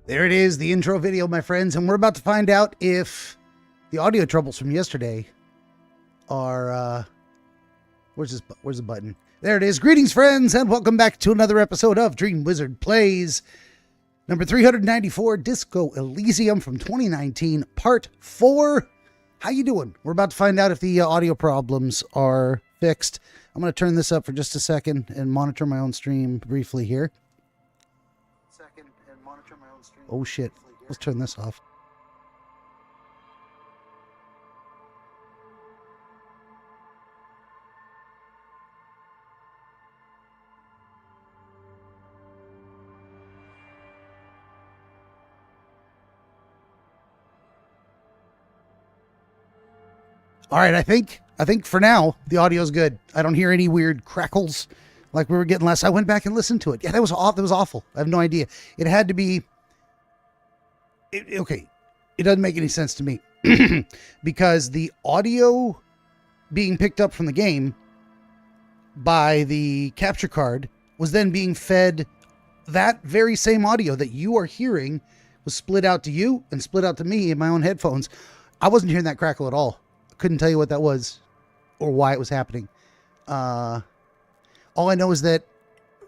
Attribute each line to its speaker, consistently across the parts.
Speaker 1: There it is, the intro video, my friends, and we're about to find out if the audio troubles from yesterday are, where's the button? There it is. Greetings, friends, and welcome back to another episode of DreamWizard Plays, number 394, Disco Elysium from 2019, Part 4. How you doing? We're about to find out if the audio problems are fixed. I'm going to turn this up for just a second and monitor my own stream briefly here. Oh shit, let's turn this off. All right, I think for now the audio is good. I don't hear any weird crackles like we were getting last. I went back and listened to it. Yeah, that was awful. I have no idea. It had to be. Okay, it doesn't make any sense to me because the audio being picked up from the game by the capture card was then being fed. That very same audio that you are hearing was split out to you and split out to me in my own headphones. I wasn't hearing that crackle at all. I couldn't tell you what that was or why it was happening. All I know is that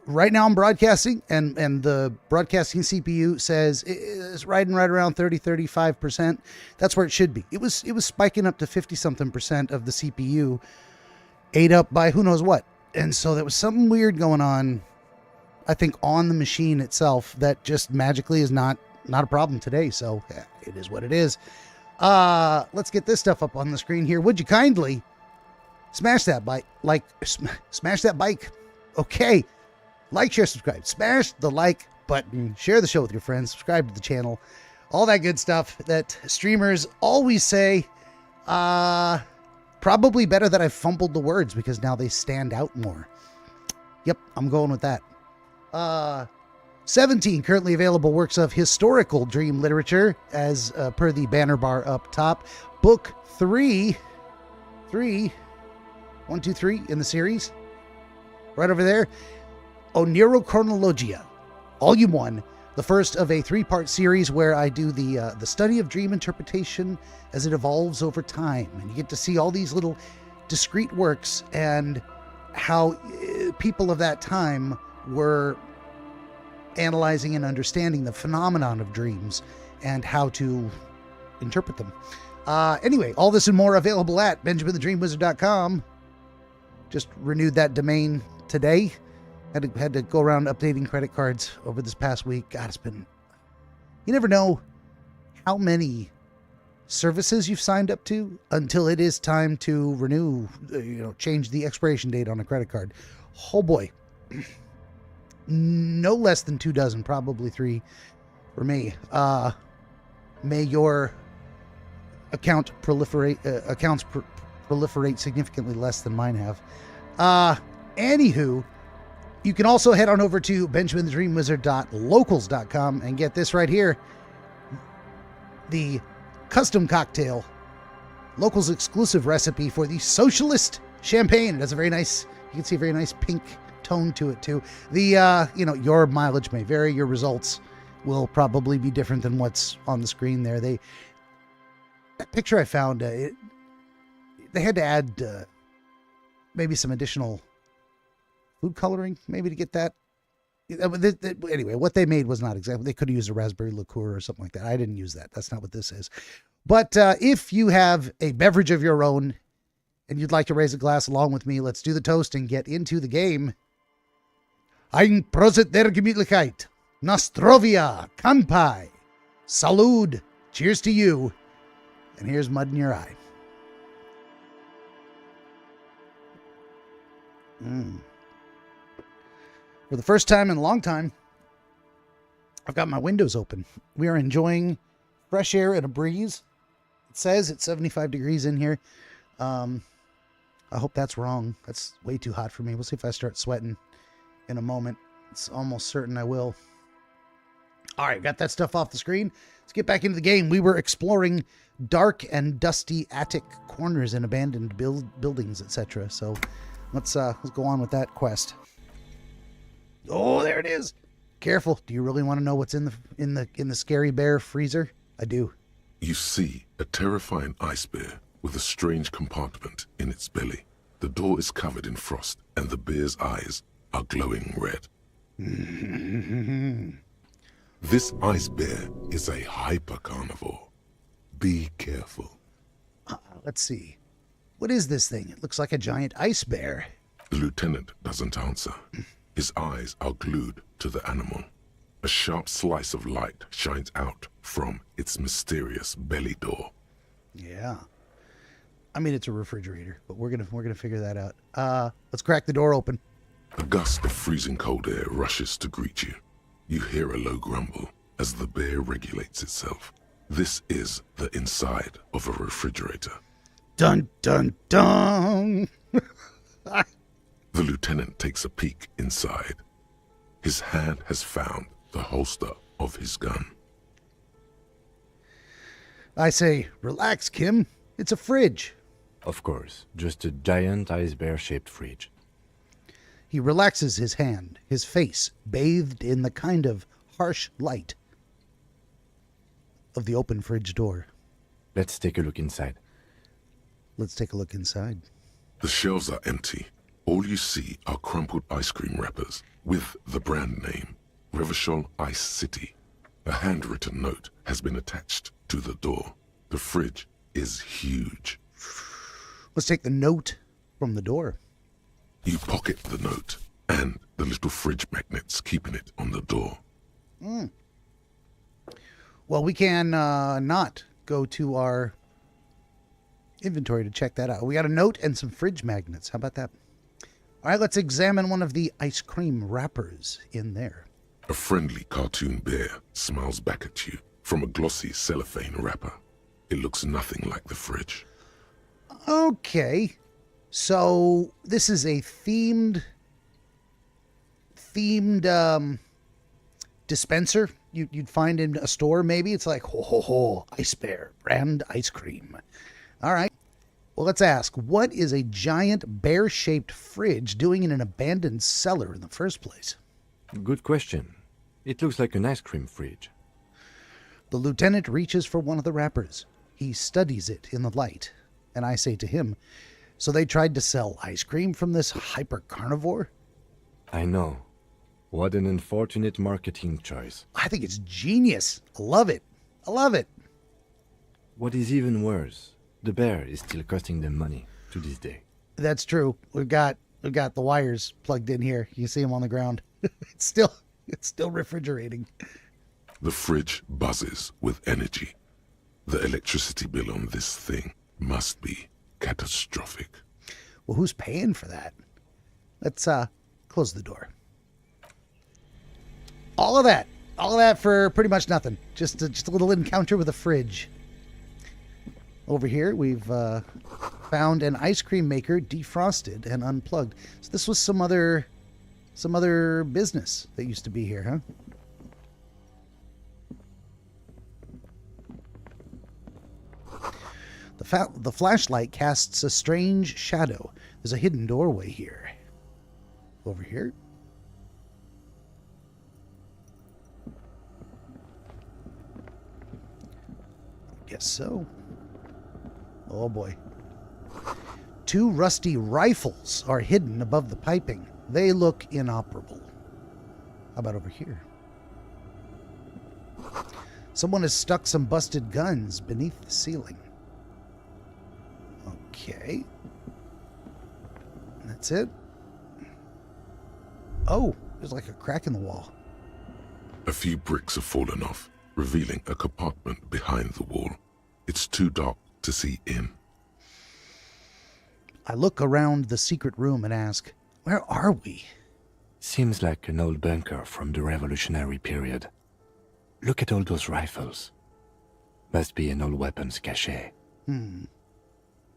Speaker 1: right now I'm broadcasting and the broadcasting CPU says it's riding right around 35%. That's where it should be. It was spiking up to 50 something percent of the CPU ate up by who knows what. And so there was something weird going on, I think, on the machine itself that just magically is not a problem today. So yeah, it is what it is. Let's get this stuff up on the screen here. Would you kindly smash that bike? Smash that bike. Okay. Like, share, subscribe. Smash the like button. Share the show with your friends. Subscribe to the channel. All that good stuff that streamers always say. Probably better that I fumbled the words because now they stand out more. Yep, I'm going with that. 17 currently available works of historical dream literature as per the banner bar up top. Book 3. 1, 2, 3 in the series. Right over there. Oneirochronologia, Volume 1, the first of a 3-part series where I do the study of dream interpretation as it evolves over time. And you get to see all these little discrete works and how people of that time were analyzing and understanding the phenomenon of dreams and how to interpret them. Anyway, all this and more available at BenjaminTheDreamWizard.com. Just renewed that domain today. Had to go around updating credit cards over this past week. God, it's been... You never know how many services you've signed up to until it is time to renew, change the expiration date on a credit card. Oh boy. No less than 2 dozen, probably 3 for me. May your accounts proliferate significantly less than mine have. Anywho, you can also head on over to BenjaminTheDreamWizard.locals.com and get this right here. The custom cocktail. Locals exclusive recipe for the socialist champagne. It has a very nice, you can see a very nice pink tone to it too. The, your mileage may vary. Your results will probably be different than what's on the screen there. That picture I found, they had to add maybe some additional food coloring, maybe, to get that. Anyway, what they made was not exactly. They could have used a raspberry liqueur or something like that. I didn't use that. That's not what this is. But if you have a beverage of your own and you'd like to raise a glass along with me, let's do the toast and get into the game. Ein Prosit der Gemütlichkeit. Nostrovia. Kanpai. Salud. Cheers to you. And here's mud in your eye. For the first time in a long time, I've got my windows open. We are enjoying fresh air and a breeze. It says it's 75 degrees in here. I hope that's wrong. That's way too hot for me. We'll see if I start sweating in a moment. It's almost certain I will. All right, got that stuff off the screen. Let's get back into the game. We were exploring dark and dusty attic corners and abandoned buildings, etc. So let's go on with that quest. Oh, there it is. Careful. Do you really want to know what's in the scary bear freezer? I do.
Speaker 2: You see a terrifying ice bear with a strange compartment in its belly. The door is covered in frost, and the bear's eyes are glowing red. This ice bear is a hyper-carnivore. Be careful.
Speaker 1: Let's see. What is this thing? It looks like a giant ice bear.
Speaker 2: The lieutenant doesn't answer. His eyes are glued to the animal. A sharp slice of light shines out from its mysterious belly door.
Speaker 1: Yeah. I mean, it's a refrigerator, but we're gonna figure that out. Let's crack the door open.
Speaker 2: A gust of freezing cold air rushes to greet you. You hear a low grumble as the bear regulates itself. This is the inside of a refrigerator.
Speaker 1: Dun, dun, dun!
Speaker 2: The lieutenant takes a peek inside. His hand has found the holster of his gun.
Speaker 1: I say, relax, Kim. It's a fridge.
Speaker 3: Of course, just a giant ice bear-shaped fridge.
Speaker 1: He relaxes his hand, his face bathed in the kind of harsh light of the open fridge door.
Speaker 3: Let's take a look inside.
Speaker 1: Let's take a look inside.
Speaker 2: The shelves are empty. All you see are crumpled ice cream wrappers with the brand name, Revachol Ice City. A handwritten note has been attached to the door. The fridge is huge.
Speaker 1: Let's take the note from the door.
Speaker 2: You pocket the note and the little fridge magnets keeping it on the door.
Speaker 1: Well, we can not go to our inventory to check that out. We got a note and some fridge magnets. How about that? All right, let's examine one of the ice cream wrappers in there.
Speaker 2: A friendly cartoon bear smiles back at you from a glossy cellophane wrapper. It looks nothing like the fridge.
Speaker 1: Okay, so this is a themed dispenser you'd find in a store. Maybe it's like ho ice bear brand ice cream. All right. Well, let's ask, what is a giant bear-shaped fridge doing in an abandoned cellar in the first place?
Speaker 3: Good question. It looks like an ice cream fridge.
Speaker 1: The lieutenant reaches for one of the wrappers. He studies it in the light, and I say to him, so they tried to sell ice cream from this hyper-carnivore?
Speaker 3: I know. What an unfortunate marketing choice.
Speaker 1: I think it's genius. I love it. I love it.
Speaker 3: What is even worse, the bear is still costing them money to this day.
Speaker 1: That's true. We've got the wires plugged in here. You see them on the ground. It's still refrigerating.
Speaker 2: The fridge buzzes with energy. The electricity bill on this thing must be catastrophic.
Speaker 1: Well, who's paying for that? Let's close the door. All of that for pretty much nothing. Just a little encounter with a fridge. Over here, we've found an ice cream maker defrosted and unplugged. So this was some other business that used to be here, huh? The flashlight casts a strange shadow. There's a hidden doorway here. Over here. Guess so. Oh boy. Two rusty rifles are hidden above the piping. They look inoperable. How about over here? Someone has stuck some busted guns beneath the ceiling. Okay. That's it. Oh, there's like a crack in the wall.
Speaker 2: A few bricks have fallen off, revealing a compartment behind the wall. It's too dark to see in.
Speaker 1: I look around the secret room and ask, where are we?
Speaker 3: Seems like an old bunker from the Revolutionary period. Look at all those rifles. Must be an old weapons cache.
Speaker 1: Hey,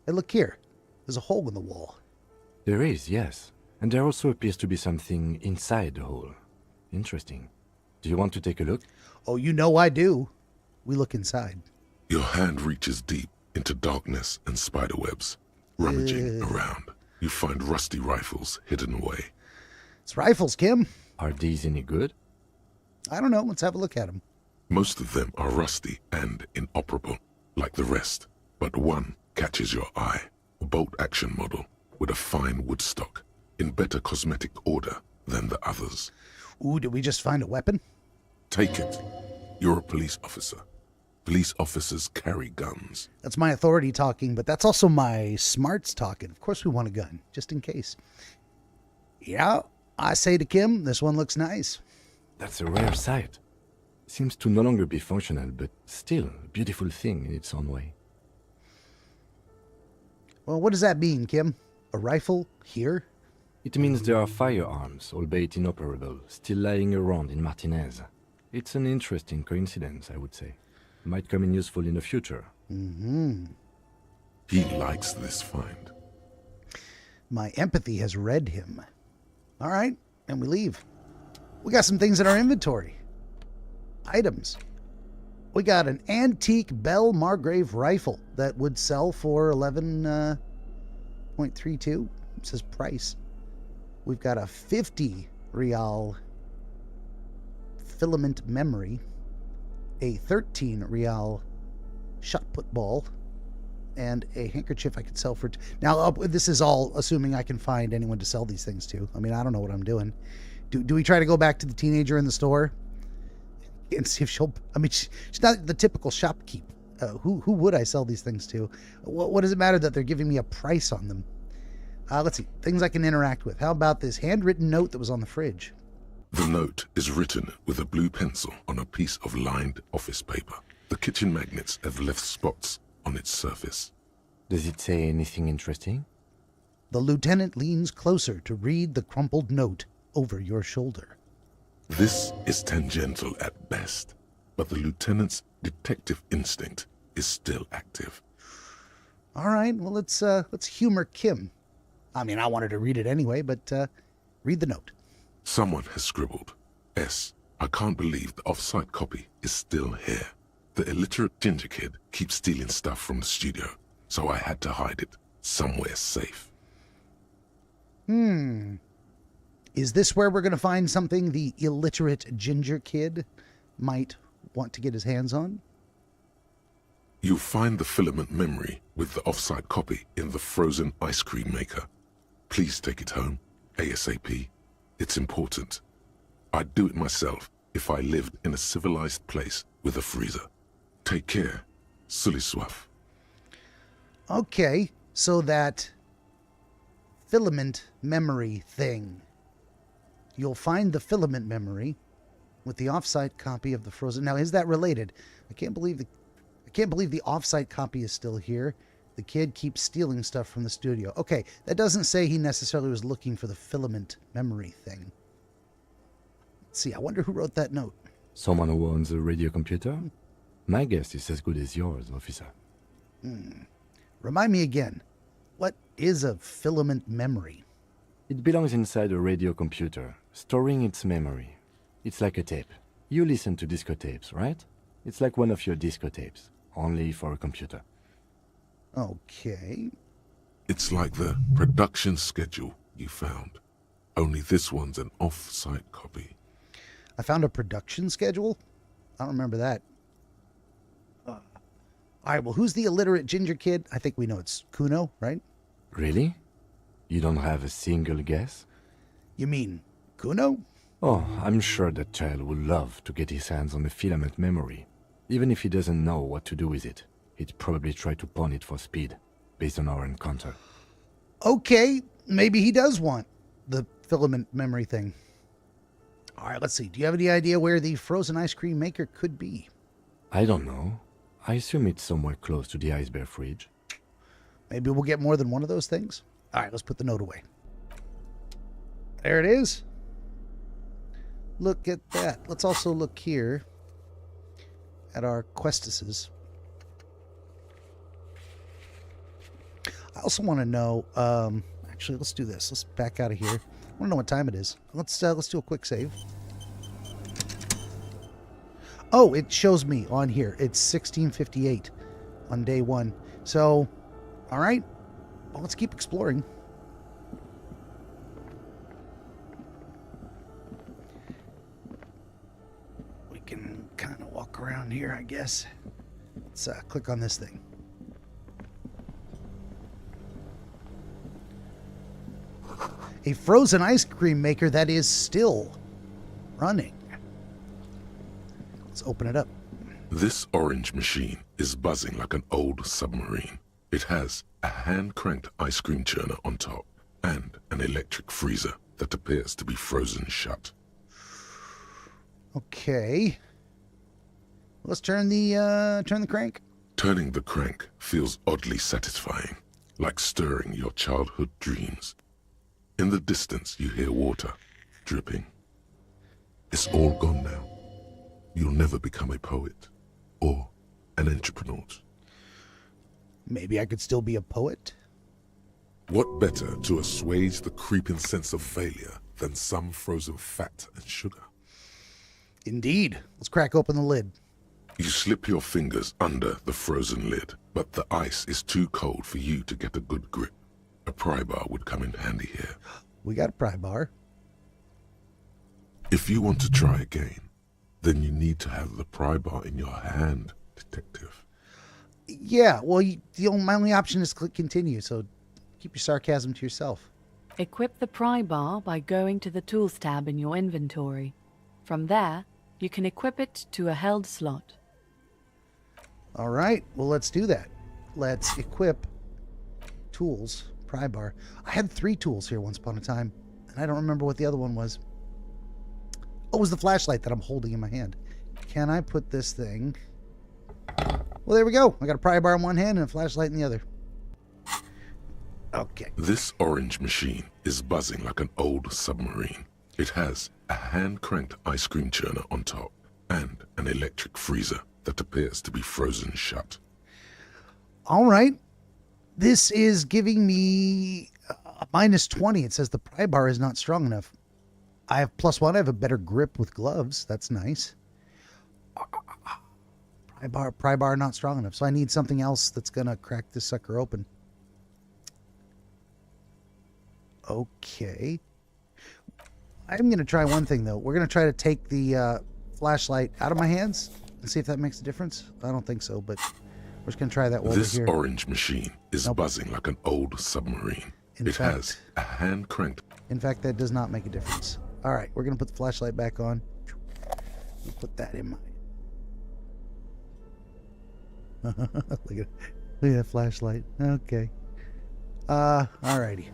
Speaker 1: look here. There's a hole in the wall.
Speaker 3: There is, yes. And there also appears to be something inside the hole. Interesting. Do you want to take a look?
Speaker 1: Oh, you know I do. We look inside.
Speaker 2: Your hand reaches deep into darkness and spiderwebs. Rummaging around, you find rusty rifles hidden away.
Speaker 1: It's rifles, Kim.
Speaker 3: Are these any good?
Speaker 1: I don't know. Let's have a look at them.
Speaker 2: Most of them are rusty and inoperable, like the rest, but one catches your eye. A bolt-action model with a fine wood stock, in better cosmetic order than the others.
Speaker 1: Ooh, did we just find a weapon?
Speaker 2: Take it. You're a police officer. Police officers carry guns.
Speaker 1: That's my authority talking, but that's also my smarts talking. Of course we want a gun, just in case. Yeah, I say to Kim, this one looks nice.
Speaker 3: That's a rare sight. Seems to no longer be functional, but still a beautiful thing in its own way.
Speaker 1: Well, what does that mean, Kim? A rifle here?
Speaker 3: It means there are firearms, albeit inoperable, still lying around in Martinez. It's an interesting coincidence, I would say. Might come in useful in the future.
Speaker 1: Mm-hmm.
Speaker 2: He likes this find.
Speaker 1: My empathy has read him. All right, and we leave. We got some things in our inventory. Items. We got an antique Bell Margrave rifle that would sell for 11.32. It says price. We've got a 50 real filament memory, a 13 real shot put ball, and a handkerchief I could sell for... Now, this is all assuming I can find anyone to sell these things to. I mean, I don't know what I'm doing. Do we try to go back to the teenager in the store and see if she'll... I mean, she's not the typical shopkeep. Who would I sell these things to? What does it matter that they're giving me a price on them? Let's see. Things I can interact with. How about this handwritten note that was on the fridge?
Speaker 2: The note is written with a blue pencil on a piece of lined office paper. The kitchen magnets have left spots on its surface.
Speaker 3: Does it say anything interesting?
Speaker 1: The lieutenant leans closer to read the crumpled note over your shoulder.
Speaker 2: This is tangential at best, but the lieutenant's detective instinct is still active.
Speaker 1: All right, well, let's humor Kim. I mean, I wanted to read it anyway, but read the note.
Speaker 2: Someone has scribbled, S. I can't believe the off-site copy is still here. The illiterate ginger kid keeps stealing stuff from the studio, so I had to hide it somewhere safe.
Speaker 1: Is this where we're going to find something the illiterate ginger kid might want to get his hands on?
Speaker 2: You'll find the filament memory with the off-site copy in the frozen ice cream maker. Please take it home, ASAP. It's important. I'd do it myself if I lived in a civilized place with a freezer. Take care. Sully Swaff.
Speaker 1: Okay, so that filament memory thing. You'll find the filament memory with the off-site copy of the frozen... Now, is that related? I can't believe the off-site copy is still here. The kid keeps stealing stuff from the studio. Okay, that doesn't say he necessarily was looking for the filament memory thing. Let's see, I wonder who wrote that note.
Speaker 3: Someone who owns a radio computer? My guess is as good as yours, officer.
Speaker 1: Remind me again, what is a filament memory?
Speaker 3: It belongs inside a radio computer, storing its memory. It's like a tape. You listen to disco tapes, right? It's like one of your disco tapes, only for a computer.
Speaker 1: Okay.
Speaker 2: It's like the production schedule you found. Only this one's an off-site copy.
Speaker 1: I found a production schedule? I don't remember that. All right, well, who's the illiterate ginger kid? I think we know it's Kuno, right?
Speaker 3: Really? You don't have a single guess?
Speaker 1: You mean Kuno?
Speaker 3: Oh, I'm sure that child would love to get his hands on the filament memory. Even if he doesn't know what to do with it, he'd probably try to pawn it for speed, based on our encounter.
Speaker 1: Okay, maybe he does want the filament memory thing. All right, let's see. Do you have any idea where the frozen ice cream maker could be?
Speaker 3: I don't know. I assume it's somewhere close to the ice bear fridge.
Speaker 1: Maybe we'll get more than one of those things. All right, let's put the note away. There it is. Look at that. Let's also look here at our questesses. I also want to know, actually, let's do this. Let's back out of here. I want to know what time it is. Let's do a quick save. Oh, it shows me on here. It's 16:58 on day one. So, all right. Well, let's keep exploring. around here, I guess. Let's click on this thing. A frozen ice cream maker that is still running. Let's open it up.
Speaker 2: This orange machine is buzzing like an old submarine. It has a hand-cranked ice cream churner on top and an electric freezer that appears to be frozen shut.
Speaker 1: Okay. Let's turn the crank.
Speaker 2: Turning the crank feels oddly satisfying, like stirring your childhood dreams. In the distance, you hear water dripping. It's all gone now. You'll never become a poet or an entrepreneur.
Speaker 1: Maybe I could still be a poet?
Speaker 2: What better to assuage the creeping sense of failure than some frozen fat and sugar?
Speaker 1: Indeed. Let's crack open the lid.
Speaker 2: You slip your fingers under the frozen lid, but the ice is too cold for you to get a good grip. A pry bar would come in handy here.
Speaker 1: We got a pry bar.
Speaker 2: If you want to try again, then you need to have the pry bar in your hand, detective.
Speaker 1: Yeah, well, my only option is click continue, so keep your sarcasm to yourself.
Speaker 4: Equip the pry bar by going to the Tools tab in your inventory. From there, you can equip it to a held slot.
Speaker 1: All right, well, let's do that. Let's equip tools, pry bar. I had 3 tools here once upon a time, and I don't remember what the other one was. Oh, it was the flashlight that I'm holding in my hand. Can I put this thing... Well, there we go. I got a pry bar in one hand and a flashlight in the other. Okay.
Speaker 2: This orange machine is buzzing like an old submarine. It has a hand-cranked ice cream churner on top and an electric freezer that appears to be frozen shut.
Speaker 1: All right. This is giving me a -20. It says the pry bar is not strong enough. I have +1. I have a better grip with gloves. That's nice. Pry bar not strong enough. So I need something else that's going to crack this sucker open. Okay. I'm going to try one thing, though. We're going to try to take the flashlight out of my hands and see if that makes a difference. I don't think so, but we're just going to try that while
Speaker 2: This
Speaker 1: we're here.
Speaker 2: orange machine is buzzing like an old submarine. It has a hand-cranked...
Speaker 1: In fact, that does not make a difference. All right, we're going to put the flashlight back on. We'll put that in my... look at that flashlight. Okay. Alrighty.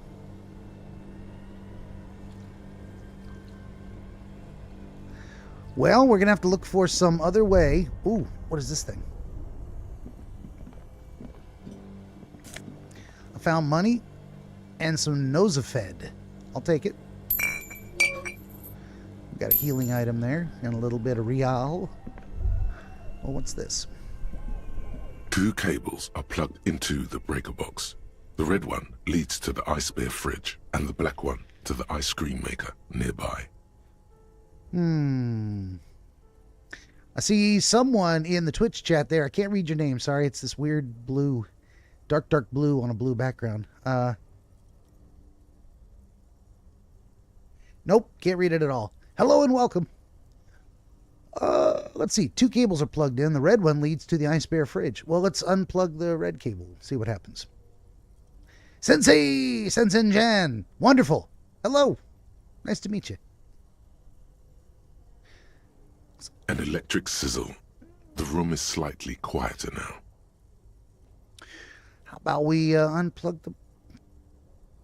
Speaker 1: Well, we're going to have to look for some other way. Ooh, what is this thing? I found money and some Nosafed. I'll take it. We got a healing item there and a little bit of real. Well, what's this?
Speaker 2: 2 cables are plugged into the breaker box. The red one leads to the ice bear fridge and the black one to the ice cream maker nearby.
Speaker 1: I see someone in the Twitch chat there. I can't read your name. Sorry, it's this weird blue, dark blue on a blue background. Nope, can't read it at all. Hello and welcome. Let's see. 2 cables are plugged in. The red one leads to the ice bear fridge. Well, let's unplug the red cable. See what happens. Sensei! Sensen-jan! Wonderful. Hello. Nice to meet you.
Speaker 2: An electric sizzle. The room is slightly quieter now.
Speaker 1: How about we unplug the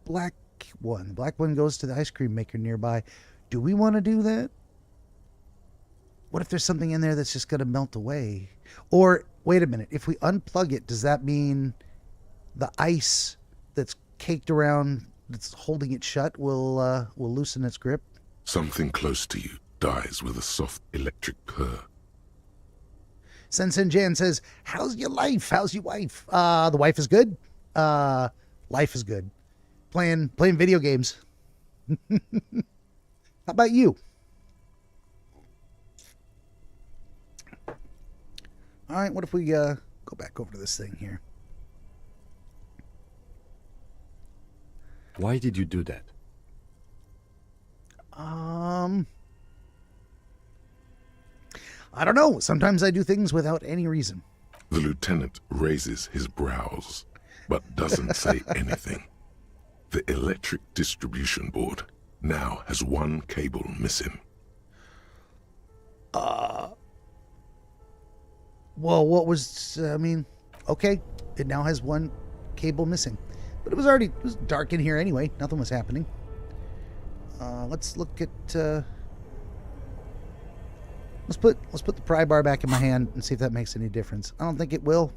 Speaker 1: black one? The black one goes to the ice cream maker nearby. Do we want to do that? What if there's something in there that's just going to melt away? Or, wait a minute, if we unplug it, does that mean the ice that's caked around, that's holding it shut, will loosen its grip?
Speaker 2: Something close to you dies with a soft electric purr.
Speaker 1: Sensen-jan says, how's your life? How's your wife? The wife is good. Life is good. Playing video games. How about you? All right, what if we go back over to this thing here?
Speaker 3: Why did you do that?
Speaker 1: I don't know. Sometimes I do things without any reason.
Speaker 2: The lieutenant raises his brows, but doesn't say anything. The electric distribution board now has one cable missing.
Speaker 1: Well, what was, okay. It now has one cable missing. But it was dark in here anyway. Nothing was happening. Let's look at, let's put the pry bar back in my hand and see if that makes any difference. I don't think it will.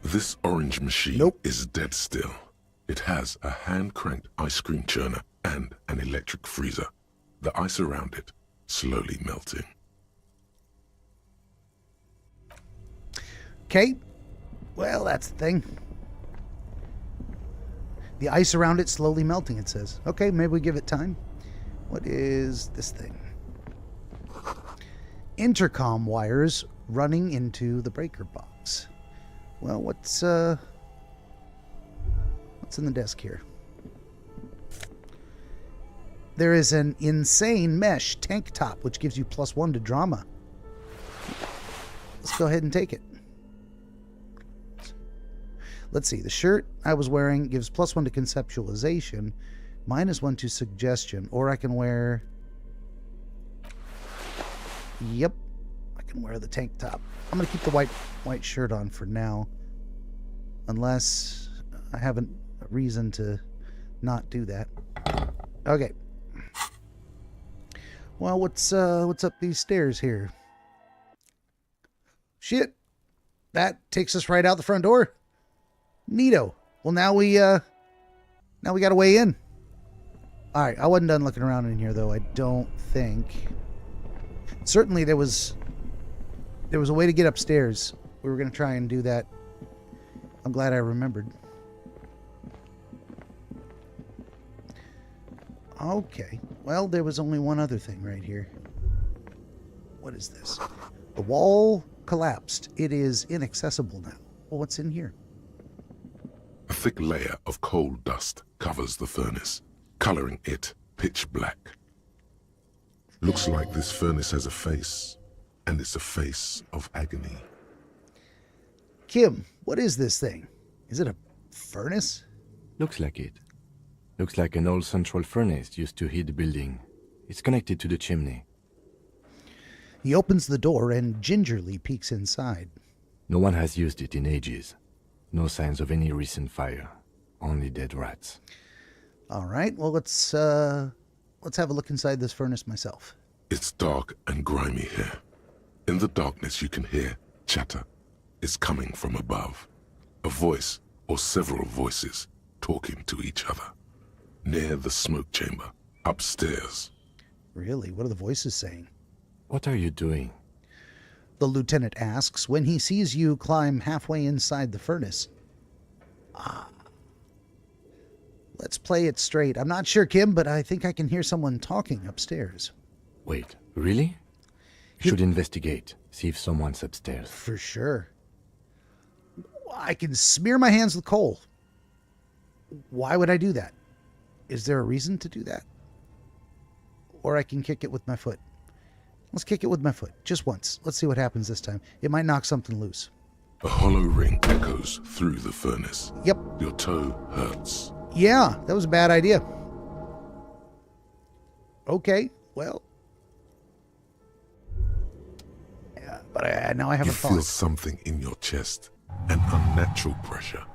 Speaker 2: This orange machine
Speaker 1: Nope.
Speaker 2: is dead still. It has a hand-cranked ice cream churner and an electric freezer. The ice around it slowly melting.
Speaker 1: Okay. Well, that's the thing. The ice around it slowly melting, it says. Okay, maybe we give it time. What is this thing? Intercom wires running into the breaker box. Well, what's in the desk here? There is an insane mesh tank top, which gives you +1 to drama. Let's go ahead and take it. Let's see. The shirt I was wearing gives +1 to conceptualization, -1 to suggestion, or I can wear... Yep. I can wear the tank top. I'm going to keep the white shirt on for now, unless I have a reason to not do that. Okay. Well, what's up these stairs here? Shit. That takes us right out the front door. Neato. Well, now we got a way in. All right, I wasn't done looking around in here though. I don't think. Certainly there was a way to get upstairs. We were going to try and do that. I'm glad I remembered. Okay. Well, there was only one other thing right here. What is this? The wall collapsed. It is inaccessible now. Well, what's in here?
Speaker 2: A thick layer of coal dust covers the furnace, coloring it pitch black. Looks like this furnace has a face, and it's a face of agony.
Speaker 1: Kim, what is this thing? Is it a furnace?
Speaker 3: Looks like it. Looks like an old central furnace used to heat the building. It's connected to the chimney.
Speaker 1: He opens the door and gingerly peeks inside.
Speaker 3: No one has used it in ages. No signs of any recent fire. Only dead rats.
Speaker 1: All right, well, let's have a look inside this furnace myself.
Speaker 2: It's dark and grimy here. In the darkness you can hear chatter. It's coming from above. A voice or several voices talking to each other. Near the smoke chamber, upstairs.
Speaker 1: Really? What are the voices saying?
Speaker 3: What are you doing?
Speaker 1: The lieutenant asks when he sees you climb halfway inside the furnace. Let's play it straight. I'm not sure, Kim, but I think I can hear someone talking upstairs.
Speaker 3: Wait, really? Should investigate. See if someone's upstairs.
Speaker 1: For sure. I can smear my hands with coal. Why would I do that? Is there a reason to do that? Or I can kick it with my foot. Let's kick it with my foot. Just once. Let's see what happens this time. It might knock something loose.
Speaker 2: A hollow ring echoes through the furnace.
Speaker 1: Yep.
Speaker 2: Your toe hurts.
Speaker 1: Yeah, that was a bad idea. Okay, well. Yeah, but now I have
Speaker 2: You
Speaker 1: a
Speaker 2: feel
Speaker 1: thought.
Speaker 2: something in your chest. An unnatural pressure.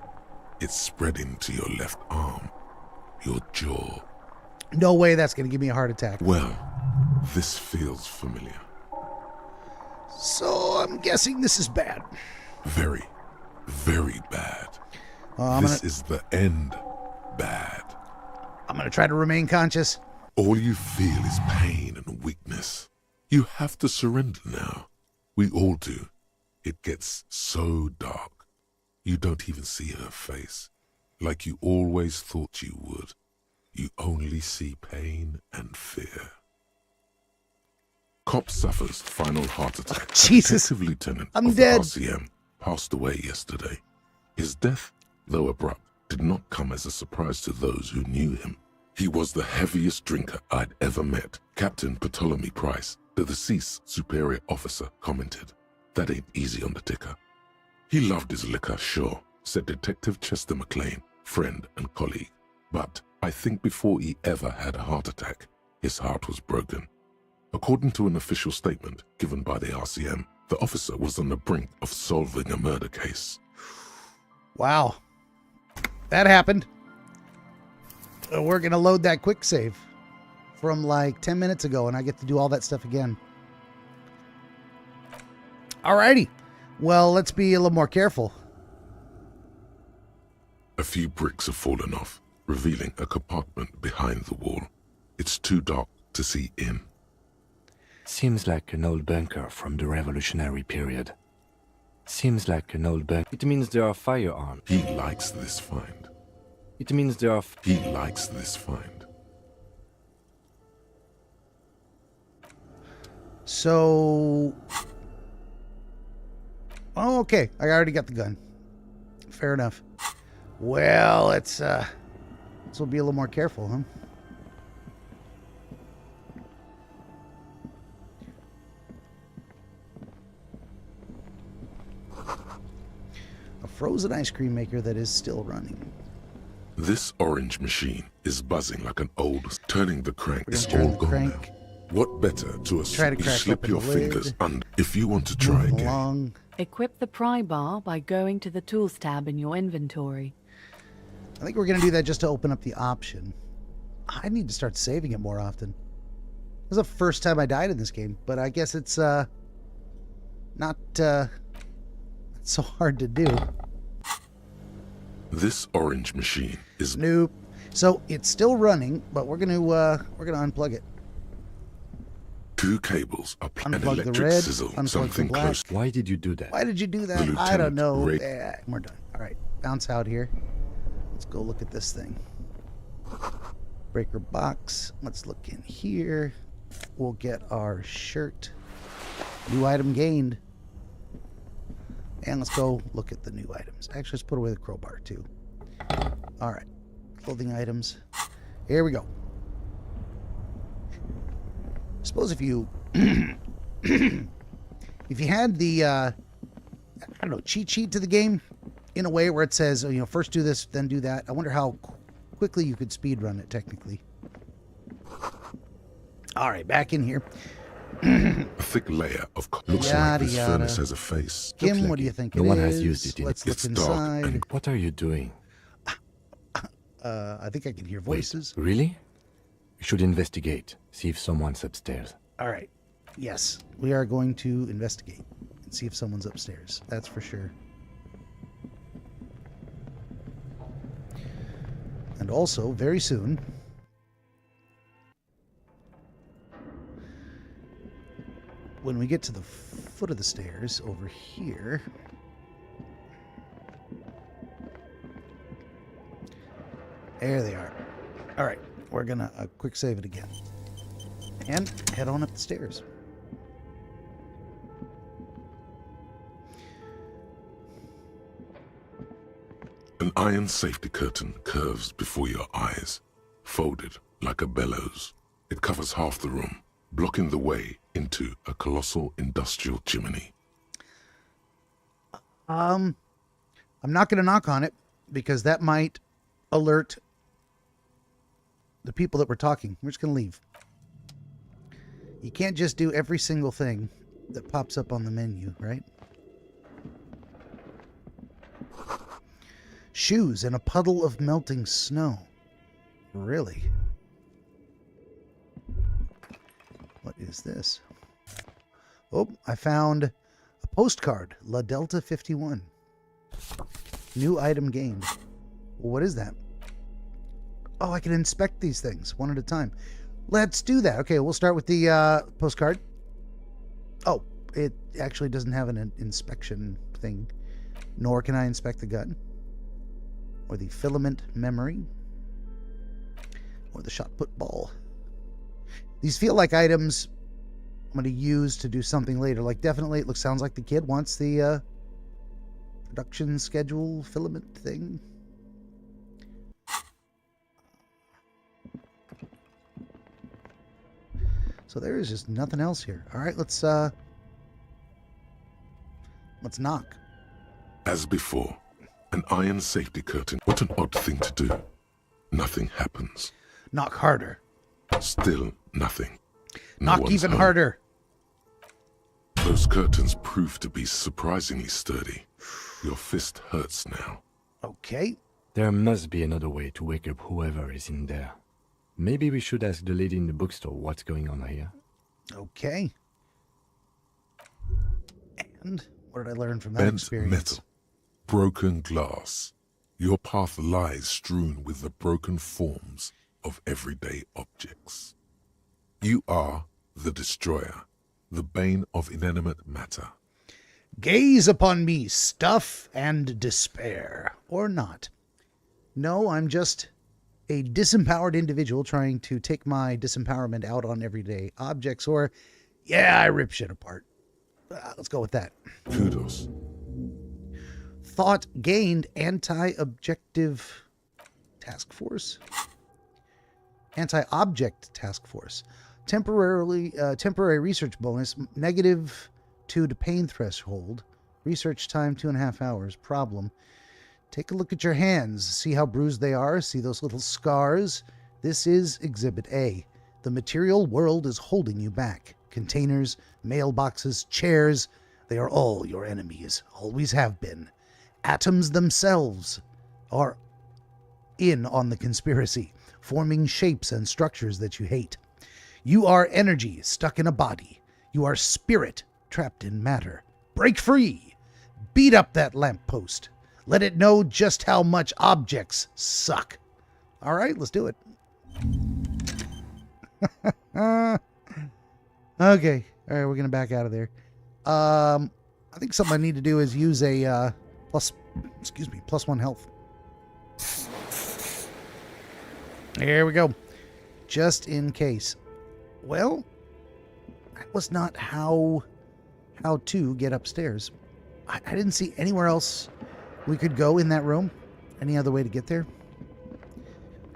Speaker 2: It's spreading to your left arm. Your jaw.
Speaker 1: No way that's going to give me a heart attack.
Speaker 2: Well, this feels familiar.
Speaker 1: So I'm guessing this is bad.
Speaker 2: Very, very bad.
Speaker 1: I'm
Speaker 2: This is the end bad.
Speaker 1: going to try to remain conscious.
Speaker 2: All you feel is pain and weakness. You have to surrender now. We all do. It gets so dark. You don't even see her face. Like you always thought you would. You only see pain and fear. Cop suffers final heart attack.
Speaker 1: Jesus.
Speaker 2: Detective Lieutenant
Speaker 1: I'm
Speaker 2: of
Speaker 1: dead.
Speaker 2: the RCM passed away yesterday. His death, though abrupt, did not come as a surprise to those who knew him. He was the heaviest drinker I'd ever met, Captain Ptolemy Price, the deceased superior officer, commented. That ain't easy on the ticker. He loved his liquor, sure, said Detective Chester McLean, friend and colleague. But I think before he ever had a heart attack, his heart was broken. According to an official statement given by the RCM, the officer was on the brink of solving a murder case.
Speaker 1: Wow. That happened. We're going to load that quick save from like 10 minutes ago, and I get to do all that stuff again. Alrighty. Well, let's be a little more careful.
Speaker 2: A few bricks have fallen off, revealing a compartment behind the wall. It's too dark to see in.
Speaker 3: Seems like an old bunker from the revolutionary period. Seems like an old bunker. It means there are firearms.
Speaker 2: He likes this find.
Speaker 3: It means there are...
Speaker 2: He likes this find.
Speaker 1: So... Oh, okay. I already got the gun. Fair enough. Well, let's we'll be a little more careful, huh? A frozen ice cream maker that is still running.
Speaker 2: This orange machine is buzzing like an old, turning the crank
Speaker 1: We're
Speaker 2: is
Speaker 1: gonna turn
Speaker 2: all
Speaker 1: the
Speaker 2: gone
Speaker 1: crank.
Speaker 2: now. What better to
Speaker 1: Try to crack
Speaker 2: slip
Speaker 1: open
Speaker 2: your
Speaker 1: the
Speaker 2: fingers
Speaker 1: lid.
Speaker 2: under if you want to try
Speaker 1: Move
Speaker 2: again.
Speaker 1: along.
Speaker 4: Equip the pry bar by going to the Tools tab in your inventory.
Speaker 1: I think we're going to do that just to open up the option. I need to start saving it more often. This is the first time I died in this game, but I guess it's not so hard to do.
Speaker 2: This orange machine is
Speaker 1: Nope. So it's still running, but we're gonna unplug it.
Speaker 2: two cables, an
Speaker 1: Unplug the
Speaker 2: electric
Speaker 1: red,
Speaker 2: sizzle,
Speaker 1: unplug the
Speaker 2: something
Speaker 1: black.
Speaker 2: close.
Speaker 3: Why did you do that?
Speaker 1: Why did you do that?
Speaker 2: The
Speaker 1: I don't know.
Speaker 2: lieutenant
Speaker 1: Yeah, we're done. All right, bounce out here. Let's go look at this thing. Breaker box. Let's look in here. We'll get our shirt. New item gained. And let's go look at the new items. Actually, let's put away the crowbar too. All right, clothing items. Here we go. Suppose if you if you had the I don't know, cheat sheet to the game in a way where it says, you know, first do this, then do that. I wonder how quickly you could speed run it technically. All right, back in here.
Speaker 2: A thick layer of looks
Speaker 1: Yada,
Speaker 2: like this
Speaker 1: yada.
Speaker 2: furnace has a face.
Speaker 1: Kim,
Speaker 3: like
Speaker 1: what do you
Speaker 3: it.
Speaker 1: think
Speaker 3: No
Speaker 1: it
Speaker 3: one
Speaker 1: is?
Speaker 3: has used it in
Speaker 1: Let's
Speaker 2: It's
Speaker 1: look
Speaker 2: dark
Speaker 1: inside.
Speaker 2: and
Speaker 3: What are you doing?
Speaker 1: I think I can hear
Speaker 3: Wait,
Speaker 1: voices.
Speaker 3: really? You should investigate. See if someone's upstairs.
Speaker 1: All right. Yes, we are going to investigate and see if someone's upstairs. That's for sure. And also, very soon, when we get to the foot of the stairs over here, there they are. All right, we're gonna quick save it again and head on up the stairs.
Speaker 2: An iron safety curtain curves before your eyes, folded like a bellows. It covers half the room, blocking the way into a colossal industrial chimney.
Speaker 1: I'm not going to knock on it because that might alert the people that we're talking. We're just going to leave. You can't just do every single thing that pops up on the menu, right? Shoes in a puddle of melting snow. Really? What is this? Oh, I found a postcard. La Delta 51. New item gained. What is that? Oh, I can inspect these things one at a time. Let's do that. Okay, we'll start with the postcard. Oh, it actually doesn't have an inspection thing. Nor can I inspect the gun. Or the filament memory. Or the shot put ball. These feel like items I'm going to use to do something later. Like, definitely, it sounds like the kid wants the production schedule filament thing. So there is just nothing else here. All right, let's knock.
Speaker 2: As before, an iron safety curtain. What an odd thing to do. Nothing happens.
Speaker 1: Knock harder.
Speaker 2: Still nothing. No
Speaker 1: Knock
Speaker 2: one's
Speaker 1: even
Speaker 2: home.
Speaker 1: harder.
Speaker 2: Those curtains prove to be surprisingly sturdy. Your fist hurts now.
Speaker 1: Okay.
Speaker 3: There must be another way to wake up whoever is in there. Maybe we should ask the lady in the bookstore what's going on here.
Speaker 1: Okay. And what did I learn from that
Speaker 2: Bent
Speaker 1: experience?
Speaker 2: metal. Broken glass. Your path lies strewn with the broken forms of everyday objects. You are the destroyer, the bane of inanimate matter.
Speaker 1: Gaze upon me, stuff and despair. Or not. No, I'm just a disempowered individual trying to take my disempowerment out on everyday objects. Or, yeah, I rip shit apart. Let's go with that.
Speaker 2: Kudos.
Speaker 1: Thought gained anti-objective task force. Anti-object task force. Temporary research bonus, -2 to pain threshold. Research time 2.5 hours. Problem. Take a look at your hands. See how bruised they are? See those little scars? This is Exhibit A. The material world is holding you back. Containers, mailboxes, chairs, they are all your enemies. Always have been. Atoms themselves are in on the conspiracy, forming shapes and structures that you hate. You are energy stuck in a body. You are spirit trapped in matter. Break free. Beat up that lamppost. Let it know just how much objects suck. All right, let's do it. Okay. All right, we're going to back out of there. I think something I need to do is use a +1 health. There we go. Just in case. Well, that was not how to get upstairs. I didn't see anywhere else we could go in that room. Any other way to get there?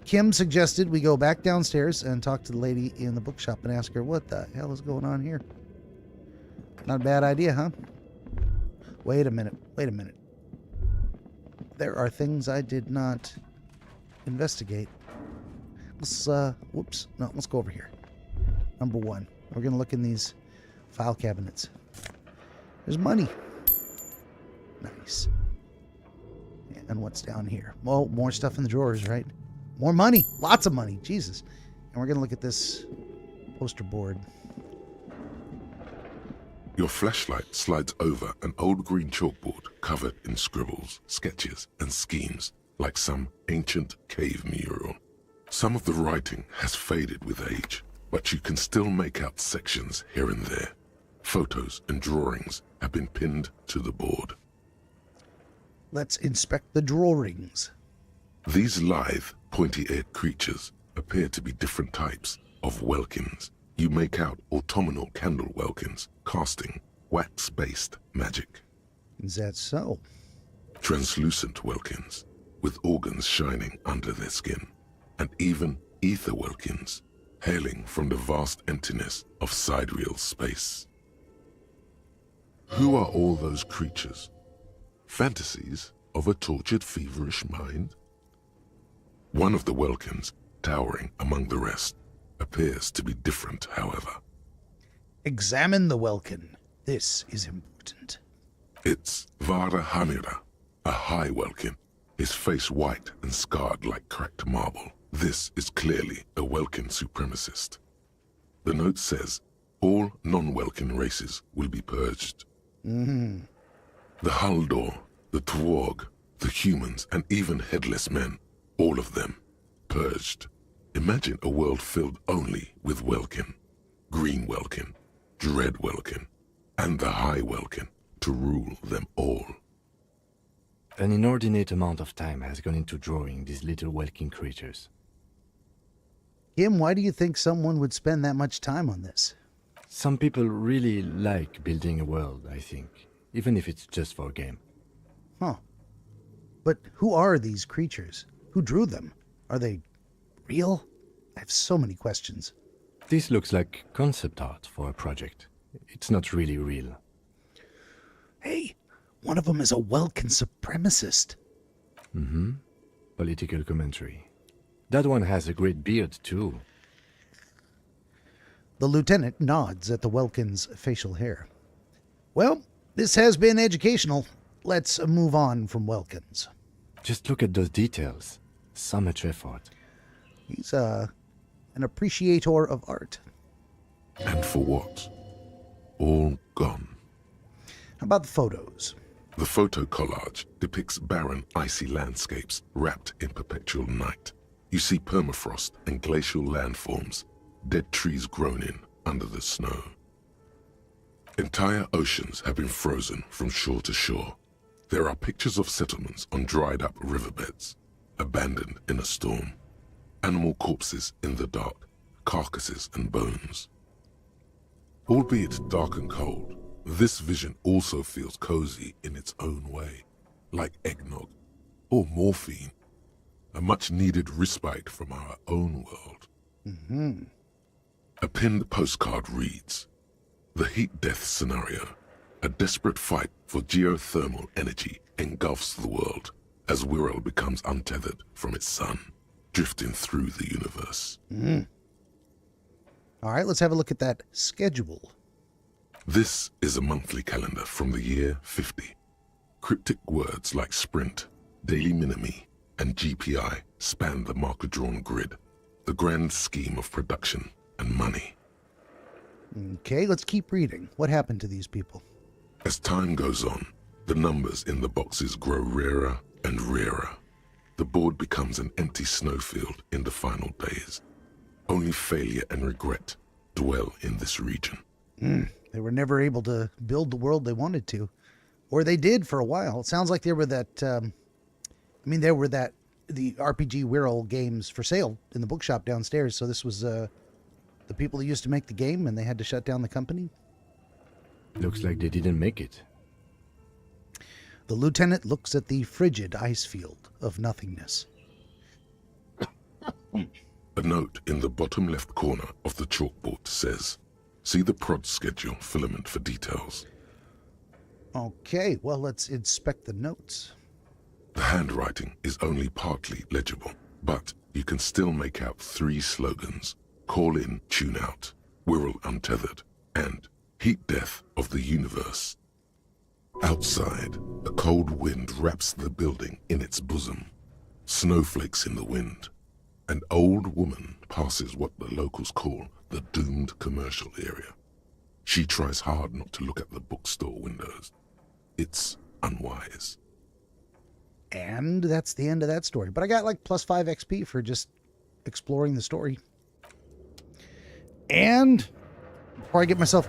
Speaker 1: Kim suggested we go back downstairs and talk to the lady in the bookshop and ask her what the hell is going on here. Not a bad idea, huh? Wait a minute. There are things I did not investigate. Let's, let's go over here. Number 1. We're going to look in these file cabinets. There's money. Nice. And what's down here? Well, more stuff in the drawers, right? More money. Lots of money. Jesus. And we're going to look at this poster board.
Speaker 2: Your flashlight slides over an old green chalkboard covered in scribbles, sketches, and schemes, like some ancient cave mural. Some of the writing has faded with age, but you can still make out sections here and there. Photos and drawings have been pinned to the board.
Speaker 1: Let's inspect the drawings.
Speaker 2: These lithe, pointy-eared creatures appear to be different types of welkins. You make out autumnal candle welkins, casting wax-based magic.
Speaker 1: Is that so?
Speaker 2: Translucent welkins, with organs shining under their skin, and even ether welkins, hailing from the vast emptiness of sidereal space. Who are all those creatures? Fantasies of a tortured, feverish mind? One of the welkins, towering among the rest, appears to be different, however.
Speaker 1: Examine the welkin. This is important.
Speaker 2: It's Vara Hamira, a high welkin, his face white and scarred like cracked marble. This is clearly a welkin supremacist. The note says, all non-welkin races will be purged.
Speaker 1: Mm-hmm.
Speaker 2: The Haldor, the Tworg, the humans, and even headless men, all of them, purged. Imagine a world filled only with welkin, green welkin, dread welkin, and the high welkin to rule them all.
Speaker 3: An inordinate amount of time has gone into drawing these little welkin creatures.
Speaker 1: Kim, why do you think someone would spend that much time on this?
Speaker 3: Some people really like building a world, I think, even if it's just for a game.
Speaker 1: Huh. But who are these creatures? Who drew them? Are they real? I have so many questions.
Speaker 3: This looks like concept art for a project. It's not really real.
Speaker 1: Hey, one of them is a Welkin supremacist.
Speaker 3: Political commentary. That one has a great beard, too.
Speaker 1: The lieutenant nods at the Welkin's facial hair. Well, this has been educational. Let's move on from Welkins.
Speaker 3: Just look at those details. So much effort.
Speaker 1: He's an appreciator of art.
Speaker 2: And for what? All gone.
Speaker 1: How about the photos?
Speaker 2: The photo collage depicts barren, icy landscapes wrapped in perpetual night. You see permafrost and glacial landforms, dead trees grown in under the snow. Entire oceans have been frozen from shore to shore. There are pictures of settlements on dried-up riverbeds, abandoned in a storm. Animal corpses in the dark, carcasses and bones. Albeit dark and cold, this vision also feels cozy in its own way, like eggnog or morphine, a much-needed respite from our own world. A pinned postcard reads, "The heat death scenario, a desperate fight for geothermal energy engulfs the world as Wirral becomes untethered from its sun, drifting through the universe."
Speaker 1: All right, let's have a look at that schedule.
Speaker 2: This is a monthly calendar from the year 50. Cryptic words like sprint, daily minimi, and GPI span the marker-drawn grid, the grand scheme of production and money.
Speaker 1: Okay, let's keep reading. What happened to these people?
Speaker 2: As time goes on, the numbers in the boxes grow rarer and rarer. The board becomes an empty snowfield in the final days. Only failure and regret dwell in this region.
Speaker 1: They were never able to build the world they wanted to. Or they did for a while. It sounds like they were that... the RPG Wirral games for sale in the bookshop downstairs. So this was the people that used to make the game, and they had to shut down the company.
Speaker 3: Looks like they didn't make it.
Speaker 1: The lieutenant looks at the frigid ice field of nothingness.
Speaker 2: A note in the bottom left corner of the chalkboard says, "See the prod schedule filament for details."
Speaker 1: Okay, well, let's inspect the notes.
Speaker 2: The handwriting is only partly legible, but you can still make out 3 slogans: "Call in, tune out," "Wirral untethered," and "Heat death of the universe." Outside, a cold wind wraps the building in its bosom. Snowflakes in the wind. An old woman passes what the locals call the doomed commercial area. She tries hard not to look at the bookstore windows. It's unwise.
Speaker 1: And that's the end of that story. But I got like +5 XP for just exploring the story. And before I get myself...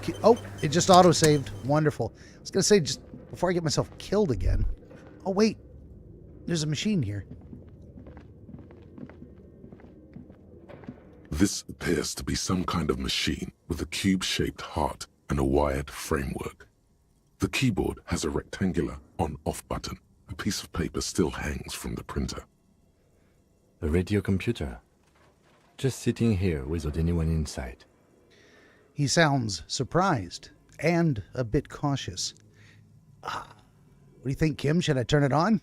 Speaker 1: it just auto-saved. Wonderful. I was going to say, just before I get myself killed again... Oh, wait. There's a machine here.
Speaker 2: This appears to be some kind of machine with a cube-shaped heart and a wired framework. The keyboard has a rectangular on-off button. A piece of paper still hangs from the printer.
Speaker 3: A radio computer. Just sitting here without anyone inside.
Speaker 1: He sounds surprised and a bit cautious. What do you think, Kim? Should I turn it on?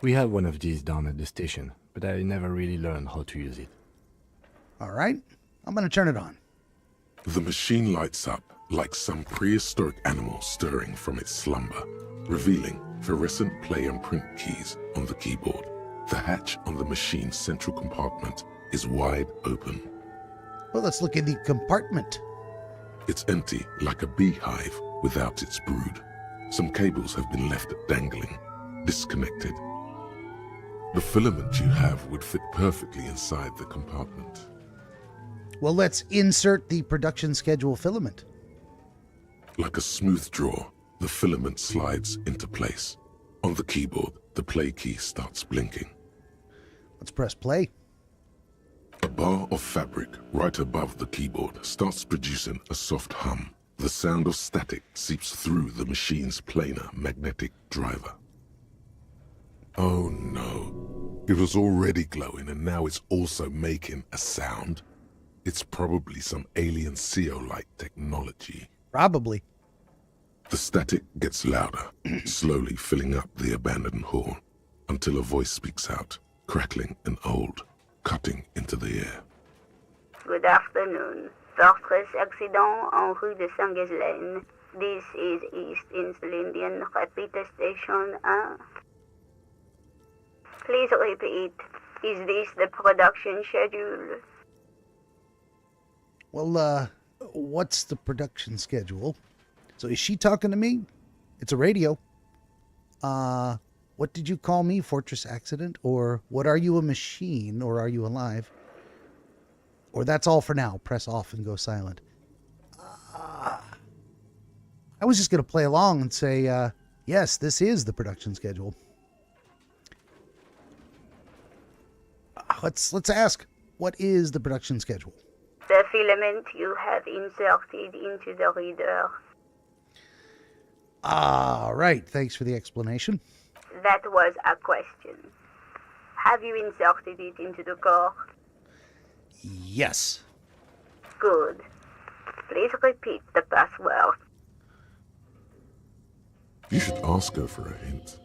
Speaker 3: We have one of these down at the station, but I never really learned how to use it.
Speaker 1: All right, I'm going to turn it on.
Speaker 2: The machine lights up like some prehistoric animal stirring from its slumber, revealing fluorescent play and print keys on the keyboard. The hatch on the machine's central compartment is wide open.
Speaker 1: Well, let's look in the compartment.
Speaker 2: It's empty like a beehive without its brood. Some cables have been left dangling, disconnected. The filament you have would fit perfectly inside the compartment.
Speaker 1: Well, let's insert the production schedule filament.
Speaker 2: Like a smooth draw, the filament slides into place. On the keyboard, the play key starts blinking.
Speaker 1: Let's press play.
Speaker 2: A bar of fabric right above the keyboard starts producing a soft hum. The sound of static seeps through the machine's planar magnetic driver. Oh no. It was already glowing and now it's also making a sound. It's probably some alien CO-like technology.
Speaker 1: Probably.
Speaker 2: The static gets louder, slowly filling up the abandoned hall, until a voice speaks out, crackling and old, cutting into the air.
Speaker 5: Good afternoon. Fortress accident en rue de Saint-Ghislaine. This is East Indian Repeat Station 1. Please repeat. Is this the production schedule?
Speaker 1: Well, what's the production schedule? So is she talking to me? It's a radio. What did you call me? Fortress accident? Or what, are you a machine or are you alive? Or that's all for now. Press off and go silent. I was just going to play along and say, yes, this is the production schedule. Let's ask, what is the production schedule?
Speaker 5: The filament you have inserted into the reader.
Speaker 1: Right. Thanks for the explanation.
Speaker 5: That was a question. Have you inserted it into the core?
Speaker 1: Yes.
Speaker 5: Good. Please repeat the password.
Speaker 2: You should ask her for a hint.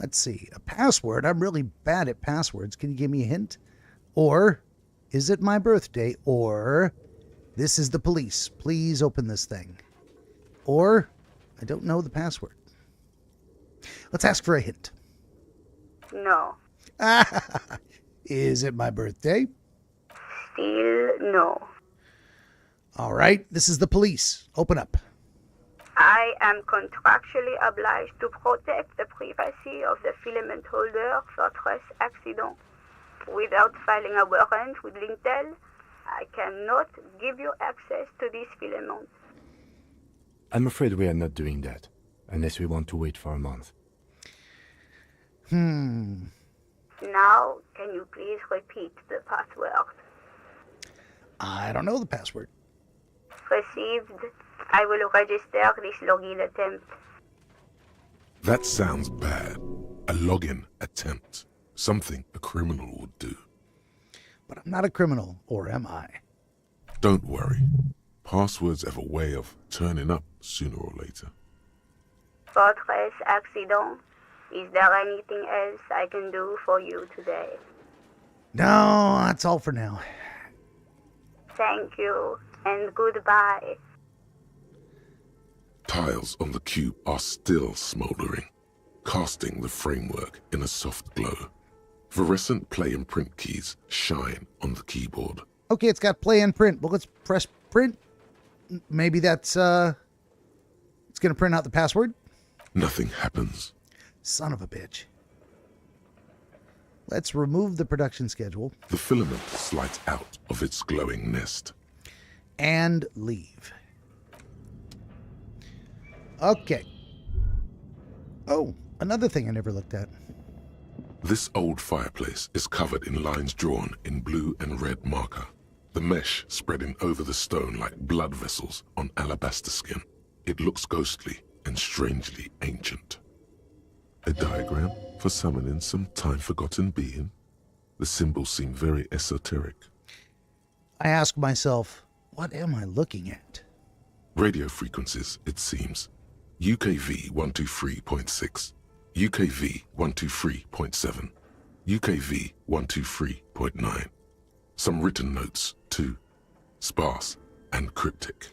Speaker 1: Let's see. A password? I'm really bad at passwords. Can you give me a hint? Or, is it my birthday? Or, this is the police. Please open this thing. Or, I don't know the password. Let's ask for a hint.
Speaker 5: No.
Speaker 1: Is it my birthday?
Speaker 5: Still no.
Speaker 1: All right. This is the police. Open up.
Speaker 5: I am contractually obliged to protect the privacy of the filament holder for stress accident. Without filing a warrant with Lintel, I cannot give you access to this filament.
Speaker 3: I'm afraid we are not doing that, unless we want to wait for a month.
Speaker 5: Now, can you please repeat the password?
Speaker 1: I don't know the password.
Speaker 5: Received. I will register this login attempt.
Speaker 2: That sounds bad. A login attempt. Something a criminal would do.
Speaker 1: But I'm not a criminal, or am I?
Speaker 2: Don't worry. Passwords have a way of turning up sooner or later.
Speaker 5: Fortress accident. Is there anything else I can do for you today?
Speaker 1: No, that's all for now.
Speaker 5: Thank you, and goodbye.
Speaker 2: Tiles on the cube are still smoldering, casting the framework in a soft glow. Fluorescent play and print keys shine on the keyboard.
Speaker 1: Okay, it's got play and print. Well, let's press print. Maybe that's, it's going to print out the password?
Speaker 2: Nothing happens.
Speaker 1: Son of a bitch. Let's remove the production schedule.
Speaker 2: The filament slides out of its glowing nest.
Speaker 1: And leave. Okay. Oh, another thing I never looked at.
Speaker 2: This old fireplace is covered in lines drawn in blue and red marker, the mesh spreading over the stone like blood vessels on alabaster skin. It looks ghostly and strangely ancient. A diagram for summoning some time-forgotten being. The symbols seem very esoteric.
Speaker 1: I ask myself, what am I looking at?
Speaker 2: Radio frequencies, it seems. UKV 123.6, UKV 123.7, UKV 123.9. Some written notes, too. Sparse and cryptic.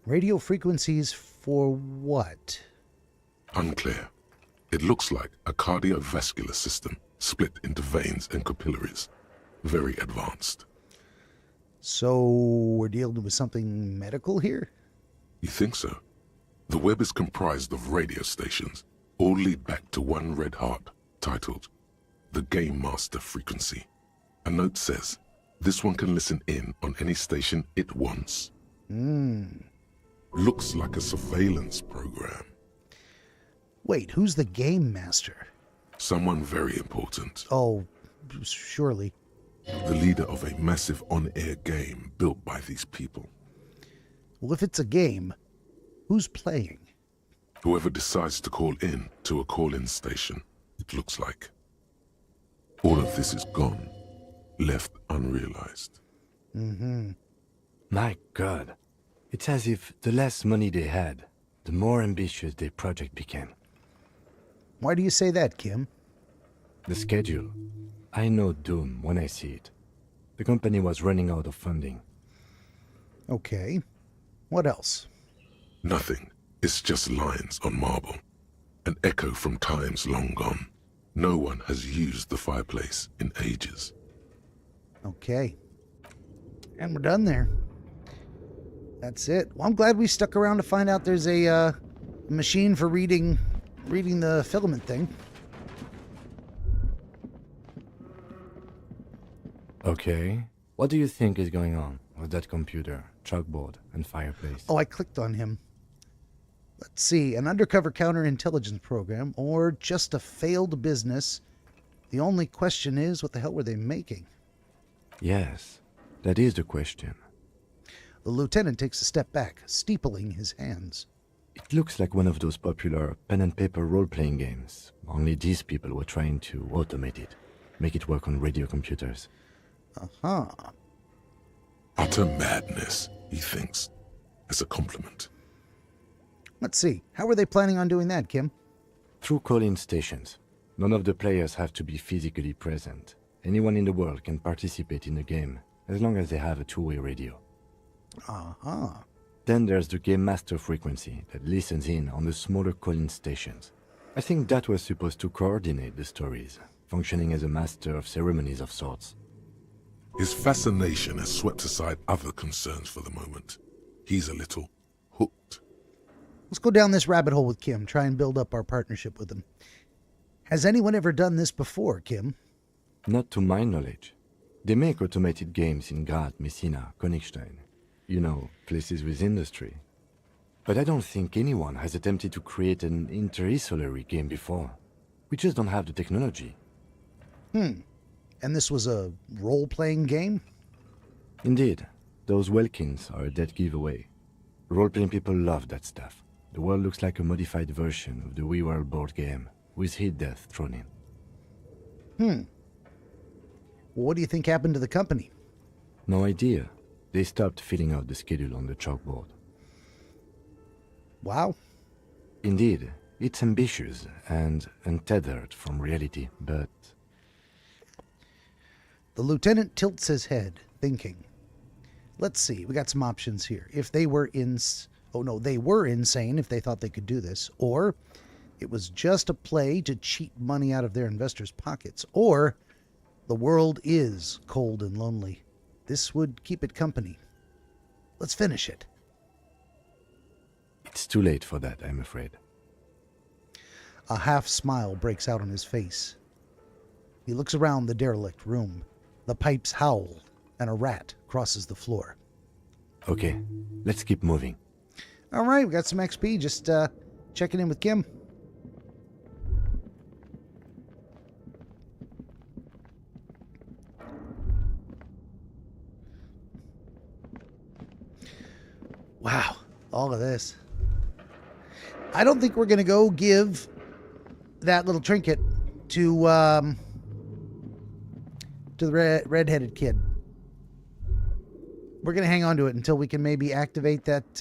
Speaker 1: Radio frequencies for what?
Speaker 2: Unclear. It looks like a cardiovascular system split into veins and capillaries. Very advanced.
Speaker 1: So we're dealing with something medical here?
Speaker 2: You think so? The web is comprised of radio stations, all lead back to one red heart, titled The Game Master Frequency. A note says, this one can listen in on any station it wants. Looks like a surveillance program.
Speaker 1: Wait, who's the game master?
Speaker 2: Someone very important.
Speaker 1: Oh, surely.
Speaker 2: The leader of a massive on-air game built by these people.
Speaker 1: Well, if it's a game, who's playing?
Speaker 2: Whoever decides to call in to a call-in station, it looks like. All of this is gone, left unrealized.
Speaker 1: Mm-hmm.
Speaker 3: My God. It's as if the less money they had, the more ambitious their project became.
Speaker 1: Why do you say that, Kim?
Speaker 3: The schedule. I know doom when I see it. The company was running out of funding.
Speaker 1: Okay. What else?
Speaker 2: Nothing. It's just lines on marble. An echo from times long gone. No one has used the fireplace in ages.
Speaker 1: Okay. And we're done there. That's it. Well, I'm glad we stuck around to find out there's a machine for reading the filament thing.
Speaker 3: Okay. What do you think is going on with that computer, chalkboard, and fireplace?
Speaker 1: Oh, I clicked on him. Let's see. An undercover counterintelligence program or just a failed business. The only question is, what the hell were they making?
Speaker 3: Yes, that is the question.
Speaker 1: The lieutenant takes a step back, steepling his hands.
Speaker 3: It looks like one of those popular pen and paper role-playing games. Only these people were trying to automate it, make it work on radio computers.
Speaker 1: Uh-huh.
Speaker 2: Utter madness, he thinks, as a compliment.
Speaker 1: Let's see. How were they planning on doing that, Kim?
Speaker 3: Through call-in stations. None of the players have to be physically present. Anyone in the world can participate in the game, as long as they have a two-way radio.
Speaker 1: Uh-huh.
Speaker 3: Then there's the game master frequency that listens in on the smaller call-in stations. I think that was supposed to coordinate the stories, functioning as a master of ceremonies of sorts.
Speaker 2: His fascination has swept aside other concerns for the moment. He's a little hooked.
Speaker 1: Let's go down this rabbit hole with Kim, try and build up our partnership with him. Has anyone ever done this before, Kim?
Speaker 3: Not to my knowledge. They make automated games in Graz, Messina, Königstein. You know, places with industry. But I don't think anyone has attempted to create an interinsulary game before. We just don't have the technology.
Speaker 1: And this was a role-playing game?
Speaker 3: Indeed. Those Welkins are a dead giveaway. Role-playing people love that stuff. The world looks like a modified version of the WeWorld board game, with hit death thrown in.
Speaker 1: Well, what do you think happened to the company?
Speaker 3: No idea. They stopped filling out the schedule on the chalkboard.
Speaker 1: Wow.
Speaker 3: Indeed, it's ambitious and untethered from reality, but...
Speaker 1: The lieutenant tilts his head, thinking. Let's see, we got some options here. If they were they were insane if they thought they could do this. Or it was just a play to cheat money out of their investors' pockets. Or the world is cold and lonely. This would keep it company. Let's finish it.
Speaker 3: It's too late for that, I'm afraid.
Speaker 1: A half smile breaks out on his face. He looks around the derelict room. The pipes howl, and a rat crosses the floor.
Speaker 3: Okay, let's keep moving.
Speaker 1: All right, we got some XP. Just checking in with Kim. Wow, all of this. I don't think we're going to go give that little trinket to the red-headed kid. We're going to hang on to it until we can maybe activate that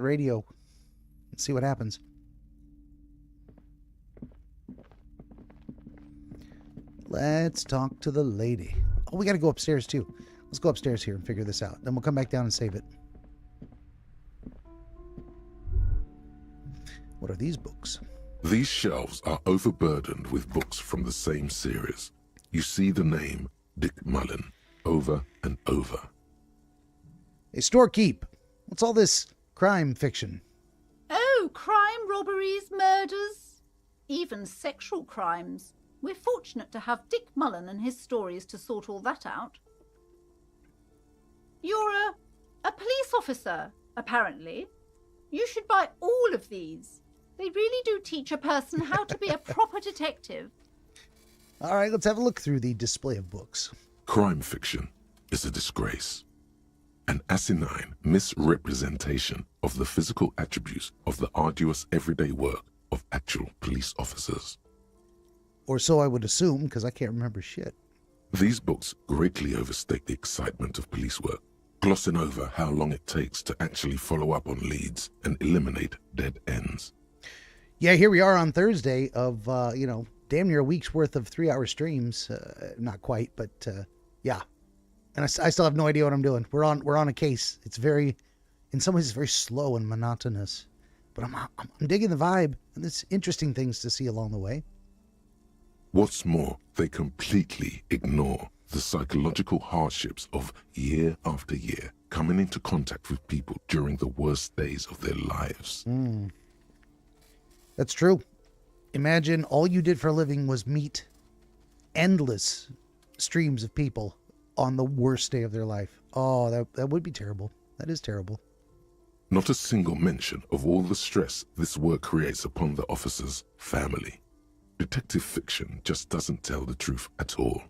Speaker 1: radio and see what happens. Let's talk to the lady. Oh, we got to go upstairs too. Let's go upstairs here and figure this out. Then we'll come back down and save it. What are these books?
Speaker 2: These shelves are overburdened with books from the same series. You see the name Dick Mullen over and over.
Speaker 1: Hey, storekeep. What's all this crime fiction?
Speaker 6: Oh, crime, robberies, murders, even sexual crimes. We're fortunate to have Dick Mullen and his stories to sort all that out. You're a police officer, apparently. You should buy all of these. They really do teach a person how to be a proper detective.
Speaker 1: All right, let's have a look through the display of books.
Speaker 2: Crime fiction is a disgrace. An asinine misrepresentation of the physical attributes of the arduous everyday work of actual police officers.
Speaker 1: Or so I would assume, because I can't remember shit.
Speaker 2: These books greatly overstate the excitement of police work, glossing over how long it takes to actually follow up on leads and eliminate dead ends.
Speaker 1: Yeah, here we are on Thursday of, damn near a week's worth of 3-hour streams. Not quite, but yeah. And I still have no idea what I'm doing. We're on a case. It's in some ways, it's very slow and monotonous. But I'm digging the vibe, and there's interesting things to see along the way.
Speaker 2: What's more, they completely ignore the psychological hardships of year after year coming into contact with people during the worst days of their lives.
Speaker 1: That's true. Imagine all you did for a living was meet endless streams of people on the worst day of their life. Oh, that would be terrible. That is terrible.
Speaker 2: Not a single mention of all the stress this work creates upon the officer's family. Detective fiction just doesn't tell the truth at all.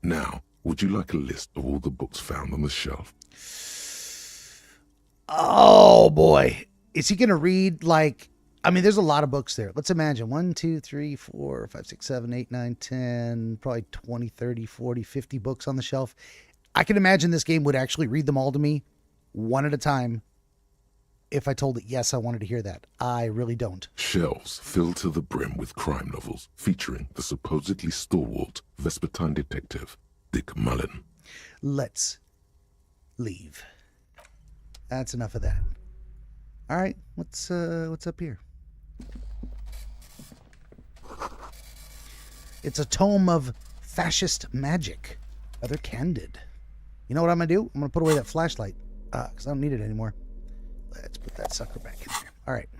Speaker 2: Now, would you like a list of all the books found on the shelf?
Speaker 1: Oh, boy. Is he going to read, there's a lot of books there. Let's imagine 1, 2, 3, 4, 5, 6, 7, 8, 9, 10, probably 20, 30, 40, 50 books on the shelf. I can imagine this game would actually read them all to me one at a time if I told it, yes, I wanted to hear that. I really don't.
Speaker 2: Shelves filled to the brim with crime novels featuring the supposedly stalwart Vespertine detective, Dick Mullen.
Speaker 1: Let's leave. That's enough of that. All right, what's up here? It's a tome of fascist magic. Rather candid. You know what I'm going to do? I'm going to put away that flashlight because I don't need it anymore. Let's put that sucker back in there. All right.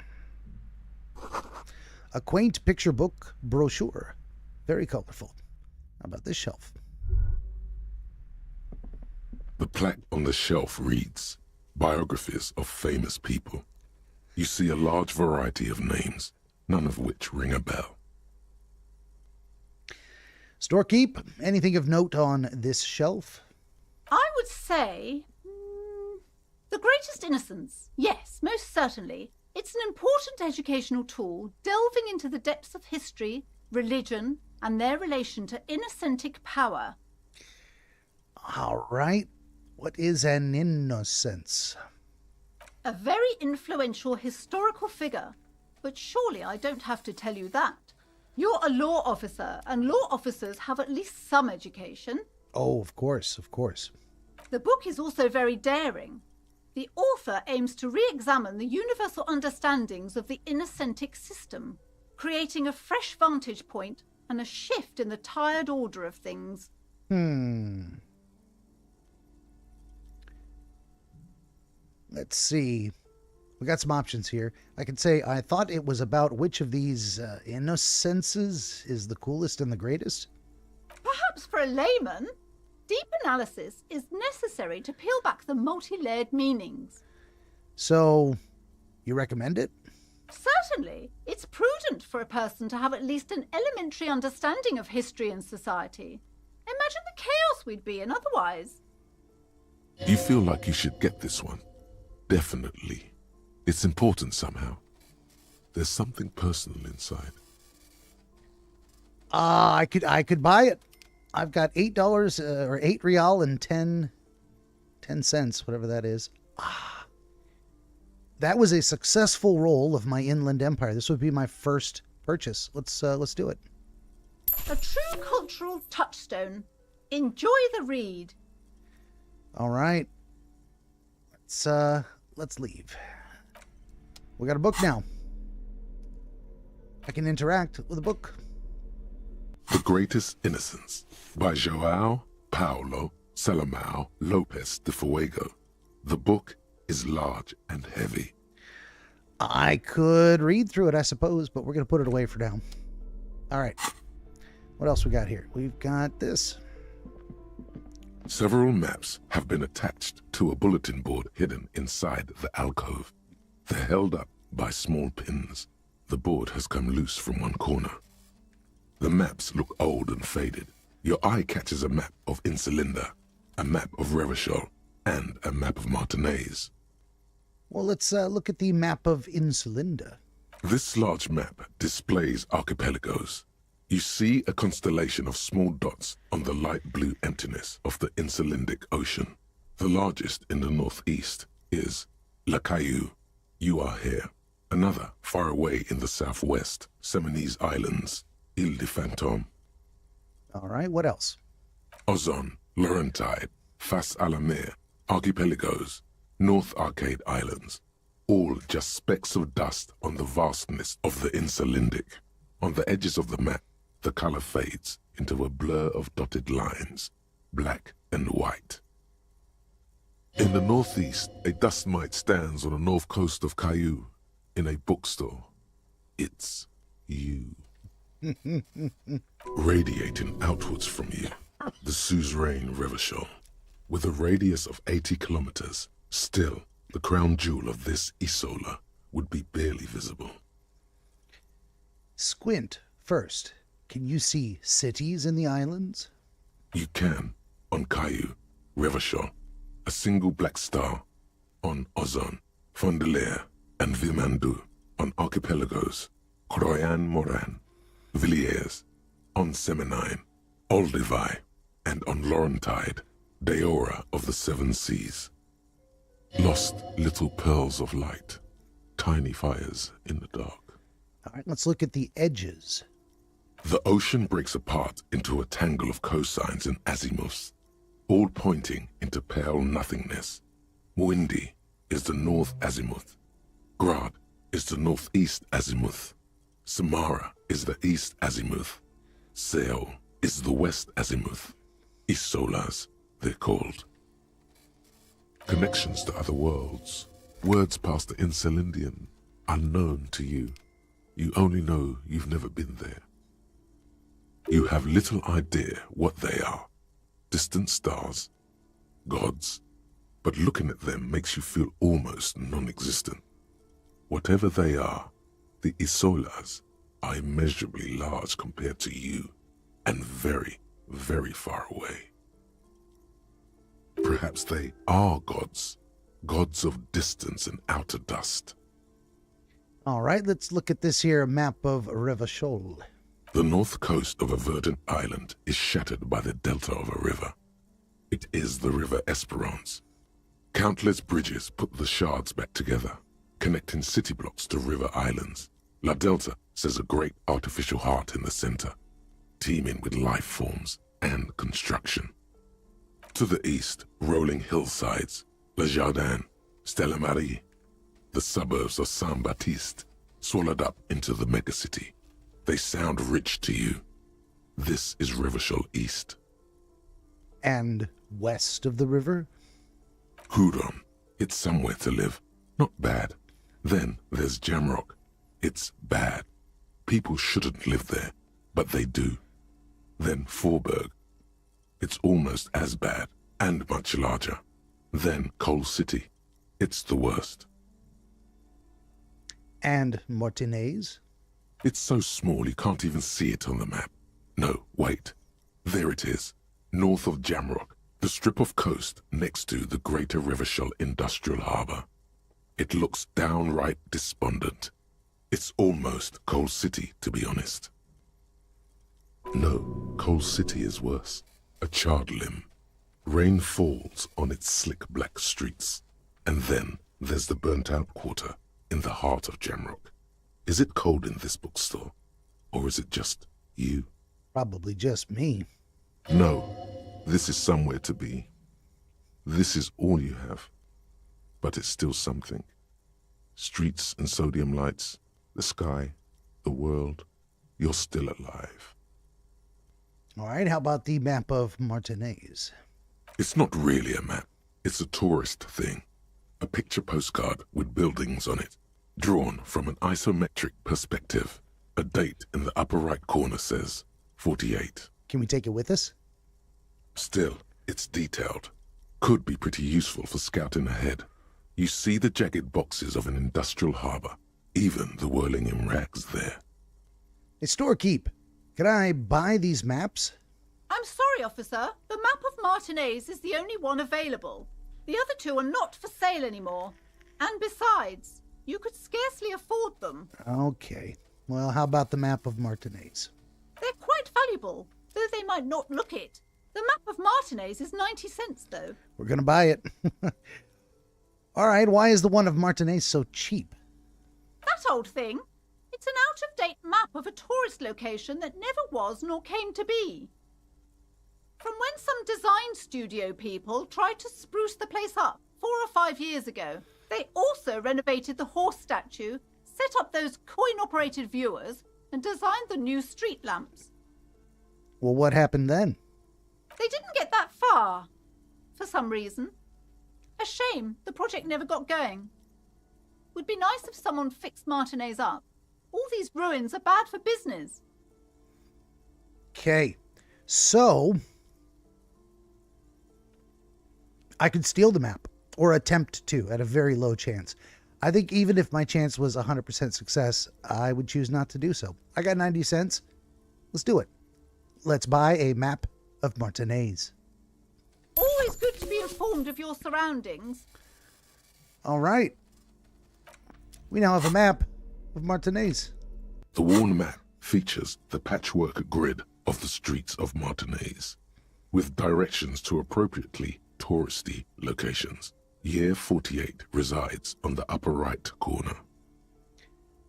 Speaker 1: A quaint picture book brochure. Very colorful. How about this shelf?
Speaker 2: The plaque on the shelf reads, Biographies of Famous People. You see a large variety of names, none of which ring a bell.
Speaker 1: Storekeep, anything of note on this shelf?
Speaker 6: I would say The Greatest Innocence. Yes, most certainly. It's an important educational tool delving into the depths of history, religion, and their relation to innocentic power.
Speaker 1: All right. What is an innocence?
Speaker 6: A very influential historical figure. But surely I don't have to tell you that. You're a law officer, and law officers have at least some education.
Speaker 1: Oh, of course, of course.
Speaker 6: The book is also very daring. The author aims to re-examine the universal understandings of the innocentic system, creating a fresh vantage point and a shift in the tired order of things.
Speaker 1: Let's see. We got some options here. I could say I thought it was about which of these innocences is the coolest and the greatest.
Speaker 6: Perhaps for a layman, deep analysis is necessary to peel back the multi-layered meanings.
Speaker 1: So, you recommend it?
Speaker 6: Certainly. It's prudent for a person to have at least an elementary understanding of history and society. Imagine the chaos we'd be in otherwise.
Speaker 2: You feel like you should get this one? Definitely. It's important somehow. There's something personal inside.
Speaker 1: I could buy it. I've got $8 or 8 real and 10 cents, whatever that is. That was a successful roll of my Inland Empire. This would be my first purchase. Let's do it.
Speaker 6: A true cultural touchstone. Enjoy the read.
Speaker 1: All right. Let's leave. We got a book now. I can interact with a book.
Speaker 2: The Greatest Innocence by João Paulo Salomão Lopes de Fuego. The book is large and heavy.
Speaker 1: I could read through it, I suppose, but we're going to put it away for now. All right. What else we got here? We've got this.
Speaker 2: Several maps have been attached to a bulletin board hidden inside the alcove. They're held up by small pins. The board has come loose from one corner. The maps look old and faded. Your eye catches a map of Insulinda, a map of Revachol, and a map of Martinez.
Speaker 1: Well, let's look at the map of Insulinda.
Speaker 2: This large map displays archipelagos. You see a constellation of small dots on the light blue emptiness of the Insulindic Ocean. The largest in the northeast is La Caillou. You are here. Another far away in the southwest, Seminese Islands, Ile de Fantôme.
Speaker 1: All right, what else?
Speaker 2: Ozon, Laurentide, Fas à la Mer, Archipelagos, North Arcade Islands, all just specks of dust on the vastness of the Insulindic. On the edges of the map, the color fades into a blur of dotted lines, black and white. In the northeast, a dust mite stands on the north coast of Caillou in a bookstore. It's you. Radiating outwards from you, the suzerain Revachol, with a radius of 80 kilometers, still the crown jewel of this Isola would be barely visible.
Speaker 1: Squint first. Can you see cities in the islands?
Speaker 2: You can, on Caillou, Revachol, a single black star, on Ozon, Fondelier, and Vilmandu, on Archipelagos, Croyan Moran, Villiers, on Seminine, Olduvai, and on Laurentide, Deora of the Seven Seas. Lost little pearls of light, tiny fires in the dark.
Speaker 1: All right, let's look at the edges.
Speaker 2: The ocean breaks apart into a tangle of cosines and azimuths, all pointing into pale nothingness. Mwindi is the north azimuth. Grad is the northeast azimuth. Samara is the east azimuth. Seol is the west azimuth. Isolas, they're called. Connections to other worlds, words past the Insulindian, unknown to you. You only know you've never been there. You have little idea what they are. Distant stars, gods, but looking at them makes you feel almost non-existent. Whatever they are, the Isolas are immeasurably large compared to you, and very, very far away. Perhaps they are gods, gods of distance and outer dust.
Speaker 1: All right, let's look at this here map of Revachol.
Speaker 2: The north coast of a verdant island is shattered by the delta of a river. It is the River Esperance. Countless bridges put the shards back together, connecting city blocks to river islands. La Delta says a great artificial heart in the center, teeming with life forms and construction. To the east, rolling hillsides, Le Jardin, Stella Marie, the suburbs of Saint-Baptiste, swallowed up into the megacity. They sound rich to you. This is Revachol East.
Speaker 1: And west of the river?
Speaker 2: Huron. It's somewhere to live. Not bad. Then there's Jamrock. It's bad. People shouldn't live there, but they do. Then Forberg. It's almost as bad, and much larger. Then Coal City. It's the worst.
Speaker 1: And Martinez?
Speaker 2: It's so small you can't even see it on the map. No, wait. There it is. North of Jamrock, the strip of coast next to the Greater Revachol Industrial Harbor. It looks downright despondent. It's almost Coal City, to be honest. No, Coal City is worse. A charred limb. Rain falls on its slick black streets. And then there's the burnt-out quarter in the heart of Jamrock. Is it cold in this bookstore? Or is it just you?
Speaker 1: Probably just me.
Speaker 2: No, this is somewhere to be. This is all you have. But it's still something. Streets and sodium lights, the sky, the world. You're still alive.
Speaker 1: All right, how about the map of Martinez?
Speaker 2: It's not really a map. It's a tourist thing. A picture postcard with buildings on it, drawn from an isometric perspective. A date in the upper right corner says 48.
Speaker 1: Can we take it with us?
Speaker 2: Still, it's detailed. Could be pretty useful for scouting ahead. You see the jagged boxes of an industrial harbor, even the whirling in rags there.
Speaker 1: Hey, storekeep, can I buy these maps?
Speaker 6: I'm sorry, officer. The map of Martinez is the only one available. The other two are not for sale anymore. And besides, you could scarcely afford them.
Speaker 1: Okay. Well, how about the map of Martinez?
Speaker 6: They're valuable, though they might not look it. The map of Martinez is 90 cents, though.
Speaker 1: We're going to buy it. All right, why is the one of Martinez so cheap?
Speaker 6: That old thing. It's an out-of-date map of a tourist location that never was nor came to be. From when some design studio people tried to spruce the place up 4 or 5 years ago. They also renovated the horse statue, set up those coin-operated viewers, and designed the new street lamps.
Speaker 1: Well, what happened then?
Speaker 6: They didn't get that far, for some reason. A shame the project never got going. Would be nice if someone fixed Martinez up. All these ruins are bad for business.
Speaker 1: Okay, so I could steal the map, or attempt to, at a very low chance. I think even if my chance was 100% success, I would choose not to do so. I got 90 cents. Let's do it. Let's buy a map of Martinez.
Speaker 6: Always good to be informed of your surroundings.
Speaker 1: All right. We now have a map of Martinez.
Speaker 2: The worn map features the patchwork grid of the streets of Martinez, with directions to appropriately touristy locations. Year 48 resides on the upper right corner.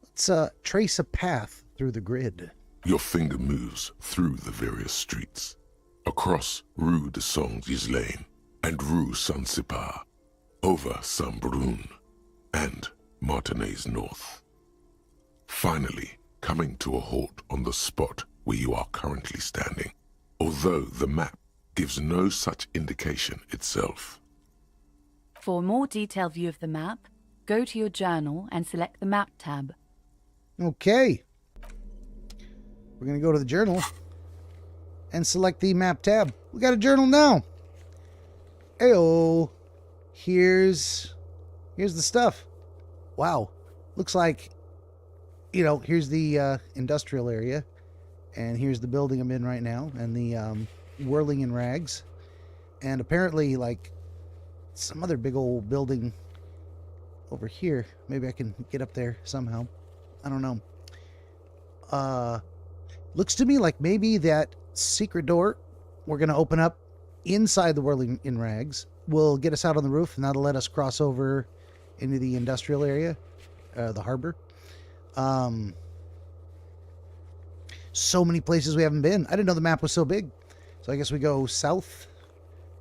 Speaker 1: Let's trace a path through the grid.
Speaker 2: Your finger moves through the various streets, across Rue de Saint-Ghislain and Rue Saint-Sipar, over Saint-Brun and Martinez North. Finally, coming to a halt on the spot where you are currently standing, although the map gives no such indication itself.
Speaker 4: For a more detailed view of the map, go to your journal and select the Map tab.
Speaker 1: Okay. We're going to go to the journal and select the Map tab. We got a journal now. Ayo. Here's the stuff. Wow. Looks like, here's the industrial area. And here's the building I'm in right now. And the whirling in rags. And apparently, some other big old building over here. Maybe I can get up there somehow. I don't know. Looks to me like maybe that secret door we're going to open up inside the whirling in rags will get us out on the roof, and that'll let us cross over into the industrial area, the harbor. So many places we haven't been. I didn't know the map was so big. So I guess we go south,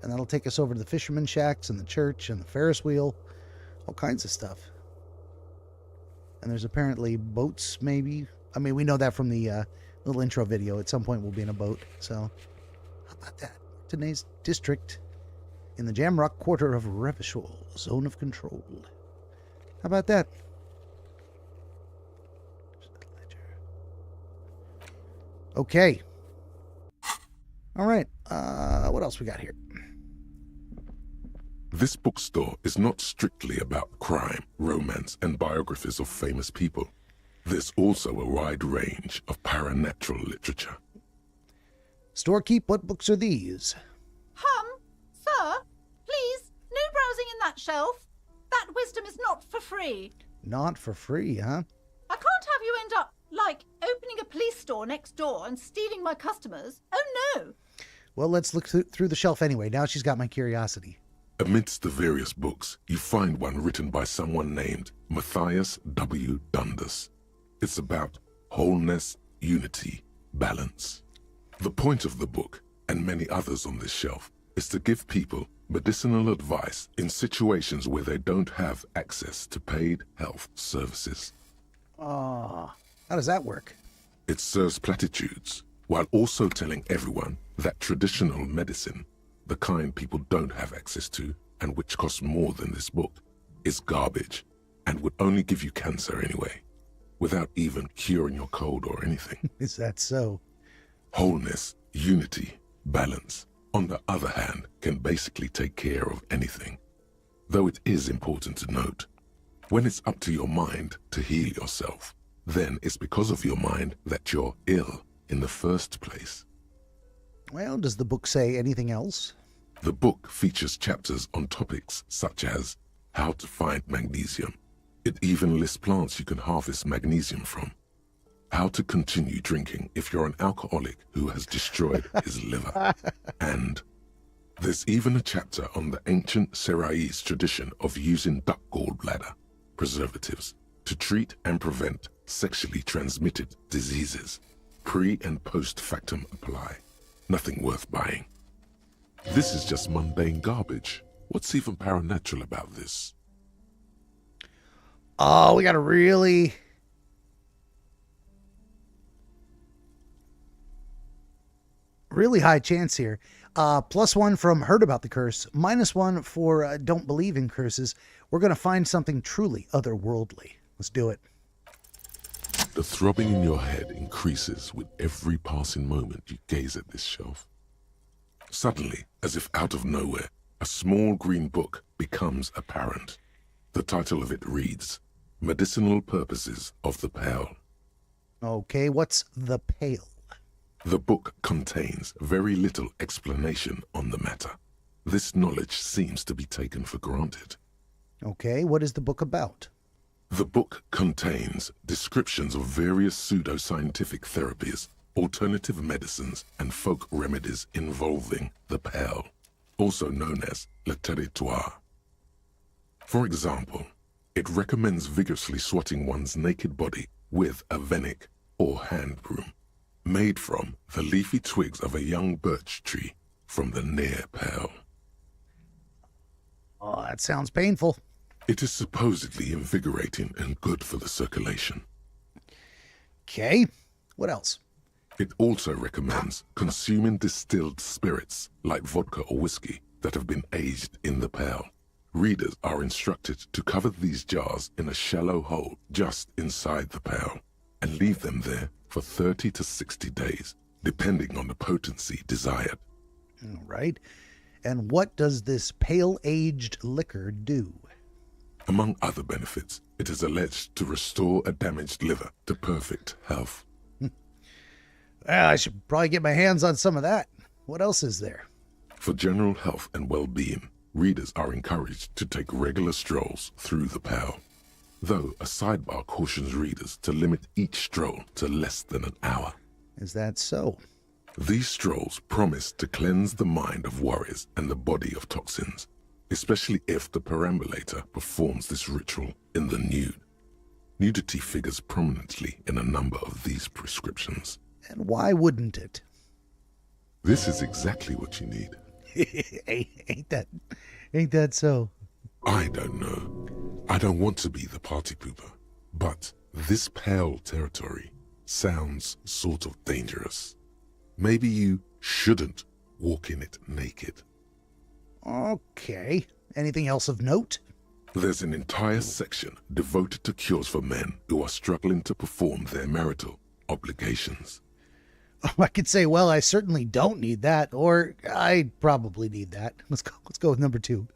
Speaker 1: and that'll take us over to the fisherman shacks and the church and the Ferris wheel, all kinds of stuff. And there's apparently boats, maybe. I mean, we know that from the little intro video. At some point, we'll be in a boat. So, how about that? Today's district in the Jamrock quarter of Revachol, zone of control. How about that? Okay. All right. What else we got here?
Speaker 2: This bookstore is not strictly about crime, romance, and biographies of famous people. There's also a wide range of paranatural literature.
Speaker 1: Storekeep, what books are these?
Speaker 6: Sir, please, no browsing in that shelf. That wisdom is not for free.
Speaker 1: Not for free, huh?
Speaker 6: I can't have you end up, opening a police store next door and stealing my customers. Oh, no.
Speaker 1: Well, let's look through the shelf anyway. Now she's got my curiosity.
Speaker 2: Amidst the various books, you find one written by someone named Matthias W. Dundas. It's about wholeness, unity, balance. The point of the book, and many others on this shelf, is to give people medicinal advice in situations where they don't have access to paid health services.
Speaker 1: How does that work?
Speaker 2: It serves platitudes, while also telling everyone that traditional medicine, the kind people don't have access to, and which costs more than this book, is garbage, and would only give you cancer anyway, without even curing your cold or anything.
Speaker 1: Is that so?
Speaker 2: Wholeness, unity, balance, on the other hand, can basically take care of anything. Though it is important to note, when it's up to your mind to heal yourself, then it's because of your mind that you're ill in the first place.
Speaker 1: Well, does the book say anything else?
Speaker 2: The book features chapters on topics such as how to find magnesium. It even lists plants you can harvest magnesium from. How to continue drinking if you're an alcoholic who has destroyed his liver. And there's even a chapter on the ancient Seraïs tradition of using duck gallbladder preservatives to treat and prevent sexually transmitted diseases. Pre and post factum apply. Nothing worth buying. This is just mundane garbage. What's even paranatural about this?
Speaker 1: Oh, we got a really high chance here. +1 from heard about the curse, -1 for don't believe in curses. We're going to find something truly otherworldly. Let's do it.
Speaker 2: The throbbing in your head increases with every passing moment you gaze at this shelf. Suddenly, as if out of nowhere, a small green book becomes apparent. The title of it reads, Medicinal Purposes of the Pale.
Speaker 1: Okay, what's the pale?
Speaker 2: The book contains very little explanation on the matter. This knowledge seems to be taken for granted.
Speaker 1: Okay, what is the book about?
Speaker 2: The book contains descriptions of various pseudoscientific therapies, alternative medicines, and folk remedies involving the pale, also known as le territoire. For example, it recommends vigorously swatting one's naked body with a venik or hand broom, made from the leafy twigs of a young birch tree from the near pale.
Speaker 1: Oh, that sounds painful.
Speaker 2: It is supposedly invigorating and good for the circulation.
Speaker 1: Okay, what else?
Speaker 2: It also recommends consuming distilled spirits like vodka or whiskey that have been aged in the pale. Readers are instructed to cover these jars in a shallow hole just inside the pale and leave them there for 30 to 60 days, depending on the potency desired.
Speaker 1: All right. And what does this pale-aged liquor do?
Speaker 2: Among other benefits, it is alleged to restore a damaged liver to perfect health.
Speaker 1: I should probably get my hands on some of that. What else is there?
Speaker 2: For general health and well-being, readers are encouraged to take regular strolls through the pale, though a sidebar cautions readers to limit each stroll to less than an hour.
Speaker 1: Is that so?
Speaker 2: These strolls promise to cleanse the mind of worries and the body of toxins, especially if the perambulator performs this ritual in the nude. Nudity figures prominently in a number of these prescriptions.
Speaker 1: And why wouldn't it?
Speaker 2: This is exactly what you need.
Speaker 1: Ain't that so?
Speaker 2: I don't know. I don't want to be the party pooper, but this pale territory sounds sort of dangerous. Maybe you shouldn't walk in it naked.
Speaker 1: Okay. Anything else of note?
Speaker 2: There's an entire section devoted to cures for men who are struggling to perform their marital obligations.
Speaker 1: I could say, well, I certainly don't need that, or I probably need that. Let's go with number 2.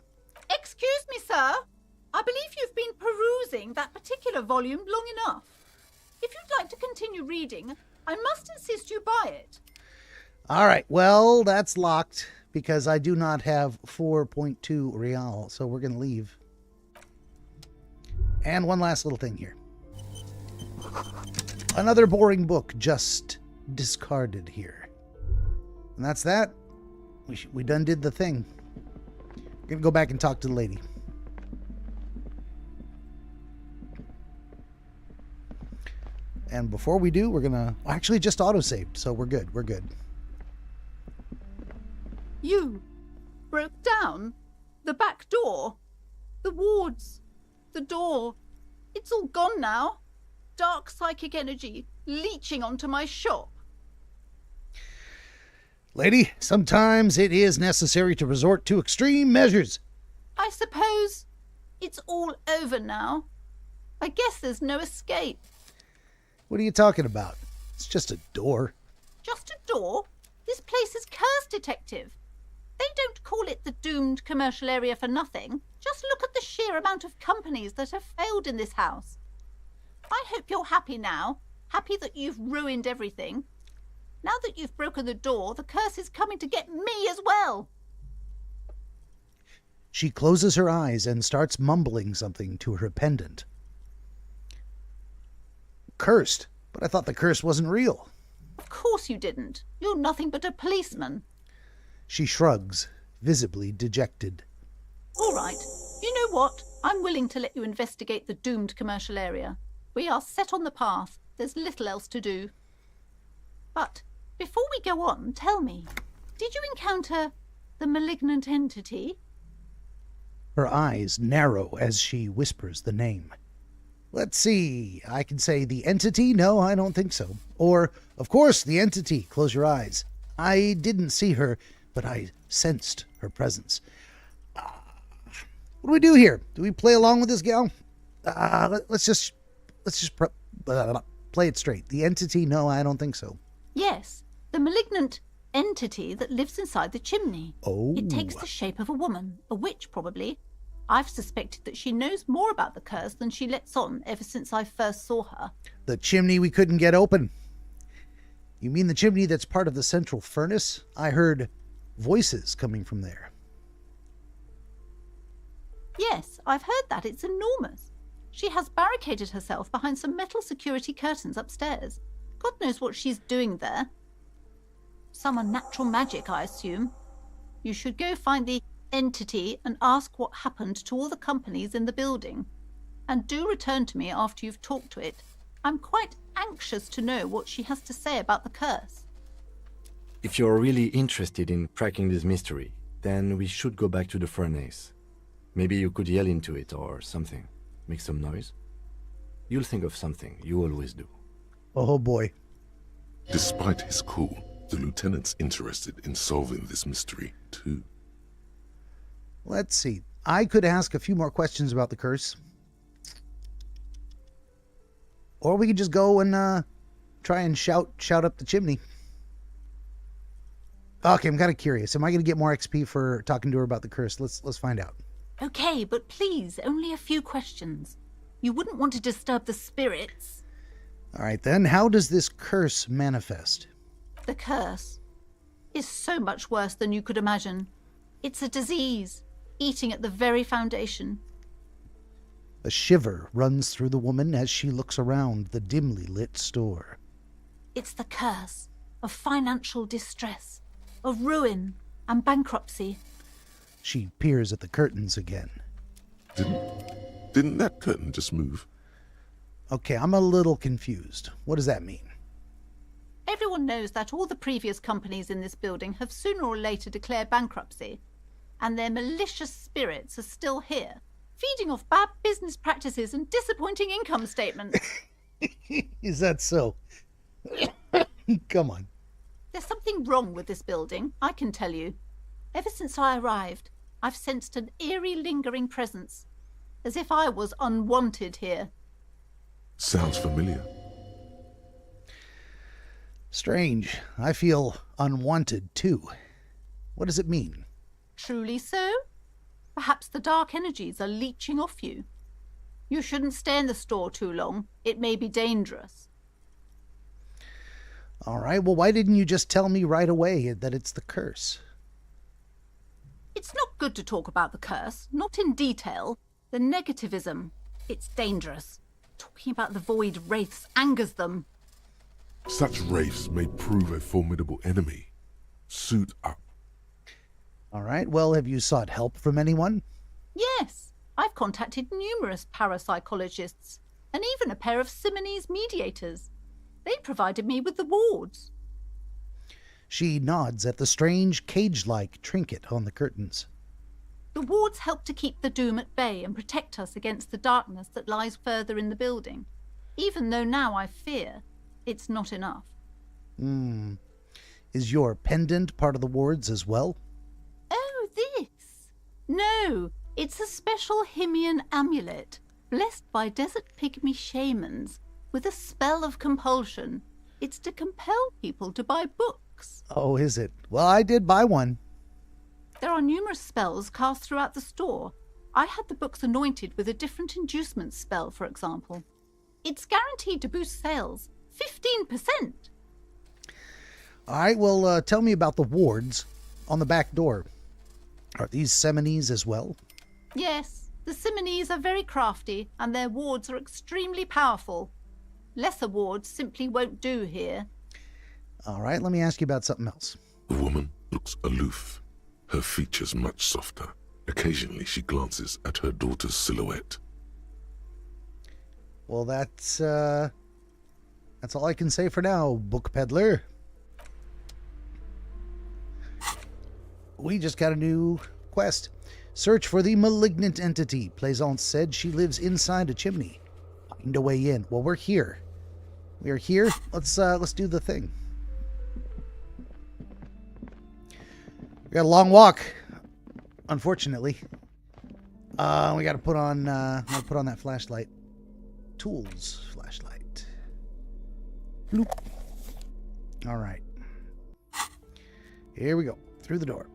Speaker 6: Excuse me, sir. I believe you've been perusing that particular volume long enough. If you'd like to continue reading, I must insist you buy it.
Speaker 1: All right. Well, that's locked because I do not have 4.2 real, so we're going to leave. And one last little thing here. Another boring book just discarded here. And that's that. We done did the thing. Gonna go back and talk to the lady. And before we do, we're gonna actually just auto-saved, so we're good. We're good.
Speaker 6: You broke down the back door, the wards, the door. It's all gone now. Dark psychic energy leeching onto my shop.
Speaker 1: Lady, sometimes it is necessary to resort to extreme measures.
Speaker 6: I suppose it's all over now. I guess there's no escape.
Speaker 1: What are you talking about? It's just a door.
Speaker 6: Just a door? This place is cursed, Detective. They don't call it the doomed commercial area for nothing. Just look at the sheer amount of companies that have failed in this house. I hope you're happy now. Happy that you've ruined everything. Now that you've broken the door, the curse is coming to get me as well.
Speaker 1: She closes her eyes and starts mumbling something to her pendant. Cursed. But I thought the curse wasn't real.
Speaker 6: Of course you didn't. You're nothing but a policeman.
Speaker 1: She shrugs, visibly dejected.
Speaker 6: All right. You know what? I'm willing to let you investigate the doomed commercial area. We are set on the path. There's little else to do. But before we go on, tell me, did you encounter the malignant entity?
Speaker 1: Her eyes narrow as she whispers the name. Let's see. I can say the entity? No, I don't think so. Or, of course, the entity. Close your eyes. I didn't see her, but I sensed her presence. What do we do here? Do we play along with this gal? Let's just play it straight. The entity? No, I don't think so.
Speaker 6: Yes, the malignant entity that lives inside the chimney.
Speaker 1: Oh.
Speaker 6: It takes the shape of a woman, a witch probably. I've suspected that she knows more about the curse than she lets on ever since I first saw her.
Speaker 1: The chimney we couldn't get open. You mean the chimney that's part of the central furnace? I heard voices coming from there.
Speaker 6: Yes, I've heard that. It's enormous. She has barricaded herself behind some metal security curtains upstairs. God knows what she's doing there. Some unnatural magic, I assume. You should go find the entity and ask what happened to all the companies in the building. And do return to me after you've talked to it. I'm quite anxious to know what she has to say about the curse.
Speaker 3: If you're really interested in cracking this mystery, then we should go back to the furnace. Maybe you could yell into it or something. Make some noise. You'll think of something. You always do.
Speaker 1: Oh boy.
Speaker 2: Despite his cool, the lieutenant's interested in solving this mystery, too.
Speaker 1: Let's see. I could ask a few more questions about the curse. Or we could just go and try and shout up the chimney. Okay, I'm kind of curious. Am I going to get more XP for talking to her about the curse? Let's find out.
Speaker 6: Okay, but please, only a few questions. You wouldn't want to disturb the spirits.
Speaker 1: All right, then. How does this curse manifest?
Speaker 6: The curse is so much worse than you could imagine. It's a disease, eating at the very foundation.
Speaker 1: A shiver runs through the woman as she looks around the dimly lit store.
Speaker 6: It's the curse of financial distress, of ruin and bankruptcy.
Speaker 1: She peers at the curtains again.
Speaker 2: Didn't that curtain just move?
Speaker 1: Okay, I'm a little confused. What does that mean?
Speaker 6: Everyone knows that all the previous companies in this building have sooner or later declared bankruptcy, and their malicious spirits are still here, feeding off bad business practices and disappointing income statements.
Speaker 1: Is that so? Come on.
Speaker 6: There's something wrong with this building, I can tell you. Ever since I arrived, I've sensed an eerie lingering presence, as if I was unwanted here.
Speaker 2: Sounds familiar.
Speaker 1: Strange. I feel unwanted, too. What does it mean?
Speaker 6: Truly so? Perhaps the dark energies are leeching off you. You shouldn't stay in the store too long. It may be dangerous.
Speaker 1: All right, well, why didn't you just tell me right away that it's the curse?
Speaker 6: It's not good to talk about the curse, not in detail. The negativism, it's dangerous. Talking about the void wraiths angers them.
Speaker 2: Such wraiths may prove a formidable enemy. Suit up.
Speaker 1: All right, well, have you sought help from anyone?
Speaker 6: Yes, I've contacted numerous parapsychologists, and even a pair of Simonese mediators. They provided me with the wards.
Speaker 1: She nods at the strange cage-like trinket on the curtains.
Speaker 6: The wards help to keep the doom at bay and protect us against the darkness that lies further in the building, even though now I fear it's not enough.
Speaker 1: Is your pendant part of the wards as well?
Speaker 6: Oh, this? No, it's a special Himian amulet, blessed by desert pygmy shamans, with a spell of compulsion. It's to compel people to buy books.
Speaker 1: Oh, is it? Well, I did buy one.
Speaker 6: There are numerous spells cast throughout the store. I had the books anointed with a different inducement spell, for example. It's guaranteed to boost sales 15%.
Speaker 1: All right, well, tell me about the wards on the back door. Are these Simonese as well?
Speaker 6: Yes, the Simonese are very crafty, and their wards are extremely powerful. Lesser wards simply won't do here.
Speaker 1: All right, let me ask you about something else.
Speaker 2: The woman looks aloof, her features much softer. Occasionally she glances at her daughter's silhouette.
Speaker 1: Well, that's all I can say for now, book peddler. We just got a new quest. Search for the malignant entity. Plaisance said she lives inside a chimney. Find a way in. Well, we're here. We are here. Let's do the thing. We got a long walk, unfortunately. We got to put on that flashlight. Tools flashlight. Bloop. All right. Here we go. Through the door.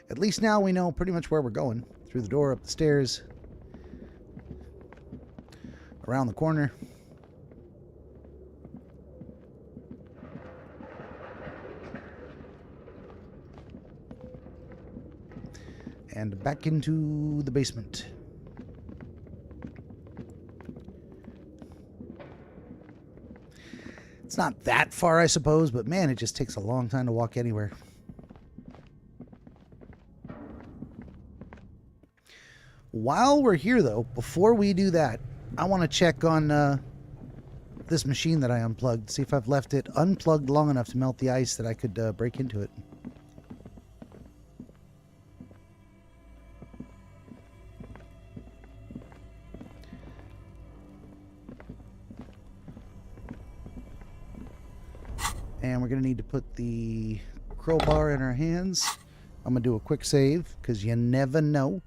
Speaker 1: At least now we know pretty much where we're going. Through the door, up the stairs, around the corner. And back into the basement. It's not that far, I suppose, but man, it just takes a long time to walk anywhere. While we're here, though, before we do that, I want to check on this machine that I unplugged, see if I've left it unplugged long enough to melt the ice that I could break into it. And we're going to need to put the crowbar in our hands. I'm going to do a quick save, because you never know.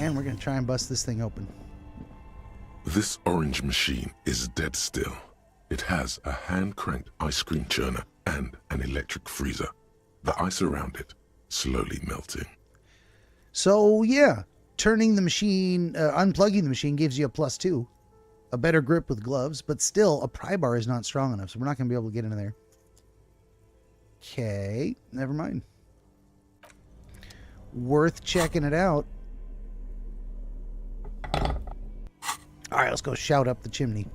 Speaker 1: And we're going to try and bust this thing open.
Speaker 2: This orange machine is dead still. It has a hand-cranked ice cream churner and an electric freezer. The ice around it slowly melting.
Speaker 1: So, yeah, turning the machine, unplugging the machine gives you a +2. A better grip with gloves, but still, a pry bar is not strong enough, so we're not going to be able to get into there. Okay, never mind. Worth checking it out. All right, let's go shout up the chimney.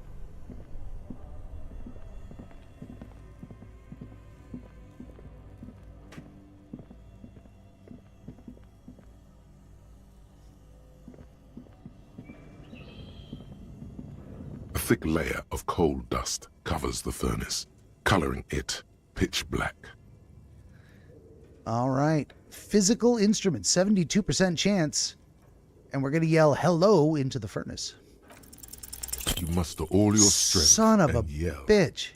Speaker 2: A thick layer of coal dust covers the furnace, coloring it pitch black.
Speaker 1: All right. Physical instrument, 72% chance. And we're going to yell hello into the furnace.
Speaker 2: You muster all your strength
Speaker 1: Son of a
Speaker 2: and yell.
Speaker 1: bitch.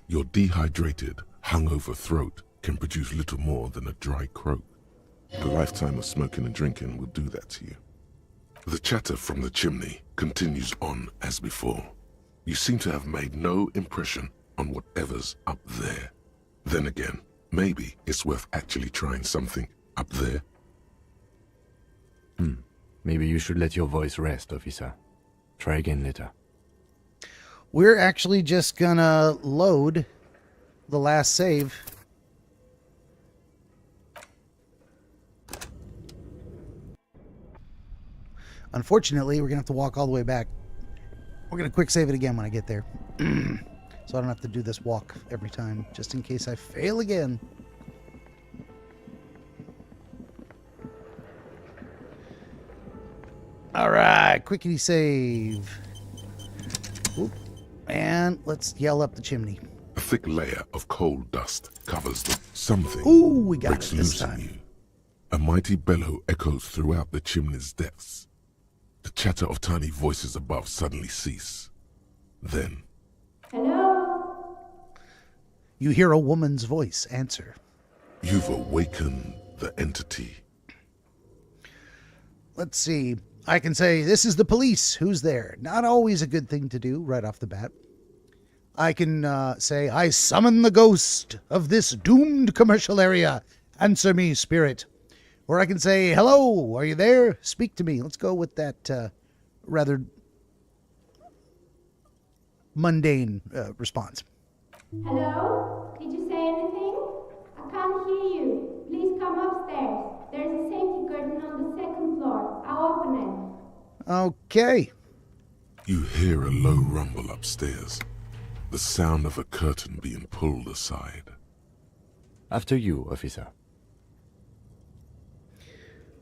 Speaker 2: Your dehydrated, hungover throat can produce little more than a dry croak. A lifetime of smoking and drinking will do that to you. The chatter from the chimney continues on as before. You seem to have made no impression on whatever's up there. Then again, maybe it's worth actually trying something up there.
Speaker 3: Maybe you should let your voice rest, officer. Try again later.
Speaker 1: We're actually just going to load the last save. Unfortunately, we're going to have to walk all the way back. We're going to quick save it again when I get there. So I don't have to do this walk every time, just in case I fail again. All right, quickity save. Oop. And let's yell up the chimney.
Speaker 2: A thick layer of coal dust covers the something.
Speaker 1: Ooh, we got
Speaker 2: breaks
Speaker 1: it this
Speaker 2: loose in
Speaker 1: time.
Speaker 2: you. A mighty bellow echoes throughout the chimney's depths. The chatter of tiny voices above suddenly cease. Then,
Speaker 5: Hello?
Speaker 1: You hear a woman's voice answer.
Speaker 2: you've awakened the entity.
Speaker 1: Let's see. I can say, this is the police. Who's there? Not always a good thing to do right off the bat. I can say, I summon the ghost of this doomed commercial area. Answer me, spirit. Or I can say, hello, are you there? Speak to me. Let's go with that rather mundane response.
Speaker 7: Hello? Did you say anything? I can't hear you. Please come upstairs. There's a safety curtain on the second floor. I'll open it.
Speaker 1: Okay.
Speaker 2: You hear a low rumble upstairs, the sound of a curtain being pulled aside.
Speaker 3: After you, officer.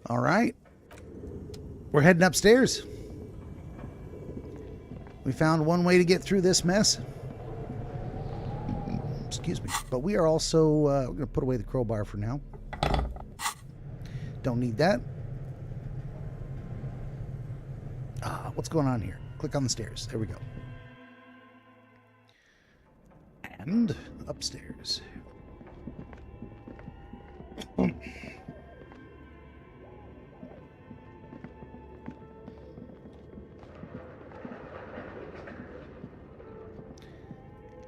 Speaker 1: All right. We're heading upstairs. We found one way to get through this mess. Excuse me. But we are also, we're going to put away the crowbar for now. Don't need that. What's going on here? Click on the stairs. There we go. And upstairs.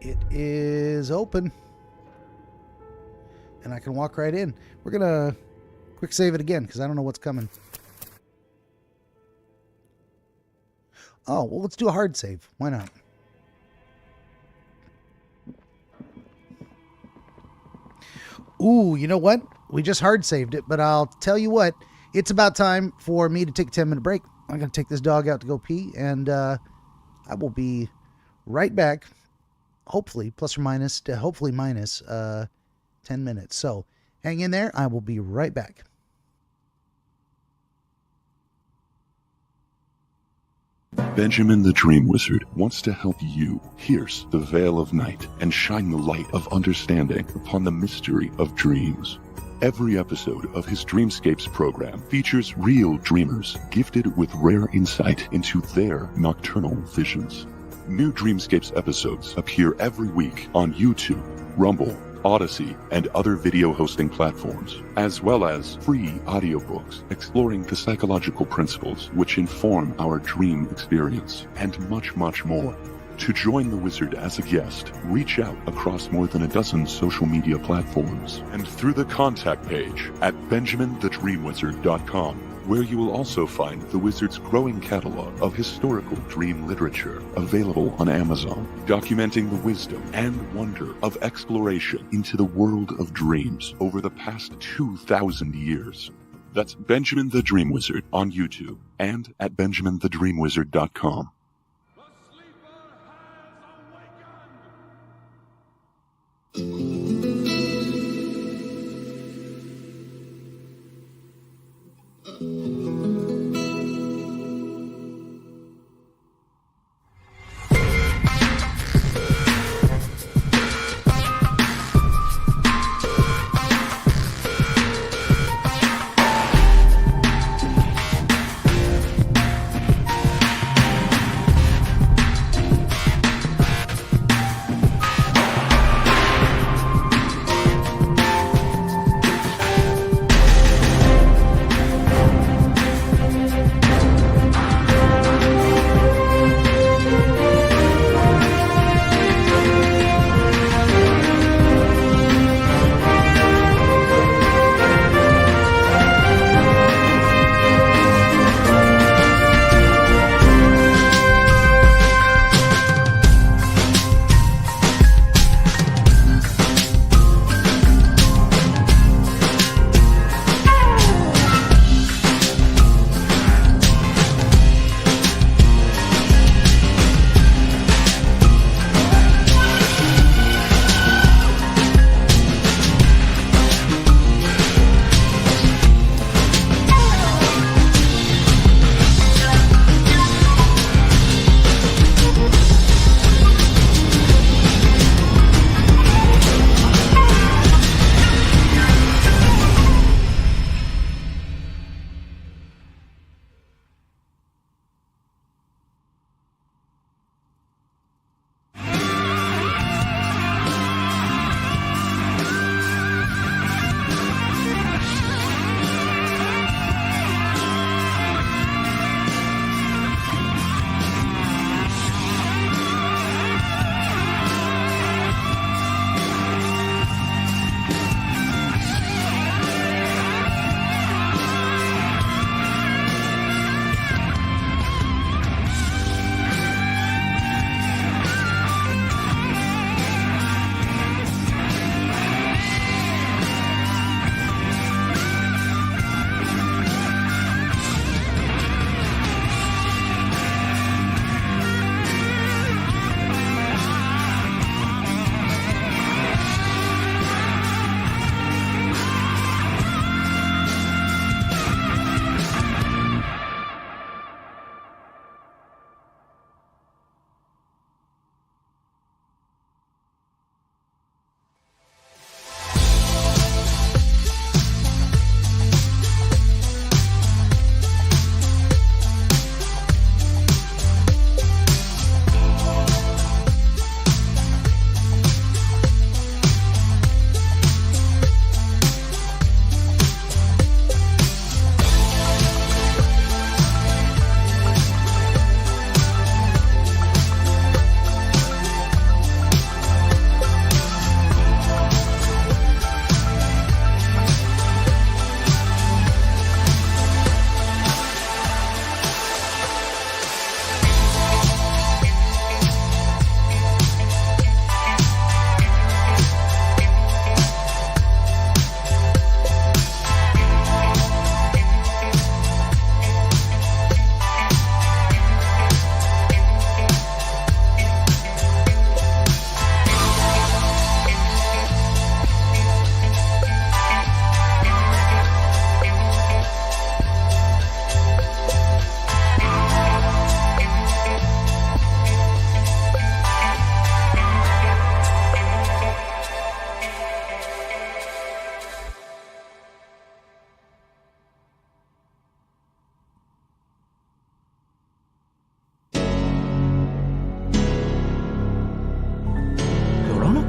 Speaker 1: It is open. And I can walk right in. We're going to quick save it again because I don't know what's coming. Oh, well, let's do a hard save. Why not? Ooh, you know what? We just hard saved it, but I'll tell you what. It's about time for me to take a 10-minute break. I'm going to take this dog out to go pee, and I will be right back. Hopefully, plus or minus, hopefully minus 10 minutes. So hang in there. I will be right back.
Speaker 8: Benjamin the Dream Wizard wants to help you pierce the veil of night and shine the light of understanding upon the mystery of dreams. Every episode of his Dreamscapes program features real dreamers gifted with rare insight into their nocturnal visions. New Dreamscapes episodes appear every week on YouTube, Rumble, Odyssey, and other video hosting platforms, as well as free audiobooks exploring the psychological principles which inform our dream experience, and much, much more. To join the Wizard as a guest, reach out across more than a dozen social media platforms and through the contact page at benjaminthedreamwizard.com, where you will also find the Wizard's growing catalog of historical dream literature available on Amazon, documenting the wisdom and wonder of exploration into the world of dreams over the past 2,000 years. That's Benjamin the Dream Wizard on YouTube and at benjaminthedreamwizard.com.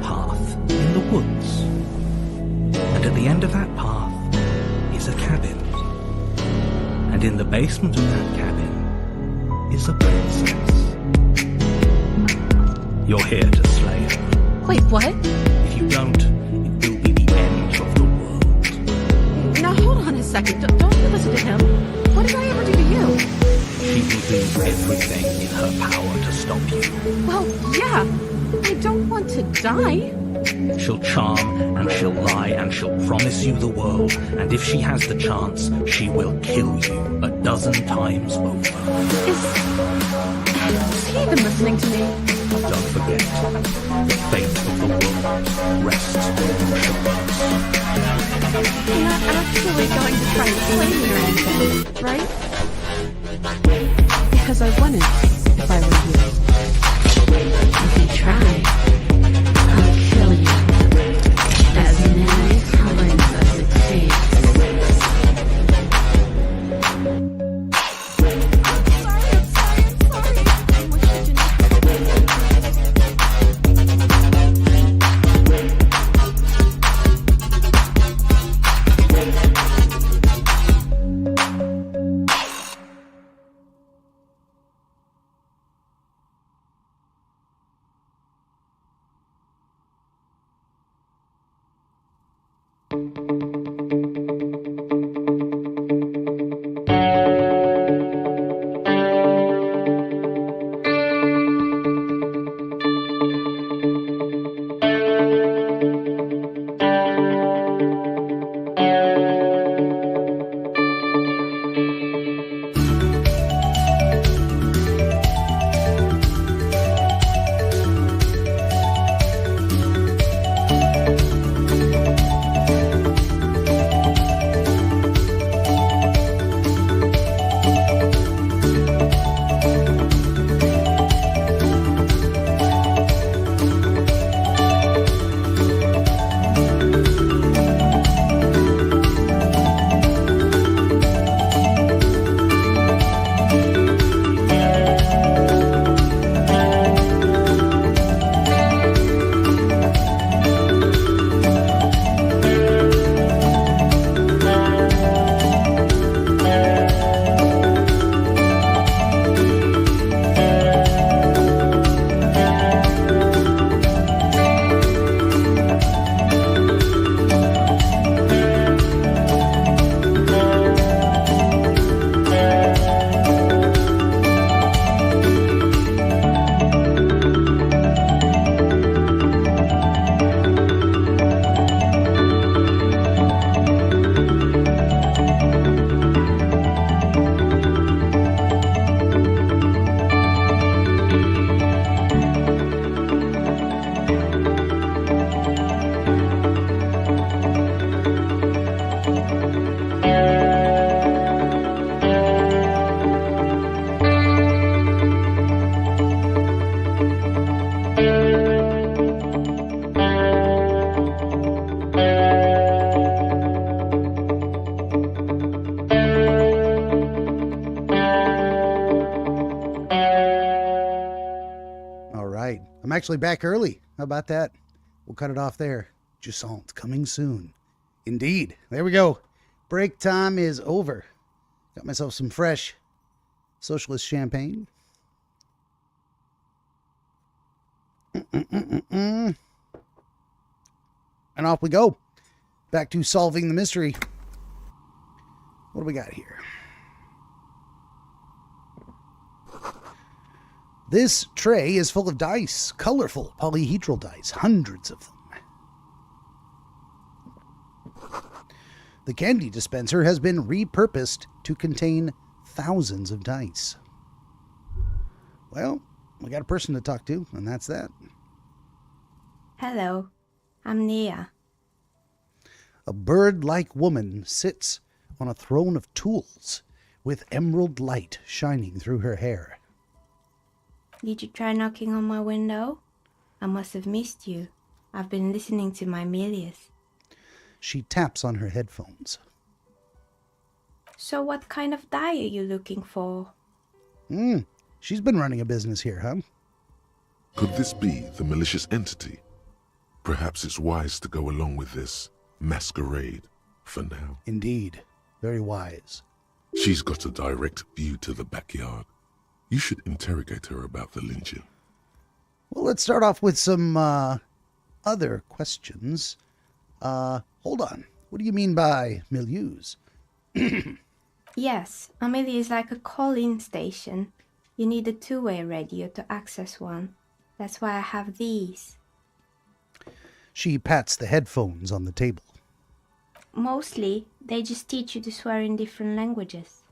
Speaker 9: path in the woods. And at the end of that path is a cabin. And in the basement of that cabin is a princess. You're here to slay her.
Speaker 10: Wait, what?
Speaker 9: If you don't, it will be the end of the world.
Speaker 10: Now hold on a second. Don't you listen to him. What did I ever do to you?
Speaker 9: She will do everything in her power to stop you.
Speaker 10: Well, yeah. I don't want to die.
Speaker 9: She'll charm, and she'll lie, and she'll promise you the world. And if she has the chance, she will kill you 12 times over.
Speaker 10: Is he even listening to me?
Speaker 9: Don't forget, the fate of the world rests on your shoulders.
Speaker 10: You're not actually going to try and slay me or anything, right? Because I wouldn't if I were you. If you try, I'll kill you. As many times as it takes.
Speaker 1: Actually back early. How about that? We'll cut it off there. Jusant's coming soon. Indeed. There we go. Break time is over. Got myself some fresh socialist champagne. And off we go. Back to solving the mystery. What do we got here? This tray is full of dice, colorful polyhedral dice, hundreds of them. The candy dispenser has been repurposed to contain thousands of dice. Well, we got a person to talk to, and that's that.
Speaker 11: Hello, I'm Nia.
Speaker 1: A bird-like woman sits on a throne of tools with emerald light shining through her hair.
Speaker 11: Did you try knocking on my window? I must have missed you. I've been listening to my Melius.
Speaker 1: She taps on her headphones.
Speaker 11: So what kind of die are you looking for?
Speaker 1: She's been running a business here, huh?
Speaker 2: Could this be the malicious entity? Perhaps it's wise to go along with this masquerade for now.
Speaker 1: Indeed. Very wise.
Speaker 2: She's got a direct view to the backyard. You should interrogate her about the lynching.
Speaker 1: Well, let's start off with some other questions. Hold on. What do you mean by milieus?
Speaker 11: Yes, a milieu is like a call-in station. You need a two-way radio to access one. That's why I have these.
Speaker 1: She pats the headphones on the table.
Speaker 11: Mostly, they just teach you to swear in different languages.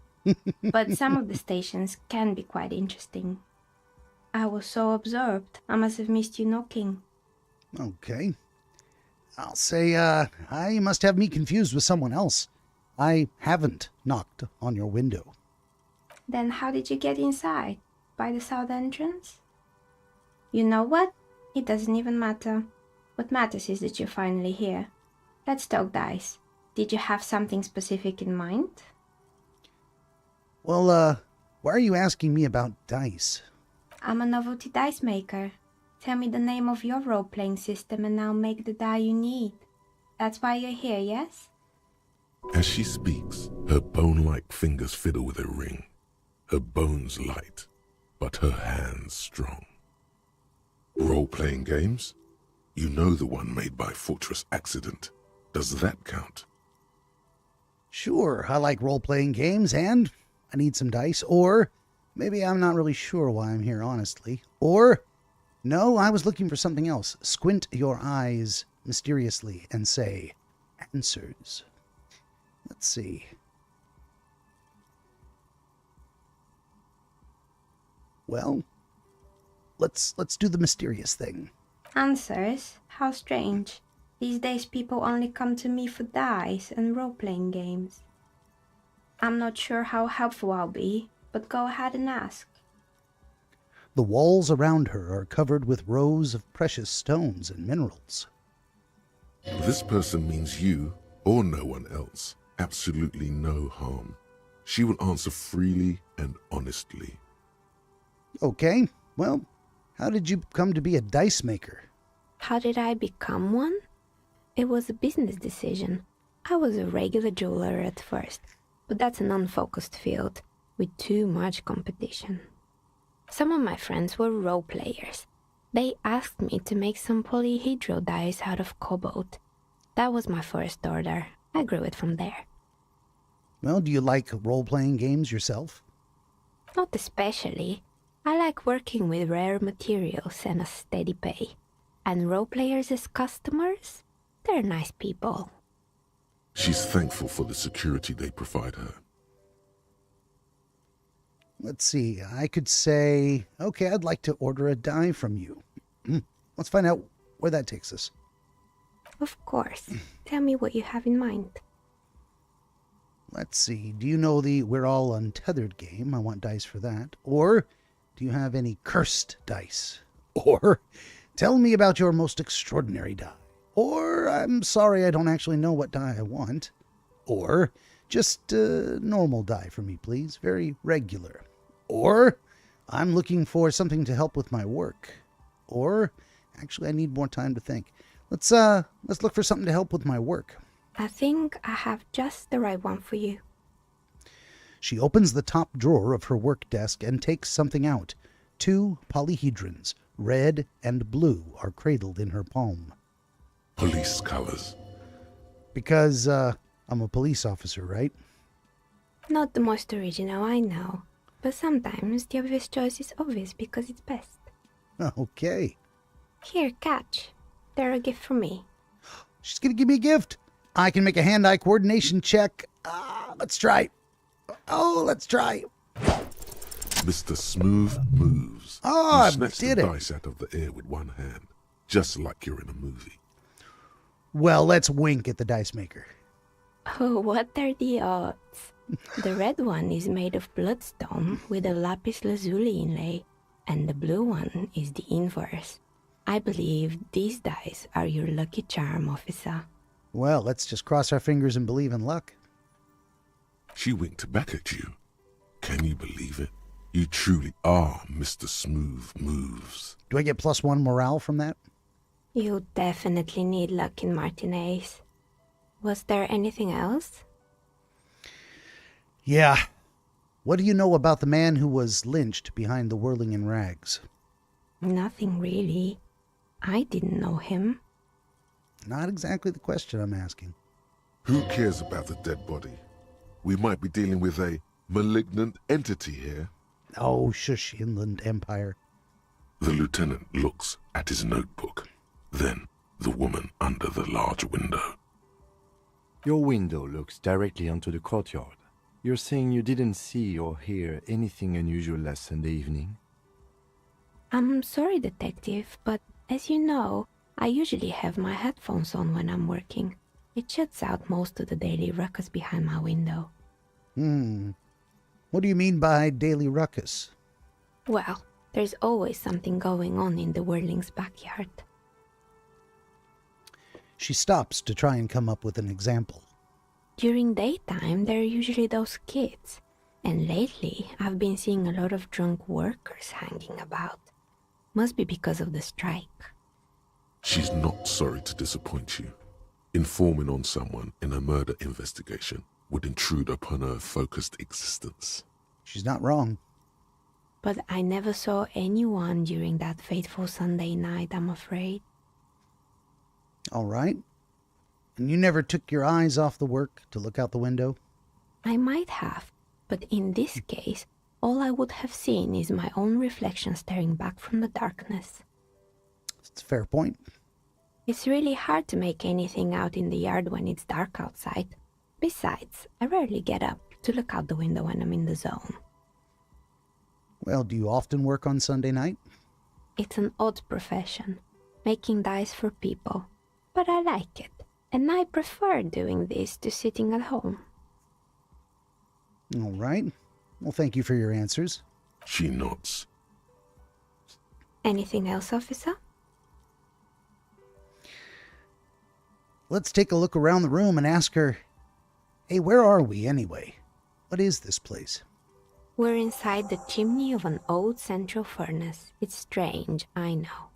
Speaker 11: But some of the stations can be quite interesting. I was so absorbed, I must have missed you knocking.
Speaker 1: Okay. I'll say, I must have me confused with someone else. I haven't knocked on your window.
Speaker 11: Then how did you get inside? By the south entrance? You know what? It doesn't even matter. What matters is that you're finally here. Let's talk dice. Did you have something specific in mind?
Speaker 1: Well, why are you asking me about dice?
Speaker 11: I'm a novelty dice maker. Tell me the name of your role-playing system and I'll make the die you need. That's why you're here, yes?
Speaker 2: As she speaks, her bone-like fingers fiddle with a ring. Her bones light, but her hands strong. Role-playing games? You know the one made by Fortress Accident. Does that count?
Speaker 1: Sure, I like role-playing games, and I need some dice, or maybe I'm not really sure why I'm here, honestly. Or, no, I was looking for something else. Squint your eyes mysteriously and say, answers. Let's see. Well, let's do the mysterious thing.
Speaker 11: Answers? How strange. These days people only come to me for dice and role-playing games. I'm not sure how helpful I'll be, but go ahead and ask.
Speaker 1: The walls around her are covered with rows of precious stones and minerals.
Speaker 2: This person means you, or no one else, absolutely no harm. She will answer freely and honestly.
Speaker 1: Okay, well, how did you come to be a dice maker?
Speaker 10: How did I become one? It was a business decision. I was a regular jeweler at first, but that's an unfocused field with too much competition. Some of my friends were role players. They asked me to make some polyhedral dice out of cobalt. That was my first order. I grew it from there.
Speaker 1: Well, do you like role-playing games yourself?
Speaker 10: Not especially. I like working with rare materials and a steady pay. And role players as customers? They're nice people.
Speaker 2: She's thankful for the security they provide her.
Speaker 1: Let's see, I could say, okay, I'd like to order a die from you. Let's find out where that takes us.
Speaker 10: Of course. Tell me what you have in mind.
Speaker 1: Let's see, do you know the We're All Untethered game? I want dice for that. Or do you have any cursed dice? Or tell me about your most extraordinary die. Or I'm sorry, I don't actually know what die I want. Or just a normal die for me, please. Very regular. Or I'm looking for something to help with my work. Or actually, I need more time to think. Let's look for something to help with my work.
Speaker 10: I think I have just the right one for you.
Speaker 1: She opens the top drawer of her work desk and takes something out. 2 polyhedrons, red and blue, are cradled in her palm.
Speaker 2: Police colors.
Speaker 1: Because, I'm a police officer, right?
Speaker 10: Not the most original, I know. But sometimes the obvious choice is obvious because it's best.
Speaker 1: Okay.
Speaker 10: Here, catch. They're a gift from me.
Speaker 1: She's gonna give me a gift. I can make a hand-eye coordination check. Let's try. Oh, let's try.
Speaker 2: Mr. Smooth moves.
Speaker 1: Oh,
Speaker 2: you
Speaker 1: I
Speaker 2: snatch
Speaker 1: did
Speaker 2: the
Speaker 1: it.
Speaker 2: dice out of the air with one hand, just like you're in a movie.
Speaker 1: Well, let's wink at the dice maker.
Speaker 10: Oh, what are the odds? The red one is made of bloodstone with a lapis lazuli inlay, and the blue one is the inverse. I believe these dice are your lucky charm, officer.
Speaker 1: Well, let's just cross our fingers and believe in luck.
Speaker 2: She winked back at you. Can you believe it? You truly are Mr. Smooth Moves.
Speaker 1: Do I get +1 morale from that?
Speaker 10: You definitely need luck in Martinez. Was there anything else?
Speaker 1: Yeah. What do you know about the man who was lynched behind the whirling in rags?
Speaker 10: Nothing really. I didn't know him.
Speaker 1: Not exactly the question I'm asking.
Speaker 2: Who cares about the dead body? We might be dealing with a malignant entity here.
Speaker 1: Oh, shush, Inland Empire.
Speaker 2: The lieutenant looks at his notebook, then the woman under the large window.
Speaker 3: Your window looks directly onto the courtyard. You're saying you didn't see or hear anything unusual last Sunday evening?
Speaker 10: I'm sorry, Detective, but as you know, I usually have my headphones on when I'm working. It shuts out most of the daily ruckus behind my window.
Speaker 1: What do you mean by daily ruckus?
Speaker 10: Well, there's always something going on in the Whirling's backyard.
Speaker 1: She stops to try and come up with an example.
Speaker 10: During daytime, there are usually those kids. And lately, I've been seeing a lot of drunk workers hanging about. Must be because of the strike.
Speaker 2: She's not sorry to disappoint you. Informing on someone in a murder investigation would intrude upon her focused existence.
Speaker 1: She's not wrong.
Speaker 10: But I never saw anyone during that fateful Sunday night, I'm afraid.
Speaker 1: All right. And you never took your eyes off the work to look out the window?
Speaker 10: I might have, but in this case, all I would have seen is my own reflection staring back from the darkness.
Speaker 1: It's a fair point.
Speaker 10: It's really hard to make anything out in the yard when it's dark outside. Besides, I rarely get up to look out the window when I'm in the zone.
Speaker 1: Well, do you often work on Sunday night?
Speaker 10: It's an odd profession, making dice for people. But I like it, and I prefer doing this to sitting at home.
Speaker 1: All right. Well, thank you for your answers.
Speaker 2: She nods.
Speaker 10: Anything else, officer?
Speaker 1: Let's take a look around the room and ask her, hey, where are we anyway? What is this place?
Speaker 10: We're inside the chimney of an old central furnace. It's strange, I know.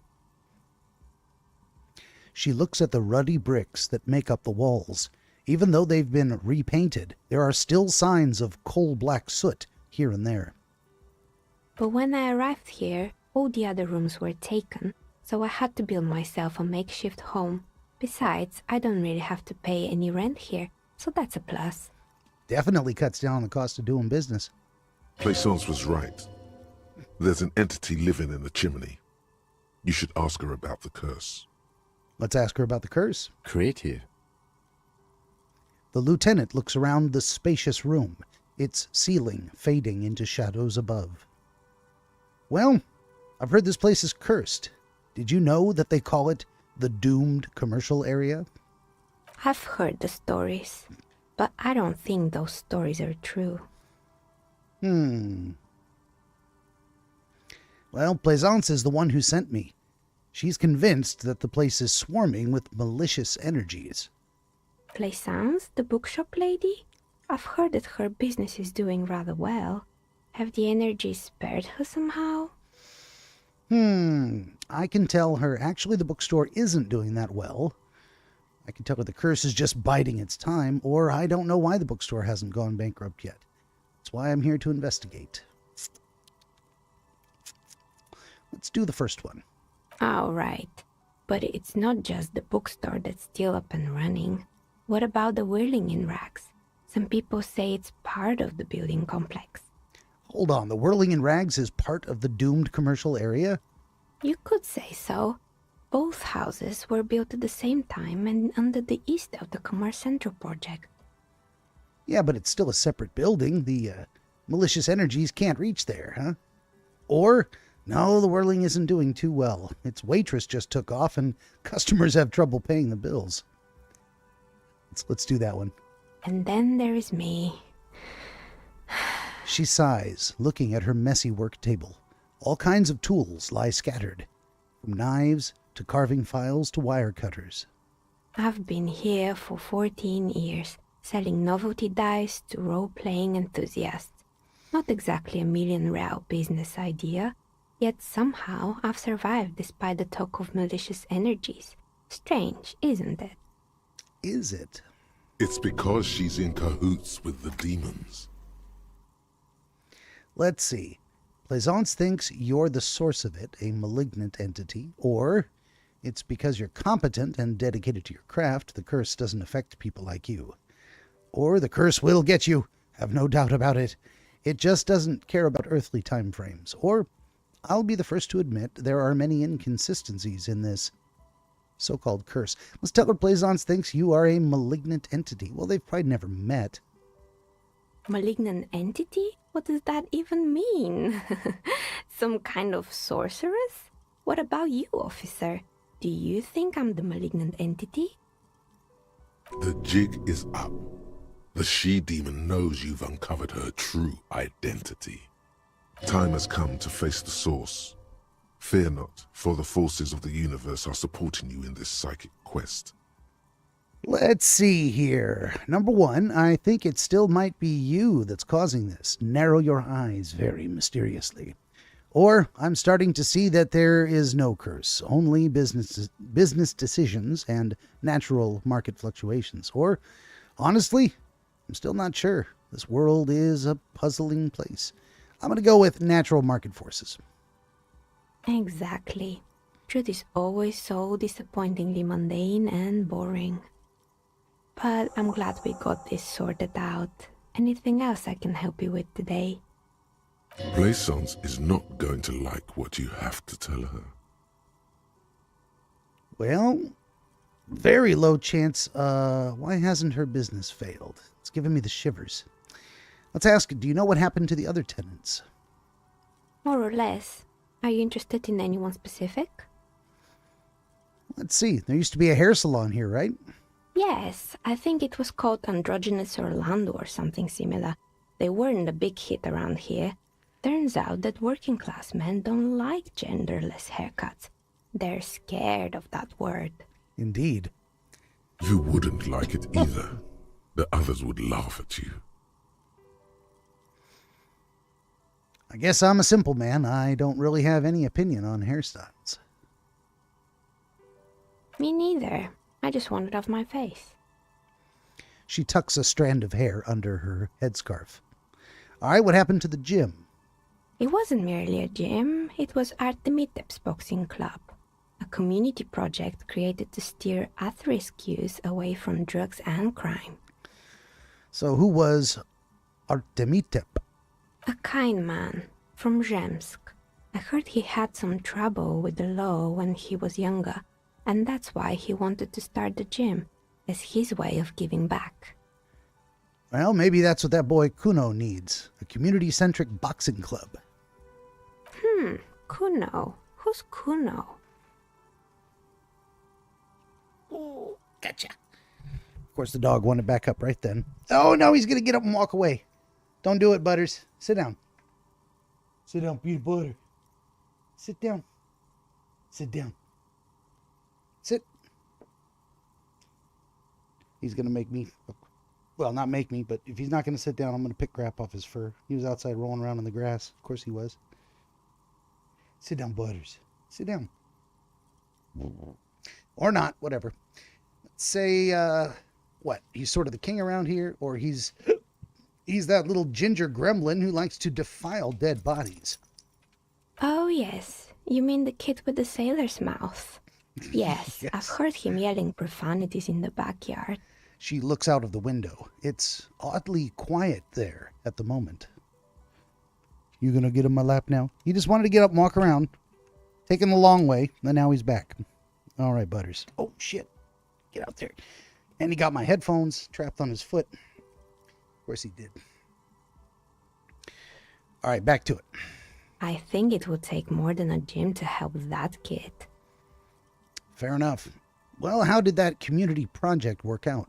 Speaker 1: She looks at the ruddy bricks that make up the walls. Even though they've been repainted, there are still signs of coal-black soot here and there.
Speaker 10: But when I arrived here, all the other rooms were taken, so I had to build myself a makeshift home. Besides, I don't really have to pay any rent here, so that's a plus.
Speaker 1: Definitely cuts down on the cost of doing business.
Speaker 2: Plaisance was right. There's an entity living in the chimney. You should ask her about the curse.
Speaker 1: Let's ask her about the curse.
Speaker 3: Creative.
Speaker 1: The lieutenant looks around the spacious room, its ceiling fading into shadows above. Well, I've heard this place is cursed. Did you know that they call it the doomed commercial area?
Speaker 10: I've heard the stories, but I don't think those stories are true.
Speaker 1: Well, Plaisance is the one who sent me. She's convinced that the place is swarming with malicious energies.
Speaker 10: Plaisance, the bookshop lady? I've heard that her business is doing rather well. Have the energies spared her somehow?
Speaker 1: I can tell her actually the bookstore isn't doing that well. I can tell her the curse is just biding its time, or I don't know why the bookstore hasn't gone bankrupt yet. That's why I'm here to investigate. Let's do the first one.
Speaker 10: All right. But it's not just the bookstore that's still up and running. What about the whirling in rags? Some people say it's part of the building complex.
Speaker 1: Hold on, the whirling in rags is part of the doomed commercial area?
Speaker 10: You could say so. Both houses were built at the same time and under the east of the Commerce Central project.
Speaker 1: Yeah, but it's still a separate building. The malicious energies can't reach there, huh? Or, no, the whirling isn't doing too well. Its waitress just took off and customers have trouble paying the bills. Let's do that one.
Speaker 10: And then there is me.
Speaker 1: She sighs, looking at her messy work table. All kinds of tools lie scattered, from knives to carving files to wire cutters.
Speaker 10: I've been here for 14 years, selling novelty dice to role-playing enthusiasts. Not exactly a million-real business idea, Yet somehow I've survived despite the talk of malicious energies. Strange, isn't it?
Speaker 1: Is it?
Speaker 2: It's because she's in cahoots with the demons.
Speaker 1: Let's see. Plaisance thinks you're the source of it, a malignant entity, or it's because you're competent and dedicated to your craft, the curse doesn't affect people like you. Or the curse will get you, have no doubt about it. It just doesn't care about earthly time frames. Or, I'll be the first to admit, there are many inconsistencies in this so-called curse. Stellar Plaisance thinks you are a malignant entity. Well, they've probably never met.
Speaker 10: Malignant entity? What does that even mean? Some kind of sorceress? What about you, officer? Do you think I'm the malignant entity?
Speaker 2: The jig is up. The she-demon knows you've uncovered her true identity. Time has come to face the source. Fear not, for the forces of the universe are supporting you in this psychic quest.
Speaker 1: Let's see here. Number one, I think it still might be you that's causing this. Narrow your eyes very mysteriously. Or I'm starting to see that there is no curse, only business decisions and natural market fluctuations. Or, honestly, I'm still not sure. This world is a puzzling place. I'm going to go with natural market forces.
Speaker 10: Exactly. Truth is always so disappointingly mundane and boring. But I'm glad we got this sorted out. Anything else I can help you with today?
Speaker 2: Plaisance is not going to like what you have to tell her.
Speaker 1: Well, very low chance. Why hasn't her business failed? It's giving me the shivers. Let's ask, do you know what happened to the other tenants?
Speaker 10: More or less. Are you interested in anyone specific?
Speaker 1: Let's see. There used to be a hair salon here, right?
Speaker 10: Yes, I think it was called Androgynous Orlando or something similar. They weren't a big hit around here. Turns out that working class men don't like genderless haircuts. They're scared of that word.
Speaker 1: Indeed.
Speaker 2: You wouldn't like it either. The others would laugh at you.
Speaker 1: I guess I'm a simple man. I don't really have any opinion on hairstyles.
Speaker 10: Me neither. I just want it off my face.
Speaker 1: She tucks a strand of hair under her headscarf. All right, what happened to the gym?
Speaker 10: It wasn't merely a gym. It was Artemitep's boxing club, a community project created to steer at-risk youth away from drugs and crime.
Speaker 1: So who was Artemitep?
Speaker 10: A kind man from Zemsk. I heard he had some trouble with the law when he was younger, and that's why he wanted to start the gym, as his way of giving back.
Speaker 1: Well, maybe that's what that boy Kuno needs. A community-centric boxing club.
Speaker 10: Kuno. Who's Kuno?
Speaker 1: Oh, gotcha. Of course, the dog wanted back up right then. Oh, no, he's going to get up and walk away. Don't do it, Butters. Sit down. Sit down, peanut butter. Sit down. Sit down. Sit. He's going to make me... Well, not make me, but if he's not going to sit down, I'm going to pick crap off his fur. He was outside rolling around in the grass. Of course he was. Sit down, Butters. Sit down. Or not, whatever. Let's say, what? He's sort of the king around here, or he's that little ginger gremlin who likes to defile dead bodies.
Speaker 10: Oh, yes. You mean the kid with the sailor's mouth? Yes,
Speaker 1: Yes.
Speaker 10: I've heard him yelling profanities in the backyard.
Speaker 1: She looks out of the window. It's oddly quiet there at the moment. You gonna get in my lap now? He just wanted to get up and walk around. Taking the long way, and now he's back. All right, Butters. Oh, shit. Get out there. And he got my headphones trapped on his foot. Of course he did. All right, back to it.
Speaker 10: I think it would take more than a gym to help that kid.
Speaker 1: Fair enough. Well, how did that community project work out?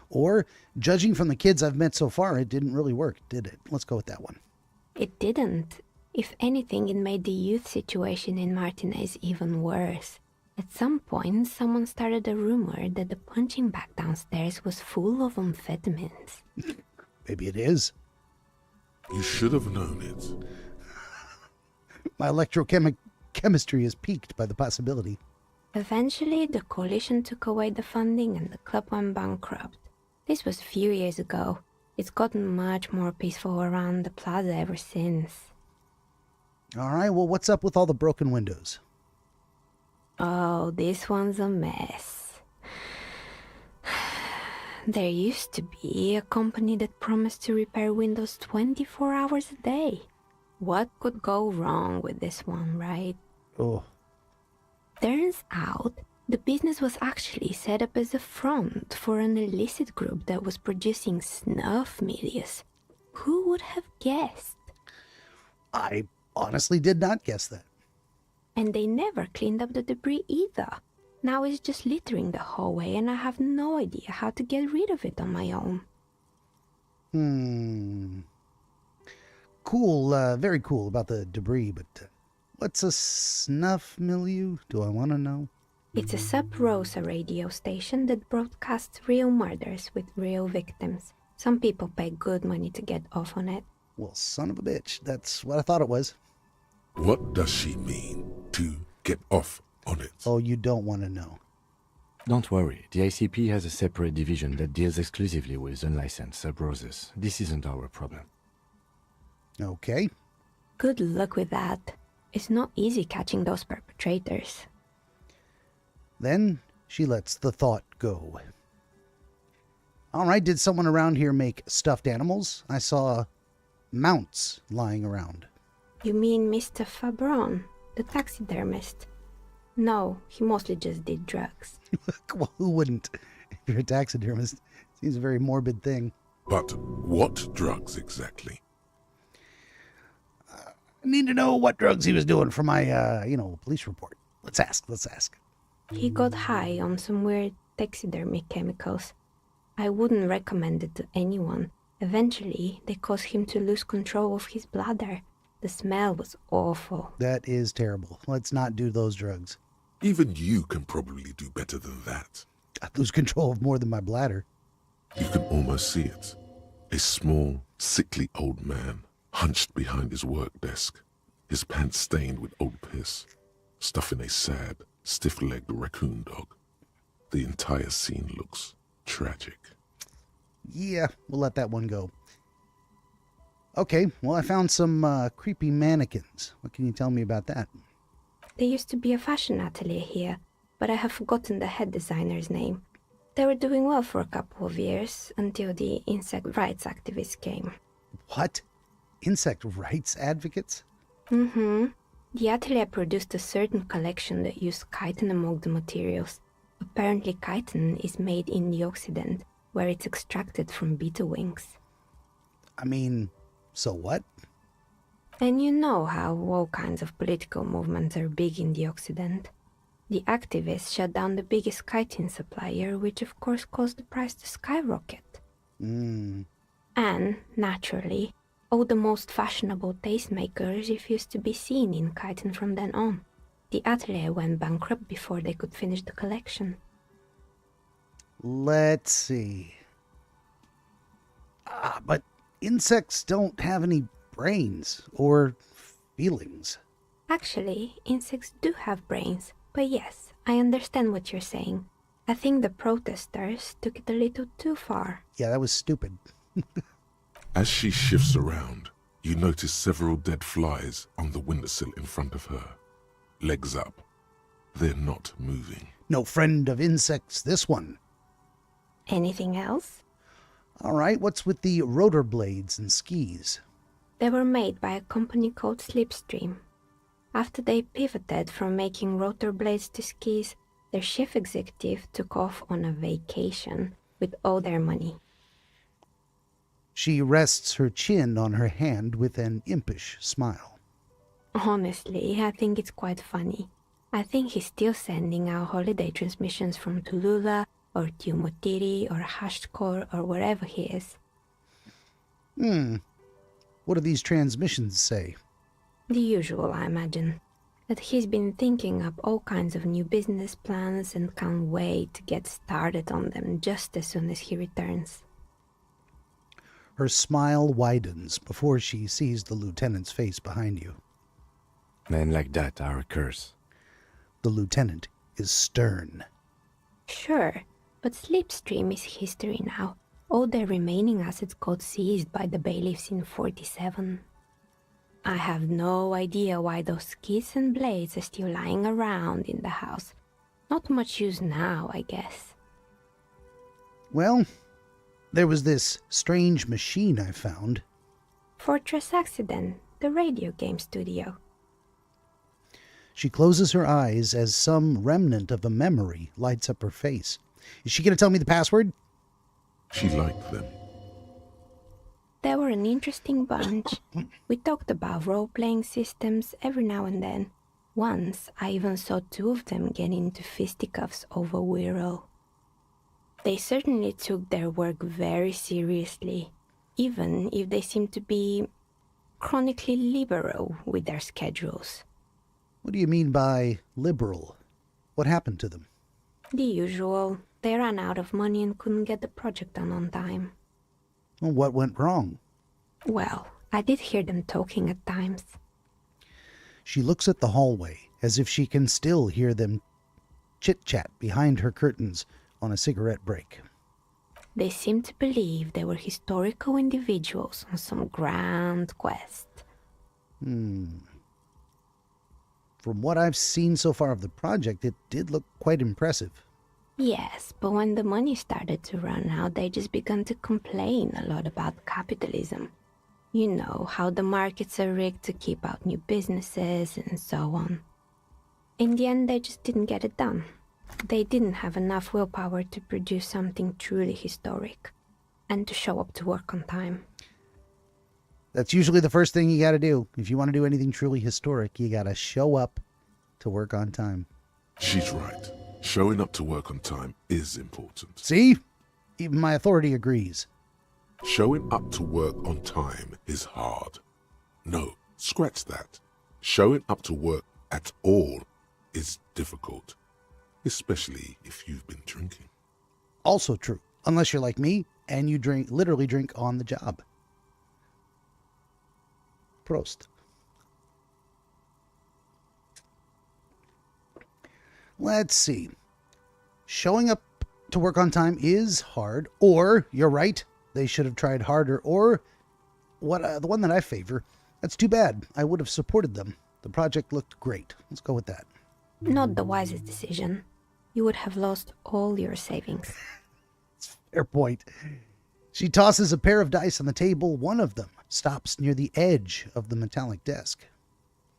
Speaker 1: Or, judging from the kids I've met so far, it didn't really work, did it? Let's go with that one.
Speaker 10: It didn't. If anything, it made the youth situation in Martinez even worse. At some point, someone started a rumor that the punching bag downstairs was full of amphetamines.
Speaker 1: Maybe it is.
Speaker 2: You should have known it.
Speaker 1: My electrochemistry is piqued by the possibility.
Speaker 10: Eventually, the coalition took away the funding and the club went bankrupt. This was a few years ago. It's gotten much more peaceful around the plaza ever since.
Speaker 1: All right, well, what's up with all the broken windows?
Speaker 10: Oh, this one's a mess. There used to be a company that promised to repair windows 24 hours a day. What could go wrong with this one, right?
Speaker 1: Oh.
Speaker 10: Turns out, the business was actually set up as a front for an illicit group that was producing snuff milias. Who would have guessed?
Speaker 1: I honestly did not guess that.
Speaker 10: And they never cleaned up the debris either. Now it's just littering the hallway and I have no idea how to get rid of it on my own.
Speaker 1: Cool, very cool about the debris, but what's a snuff milieu? Do I want to know?
Speaker 10: It's a sub rosa radio station that broadcasts real murders with real victims. Some people pay good money to get off on it.
Speaker 1: Well, son of a bitch, that's what I thought it was.
Speaker 2: What does she mean, to get off on it?
Speaker 1: Oh, you don't want to know.
Speaker 3: Don't worry, the ICP has a separate division that deals exclusively with unlicensed sub-roses. This isn't our problem.
Speaker 1: Okay.
Speaker 10: Good luck with that. It's not easy catching those perpetrators.
Speaker 1: Then she lets the thought go. All right, did someone around here make stuffed animals? I saw mounts lying around.
Speaker 10: You mean Mr. Fabron, the taxidermist? No, he mostly just did drugs.
Speaker 1: Well, who wouldn't? If you're a taxidermist, it seems a very morbid thing.
Speaker 2: But what drugs exactly?
Speaker 1: I need to know what drugs he was doing for my, police report. Let's ask.
Speaker 10: He got high on some weird taxidermy chemicals. I wouldn't recommend it to anyone. Eventually, they caused him to lose control of his bladder. The smell was awful.
Speaker 1: That is terrible. Let's not do those drugs.
Speaker 2: Even you can probably do better than that.
Speaker 1: I lose control of more than my bladder.
Speaker 2: You can almost see it. A small, sickly old man, hunched behind his work desk, his pants stained with old piss, stuffing a sad, stiff-legged raccoon dog. The entire scene looks tragic.
Speaker 1: Yeah, we'll let that one go. Okay, well, I found some creepy mannequins. What can you tell me about that?
Speaker 10: There used to be a fashion atelier here, but I have forgotten the head designer's name. They were doing well for a couple of years, until the insect rights activists came.
Speaker 1: What? Insect rights advocates?
Speaker 10: Mm-hmm. The atelier produced a certain collection that used chitin among the materials. Apparently chitin is made in the Occident, where it's extracted from beetle wings.
Speaker 1: I mean, so what?
Speaker 10: And you know how all kinds of political movements are big in the Occident. The activists shut down the biggest chitin supplier, which of course caused the price to skyrocket. And, naturally, all the most fashionable tastemakers refused to be seen in chitin from then on. The atelier went bankrupt before they could finish the collection.
Speaker 1: Let's see. But insects don't have any brains or feelings.
Speaker 10: Actually, insects do have brains, but yes, I understand what you're saying. I think the protesters took it a little too far.
Speaker 1: Yeah, that was stupid.
Speaker 2: As she shifts around, you notice several dead flies on the windowsill in front of her. Legs up. They're not moving.
Speaker 1: No friend of insects, this one.
Speaker 10: Anything else?
Speaker 1: All right, what's with the rotor blades and skis?
Speaker 10: They were made by a company called Slipstream. After they pivoted from making rotor blades to skis, their chief executive took off on a vacation with all their money.
Speaker 1: She rests her chin on her hand with an impish smile.
Speaker 10: Honestly, I think it's quite funny. I think he's still sending out holiday transmissions from Tulula or Tiumotiri or Hashtkor or wherever he is.
Speaker 1: What do these transmissions say?
Speaker 10: The usual, I imagine. That he's been thinking up all kinds of new business plans and can't wait to get started on them just as soon as he returns.
Speaker 1: Her smile widens before she sees the lieutenant's face behind you.
Speaker 3: Men like that are a curse.
Speaker 1: The lieutenant is stern.
Speaker 10: Sure, but Slipstream is history now. All their remaining assets got seized by the bailiffs in 47. I have no idea why those skis and blades are still lying around in the house. Not much use now, I guess.
Speaker 1: Well, there was this strange machine I found.
Speaker 10: Fortress Accident, the radio game studio.
Speaker 1: She closes her eyes as some remnant of a memory lights up her face. Is she going to tell me the password?
Speaker 2: She liked them.
Speaker 10: They were an interesting bunch. We talked about role-playing systems every now and then. Once, I even saw two of them get into fisticuffs over Wirral. They certainly took their work very seriously, even if they seemed to be chronically liberal with their schedules.
Speaker 1: What do you mean by liberal? What happened to them?
Speaker 10: The usual. They ran out of money and couldn't get the project done on time.
Speaker 1: Well, what went wrong?
Speaker 10: Well, I did hear them talking at times.
Speaker 1: She looks at the hallway as if she can still hear them chit-chat behind her curtains on a cigarette break.
Speaker 10: They seemed to believe they were historical individuals on some grand quest.
Speaker 1: From what I've seen so far of the project, it did look quite impressive.
Speaker 10: Yes, but when the money started to run out, they just began to complain a lot about capitalism. You know, how the markets are rigged to keep out new businesses and so on. In the end, they just didn't get it done. They didn't have enough willpower to produce something truly historic and to show up to work on time.
Speaker 1: That's usually the first thing you got to do. If you want to do anything truly historic, you got to show up to work on time.
Speaker 2: She's right. Showing up to work on time is important.
Speaker 1: See? Even my authority agrees.
Speaker 2: Showing up to work on time is hard. No, scratch that. Showing up to work at all is difficult, especially if you've been drinking.
Speaker 1: Also true, unless you're like me and you literally drink on the job. Prost. Let's see. Showing up to work on time is hard, or you're right, they should have tried harder, or the one that I favor, that's too bad. I would have supported them. The project looked great. Let's go with that.
Speaker 10: Not the wisest decision. You would have lost all your savings.
Speaker 1: Fair point. She tosses a pair of dice on the table. One of them stops near the edge of the metallic desk.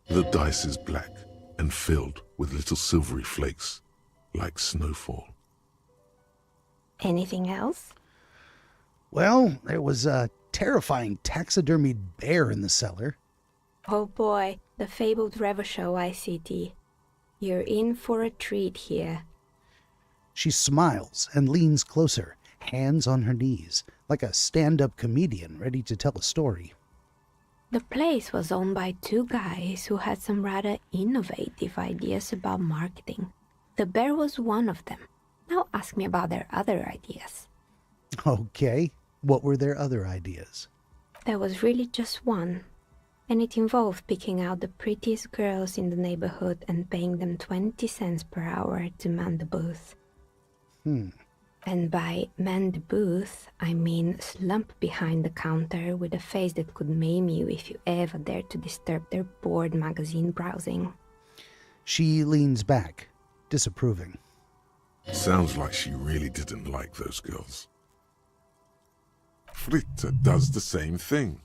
Speaker 2: The dice is black and filled with little silvery flakes, like snowfall.
Speaker 10: Anything else?
Speaker 1: Well, there was a terrifying taxidermied bear in the cellar.
Speaker 10: Oh boy, the fabled Revachol ICT. You're in for a treat here.
Speaker 1: She smiles and leans closer, hands on her knees, like a stand-up comedian ready to tell a story.
Speaker 10: The place was owned by two guys who had some rather innovative ideas about marketing. The bear was one of them. Now ask me about their other ideas.
Speaker 1: Okay, what were their other ideas?
Speaker 10: There was really just one, and it involved picking out the prettiest girls in the neighborhood and paying them 20 cents per hour to man the booth. And by man the booth, I mean slump behind the counter with a face that could maim you if you ever dared to disturb their bored magazine browsing.
Speaker 1: She leans back, disapproving.
Speaker 2: Sounds like she really didn't like those girls. Fritta does the same thing.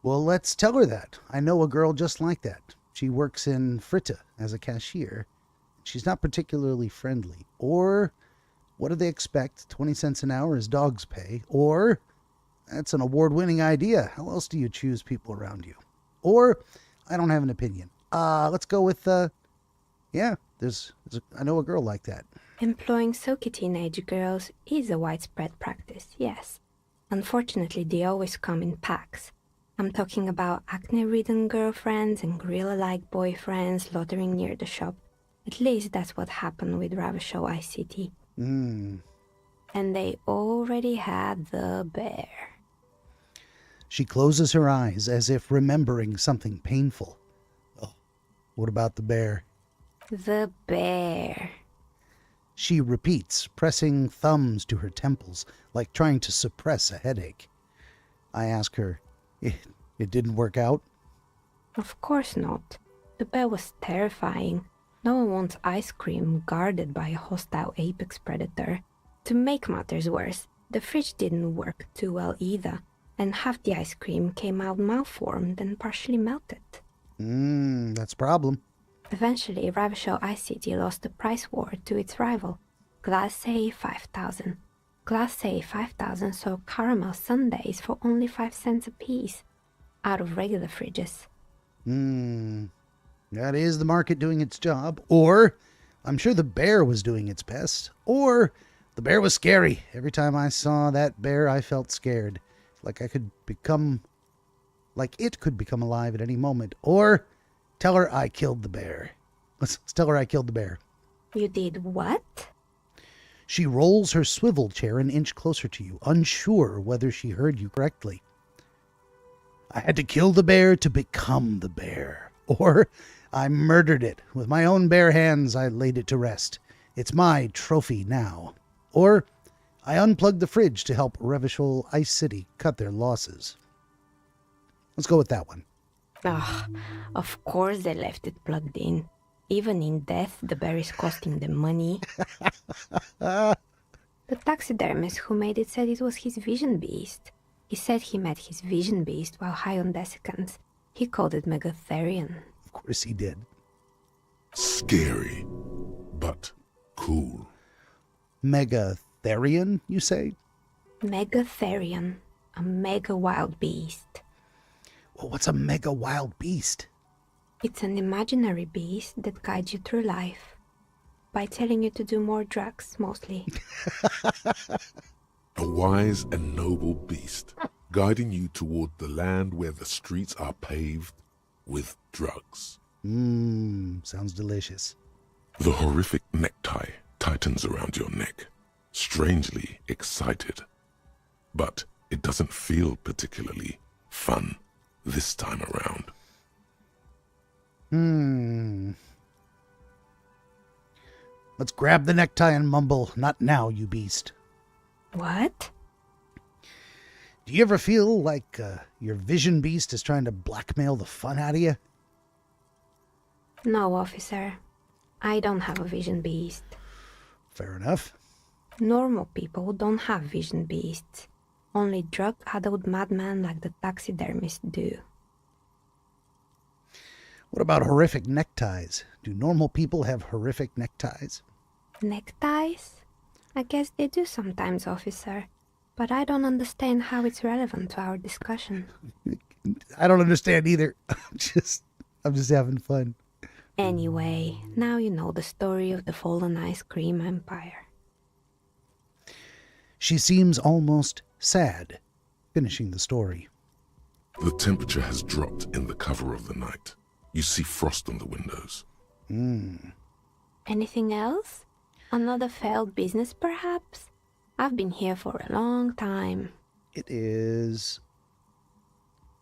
Speaker 1: Well, let's tell her that. I know a girl just like that. She works in Fritta as a cashier. She's not particularly friendly. Or, what do they expect? 20 cents an hour is dog's pay. Or, that's an award-winning idea. How else do you choose people around you? Or, I don't have an opinion. Let's go with, yeah, I know a girl like that.
Speaker 10: Employing silky teenage girls is a widespread practice, yes. Unfortunately, they always come in packs. I'm talking about acne-ridden girlfriends and gorilla-like boyfriends loitering near the shop. At least that's what happened with Revachol ICT. And they already had the bear.
Speaker 1: She closes her eyes as if remembering something painful. Oh, what about the bear?
Speaker 10: The bear.
Speaker 1: She repeats, pressing thumbs to her temples, like trying to suppress a headache. I ask her, it didn't work out?
Speaker 10: Of course not. The bear was terrifying. No one wants ice cream guarded by a hostile apex predator. To make matters worse, the fridge didn't work too well either, and half the ice cream came out malformed and partially melted.
Speaker 1: That's a problem.
Speaker 10: Eventually, Ravishore Ice City lost the price war to its rival, Glace 5000. Glace 5000 sold caramel sundaes for only 5 cents a piece, out of regular fridges.
Speaker 1: That is the market doing its job. Or, I'm sure the bear was doing its best. Or, the bear was scary. Every time I saw that bear, I felt scared. Like it could become alive at any moment. Or, tell her I killed the bear. Let's tell her I killed the bear.
Speaker 10: You did what?
Speaker 1: She rolls her swivel chair an inch closer to you, unsure whether she heard you correctly. I had to kill the bear to become the bear. Or, I murdered it. With my own bare hands, I laid it to rest. It's my trophy now. Or, I unplugged the fridge to help Revachol Ice City cut their losses. Let's go with that one.
Speaker 10: Of course they left it plugged in. Even in death, the bear is costing them money. The taxidermist who made it said it was his vision beast. He said he met his vision beast while high on desiccants. He called it Megatherion.
Speaker 1: Of course he did.
Speaker 2: Scary, but cool.
Speaker 1: Megatherion, you say?
Speaker 10: Megatherion, a mega wild beast.
Speaker 1: Well, what's a mega wild beast?
Speaker 10: It's an imaginary beast that guides you through life by telling you to do more drugs, mostly.
Speaker 2: A wise and noble beast, guiding you toward the land where the streets are paved with drugs.
Speaker 1: Sounds delicious.
Speaker 2: The horrific necktie tightens around your neck, strangely excited. But it doesn't feel particularly fun this time around.
Speaker 1: Let's grab the necktie and mumble, "Not now, you beast."
Speaker 10: What?
Speaker 1: Do you ever feel like your vision beast is trying to blackmail the fun out of you?
Speaker 10: No, officer. I don't have a vision beast.
Speaker 1: Fair enough.
Speaker 10: Normal people don't have vision beasts. Only drug-addled madmen like the taxidermists do.
Speaker 1: What about horrific neckties? Do normal people have horrific neckties?
Speaker 10: Neckties? I guess they do sometimes, officer. But I don't understand how it's relevant to our discussion.
Speaker 1: I don't understand either. I'm just having fun.
Speaker 10: Anyway, now you know the story of the fallen ice cream empire.
Speaker 1: She seems almost sad, finishing the story.
Speaker 2: The temperature has dropped in the cover of the night. You see frost on the windows.
Speaker 10: Anything else? Another failed business, perhaps? I've been here for a long time.
Speaker 1: It is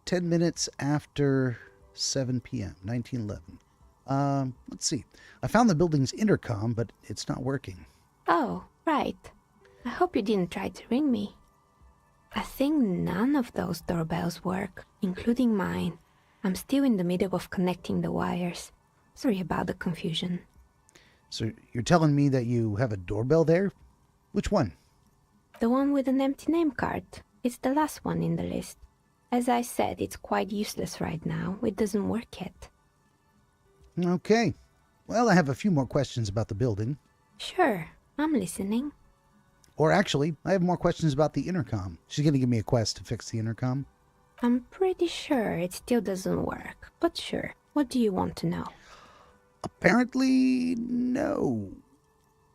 Speaker 1: 10 minutes after 7 p.m., 1911. Let's see. I found the building's intercom, but it's not working.
Speaker 10: Oh, right. I hope you didn't try to ring me. I think none of those doorbells work, including mine. I'm still in the middle of connecting the wires. Sorry about the confusion.
Speaker 1: So you're telling me that you have a doorbell there? Which one?
Speaker 10: The one with an empty name card. It's the last one in the list. As I said, it's quite useless right now. It doesn't work yet.
Speaker 1: Okay. Well, I have a few more questions about the building.
Speaker 10: Sure, I'm listening.
Speaker 1: Or actually, I have more questions about the intercom. She's going to give me a quest to fix the intercom.
Speaker 10: I'm pretty sure it still doesn't work, but sure. What do you want to know?
Speaker 1: Apparently, no.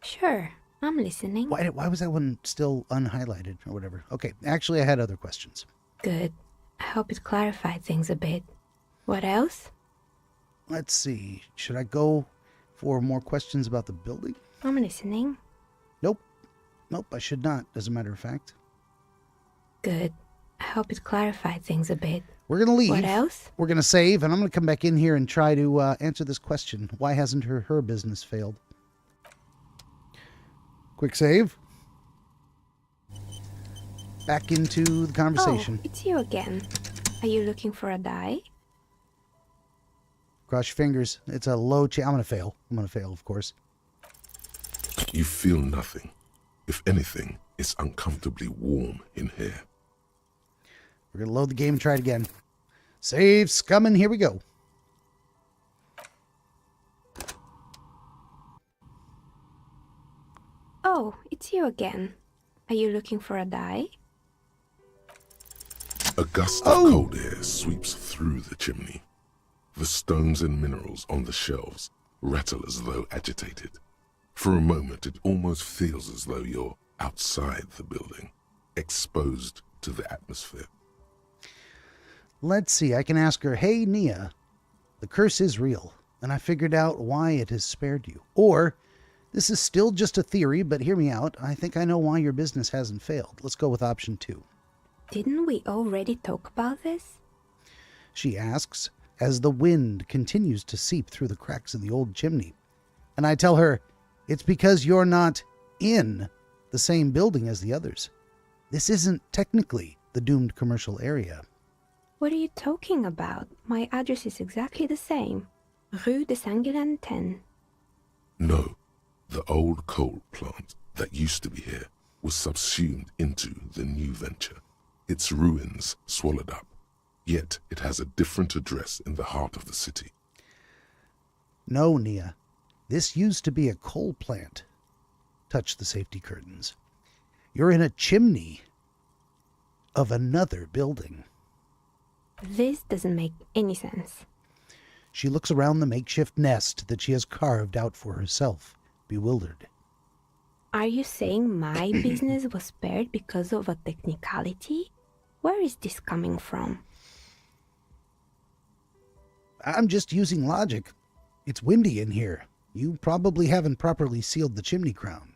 Speaker 10: Sure, I'm listening.
Speaker 1: Why was that one still unhighlighted or whatever? Okay, actually, I had other questions.
Speaker 10: Good. I hope it clarified things a bit. What else?
Speaker 1: Let's see. Should I go for more questions about the building?
Speaker 10: I'm listening.
Speaker 1: Nope. Nope, I should not, as a matter of fact.
Speaker 10: Good. I hope it clarified things a bit.
Speaker 1: We're going to leave.
Speaker 10: What else?
Speaker 1: We're going to save, and I'm going to come back in here and try to answer this question. Why hasn't her business failed? Quick save. Back into the conversation.
Speaker 10: Oh, it's you again. Are you looking for a die?
Speaker 1: Cross your fingers. It's a low chance. I'm going to fail. I'm going to fail, of course.
Speaker 2: You feel nothing. If anything, it's uncomfortably warm in here.
Speaker 1: We're going to load the game and try it again. Save, scumming. Here we go.
Speaker 10: Oh, it's you again. Are you looking for a die?
Speaker 2: A gust of cold air sweeps through the chimney. The stones and minerals on the shelves rattle as though agitated. For a moment, it almost feels as though you're outside the building, exposed to the atmosphere.
Speaker 1: Let's see. I can ask her, hey, Nia, the curse is real, and I figured out why it has spared you. Or, this is still just a theory, but hear me out. I think I know why your business hasn't failed. Let's go with option 2.
Speaker 10: Didn't we already talk about this?
Speaker 1: She asks, as the wind continues to seep through the cracks in the old chimney. And I tell her, it's because you're not in the same building as the others. This isn't technically the doomed commercial area.
Speaker 10: What are you talking about? My address is exactly the same. Rue de Saint-Guilain 10.
Speaker 2: No, the old coal plant that used to be here was subsumed into the new venture. Its ruins swallowed up. Yet it has a different address in the heart of the city.
Speaker 1: No, Nia. This used to be a coal plant. Touch the safety curtains. You're in a chimney of another building.
Speaker 10: This doesn't make any sense.
Speaker 1: She looks around the makeshift nest that she has carved out for herself, bewildered.
Speaker 10: Are you saying my business was spared because of a technicality? Where is this coming from?
Speaker 1: I'm just using logic. It's windy in here. You probably haven't properly sealed the chimney crown.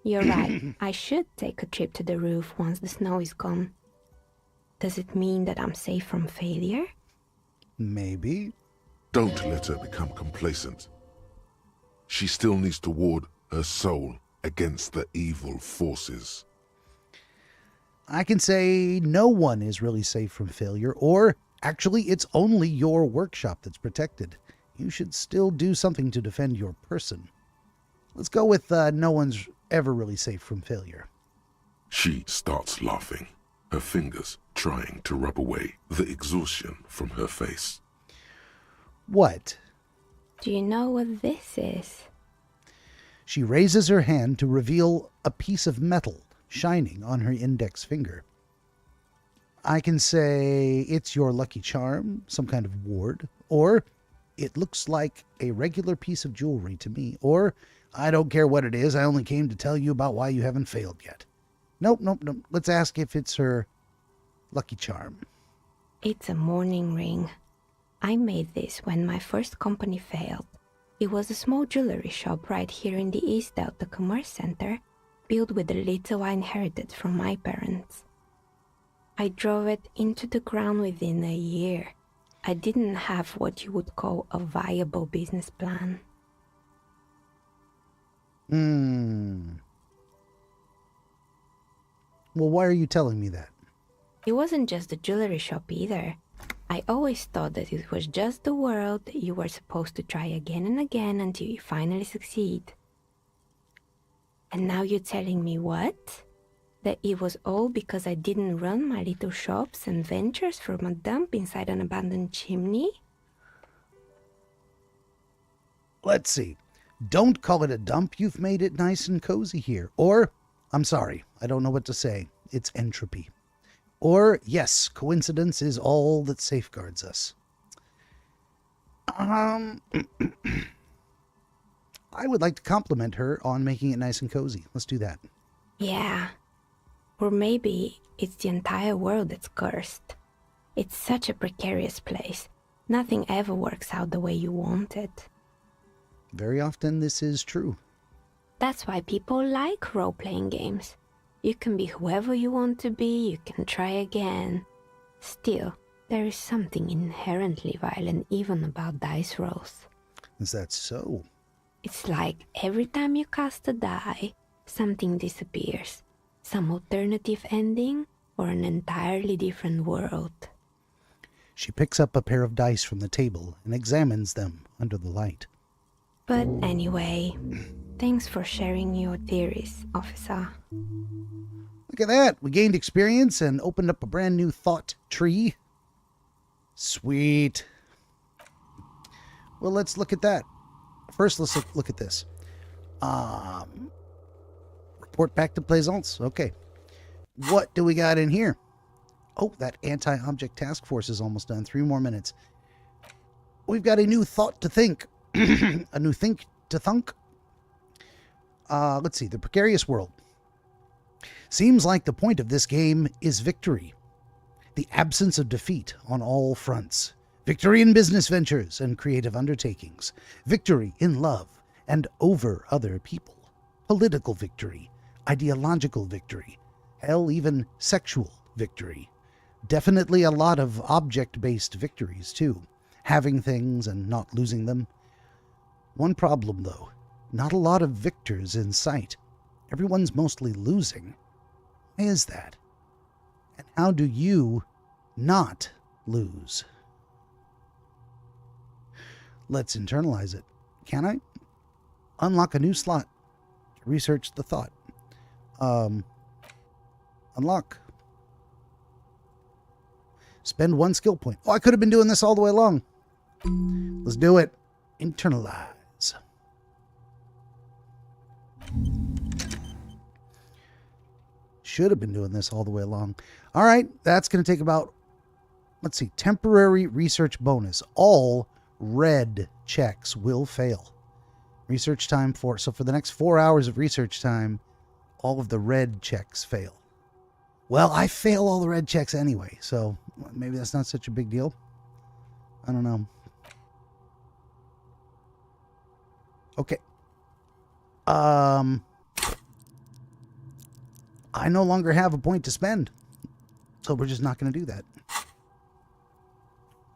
Speaker 10: You're right. I should take a trip to the roof once the snow is gone. Does it mean that I'm safe from failure?
Speaker 1: Maybe.
Speaker 2: Don't let her become complacent. She still needs to ward her soul against the evil forces.
Speaker 1: I can say no one is really safe from failure, or actually it's only your workshop that's protected. You should still do something to defend your person. Let's go with no one's ever really safe from failure.
Speaker 2: She starts laughing, her fingers trying to rub away the exhaustion from her face.
Speaker 1: What?
Speaker 10: Do you know what this is?
Speaker 1: She raises her hand to reveal a piece of metal shining on her index finger. I can say it's your lucky charm, some kind of ward, or it looks like a regular piece of jewelry to me, or I don't care what it is, I only came to tell you about why you haven't failed yet. Nope. Let's ask if it's her lucky charm.
Speaker 10: It's a mourning ring. I made this when my first company failed. It was a small jewelry shop right here in the East Delta Commerce Center, built with the little I inherited from my parents. I drove it into the ground within a year. I didn't have what you would call a viable business plan.
Speaker 1: Well, why are you telling me that?
Speaker 10: It wasn't just the jewelry shop either. I always thought that it was just the world that you were supposed to try again and again until you finally succeed. And now you're telling me what? That it was all because I didn't run my little shops and ventures from a dump inside an abandoned chimney?
Speaker 1: Let's see. Don't call it a dump. You've made it nice and cozy here. Or, I'm sorry, I don't know what to say. It's entropy. Or, yes, coincidence is all that safeguards us. I would like to compliment her on making it nice and cozy. Let's do that.
Speaker 10: Yeah. Or maybe it's the entire world that's cursed. It's such a precarious place. Nothing ever works out the way you want it.
Speaker 1: Very often this is true.
Speaker 10: That's why people like role-playing games. You can be whoever you want to be, you can try again. Still, there is something inherently violent even about dice rolls.
Speaker 1: Is that so?
Speaker 10: It's like every time you cast a die, something disappears. Some alternative ending or an entirely different world.
Speaker 1: She picks up a pair of dice from the table and examines them under the light.
Speaker 10: But anyway, thanks for sharing your theories, officer.
Speaker 1: Look at that. We gained experience and opened up a brand new thought tree. Sweet. Well, let's look at that. First, let's look at this. Report back to Plaisance. Okay. What do we got in here? Oh, that anti-object task force is almost done. 3 more minutes. We've got a new thought to think. A new think to thunk. Let's see. The precarious world. Seems like the point of this game is victory. The absence of defeat on all fronts. Victory in business ventures and creative undertakings. Victory in love and over other people. Political victory. Ideological victory. Hell, even sexual victory. Definitely a lot of object-based victories, too. Having things and not losing them. One problem, though. Not a lot of victors in sight. Everyone's mostly losing. Why is that? And how do you not lose? Let's internalize it. Can I? Unlock a new slot. Research the thought. Unlock. Spend 1 skill point. Oh, I could have been doing this all the way along. Let's do it. Internalize. Should have been doing this all the way along. All right, that's going to take about, let's see, temporary research bonus. All red checks will fail. Research time so for the next 4 hours of research time, all of the red checks fail. Well, I fail all the red checks anyway, so maybe that's not such a big deal. I don't know. Okay. I no longer have a point to spend, so we're just not going to do that.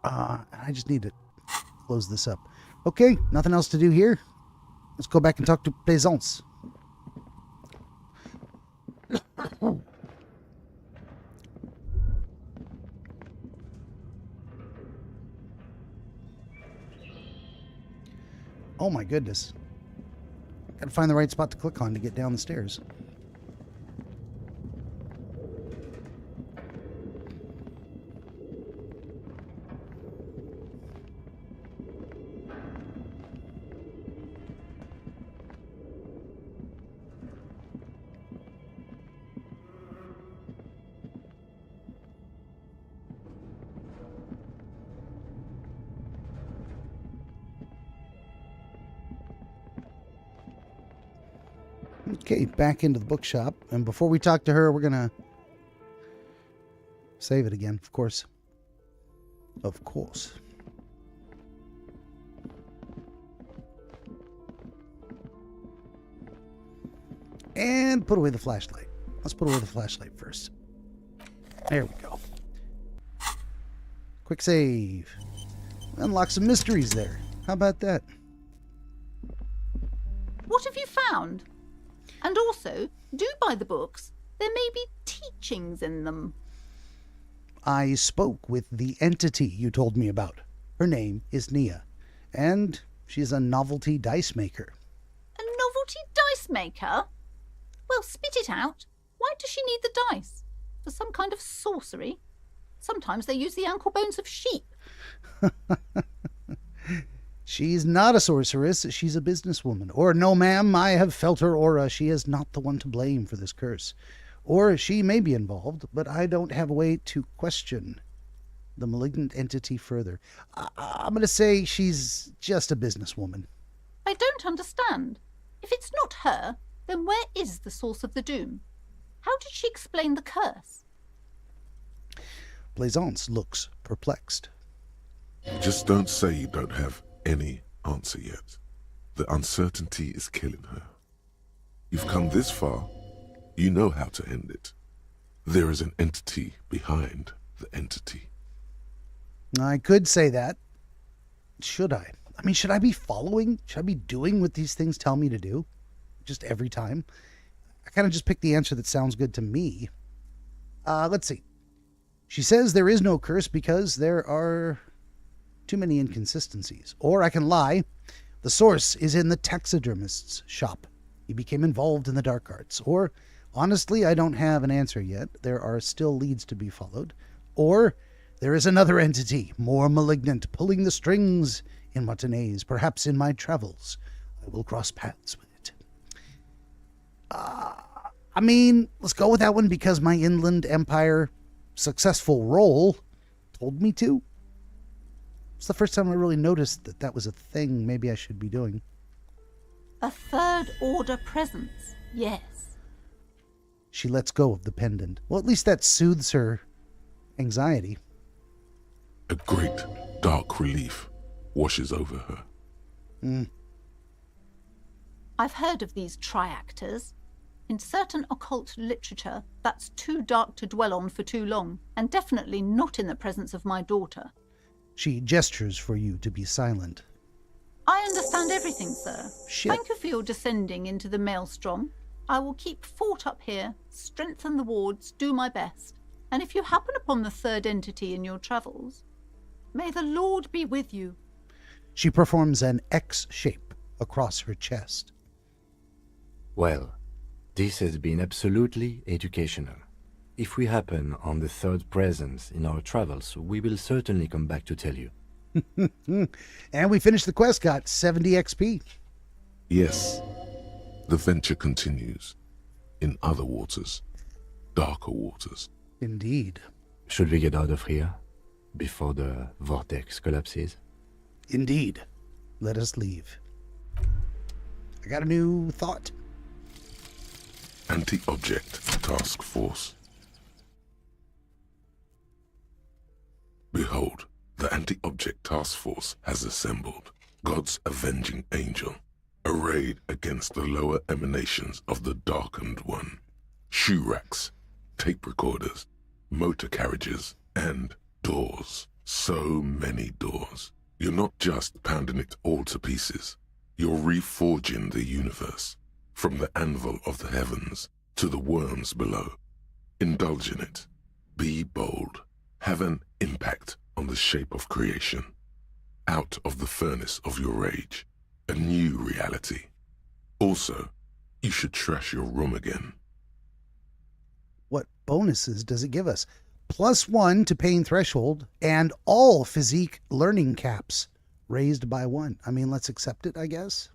Speaker 1: I just need to close this up. Okay, nothing else to do here. Let's go back and talk to Plaisance. Oh my goodness. Gotta find the right spot to click on to get down the stairs. Okay, back into the bookshop. And before we talk to her, we're going to save it again, of course. Of course. And put away the flashlight. Let's put away the flashlight first. There we go. Quick save. Unlock some mysteries there. How about that?
Speaker 6: What have you found? And also, do buy the books. There may be teachings in them.
Speaker 1: I spoke with the entity you told me about. Her name is Nia, and she's a novelty dice maker.
Speaker 6: A novelty dice maker? Well, spit it out. Why does she need the dice? For some kind of sorcery? Sometimes they use the ankle bones of sheep.
Speaker 1: She's not a sorceress. She's a businesswoman. Or, no, ma'am, I have felt her aura. She is not the one to blame for this curse. Or she may be involved, but I don't have a way to question the malignant entity further. I'm going to say she's just a businesswoman.
Speaker 6: I don't understand. If it's not her, then where is the source of the doom? How did she explain the curse?
Speaker 1: Plaisance looks perplexed.
Speaker 2: Just don't say you don't have any answer yet. The uncertainty is killing her. You've come this far. You know how to end it. There is an entity behind the entity.
Speaker 1: I could say that. Should I? I mean, should I be following? Should I be doing what these things tell me to do? Just every time? I kind of just picked the answer that sounds good to me. Let's see. She says there is no curse because there are too many inconsistencies. Or I can lie. The source is in the taxidermist's shop. He became involved in the dark arts. Or, honestly, I don't have an answer yet. There are still leads to be followed. Or, there is another entity, more malignant, pulling the strings in Martinez. Perhaps in my travels, I will cross paths with it. I mean, let's go with that one because my Inland Empire successful roll told me to. It's the first time I really noticed that that was a thing maybe I should be doing.
Speaker 6: A third order presence, yes.
Speaker 1: She lets go of the pendant. Well, at least that soothes her anxiety.
Speaker 2: A great dark relief washes over her.
Speaker 6: I've heard of these triactors. In certain occult literature, that's too dark to dwell on for too long, and definitely not in the presence of my daughter.
Speaker 1: She gestures for you to be silent.
Speaker 6: I understand everything, sir.
Speaker 1: Shit.
Speaker 6: Thank you for your descending into the maelstrom. I will keep fort up here, strengthen the wards, do my best. And if you happen upon the third entity in your travels, may the Lord be with you.
Speaker 1: She performs an X shape across her chest.
Speaker 3: Well, this has been absolutely educational. If we happen on the third presence in our travels, we will certainly come back to tell you.
Speaker 1: And we finished the quest, got 70 XP.
Speaker 2: Yes, the venture continues in other waters, darker waters.
Speaker 1: Indeed.
Speaker 3: Should we get out of here before the vortex collapses?
Speaker 1: Indeed. Let us leave. I got a new thought.
Speaker 2: Anti-object task force. Behold, the anti-object task force has assembled. God's avenging angel, arrayed against the lower emanations of the darkened one. Shoe racks, tape recorders, motor carriages, and doors. So many doors. You're not just pounding it all to pieces. You're reforging the universe, from the anvil of the heavens to the worms below. Indulge in it. Be bold. Have an impact on the shape of creation. Out of the furnace of your rage. A new reality. Also, you should trash your room again.
Speaker 1: What bonuses does it give us? +1 to pain threshold and all physique learning caps raised by 1. I mean, let's accept it, I guess.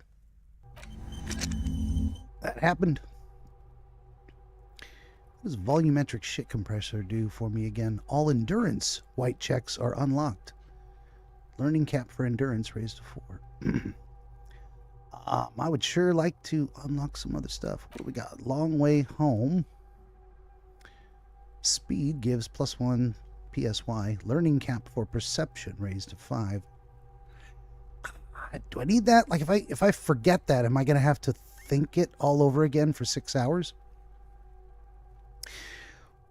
Speaker 1: That happened. What does volumetric shit compressor do for me again? All endurance white checks are unlocked. Learning cap for endurance raised to 4. I would sure like to unlock some other stuff. What do we got? Long way home. Speed gives +1 PSY. Learning cap for perception raised to 5. Do I need that? Like, if I forget that, am I going to have to think it all over again for 6 hours?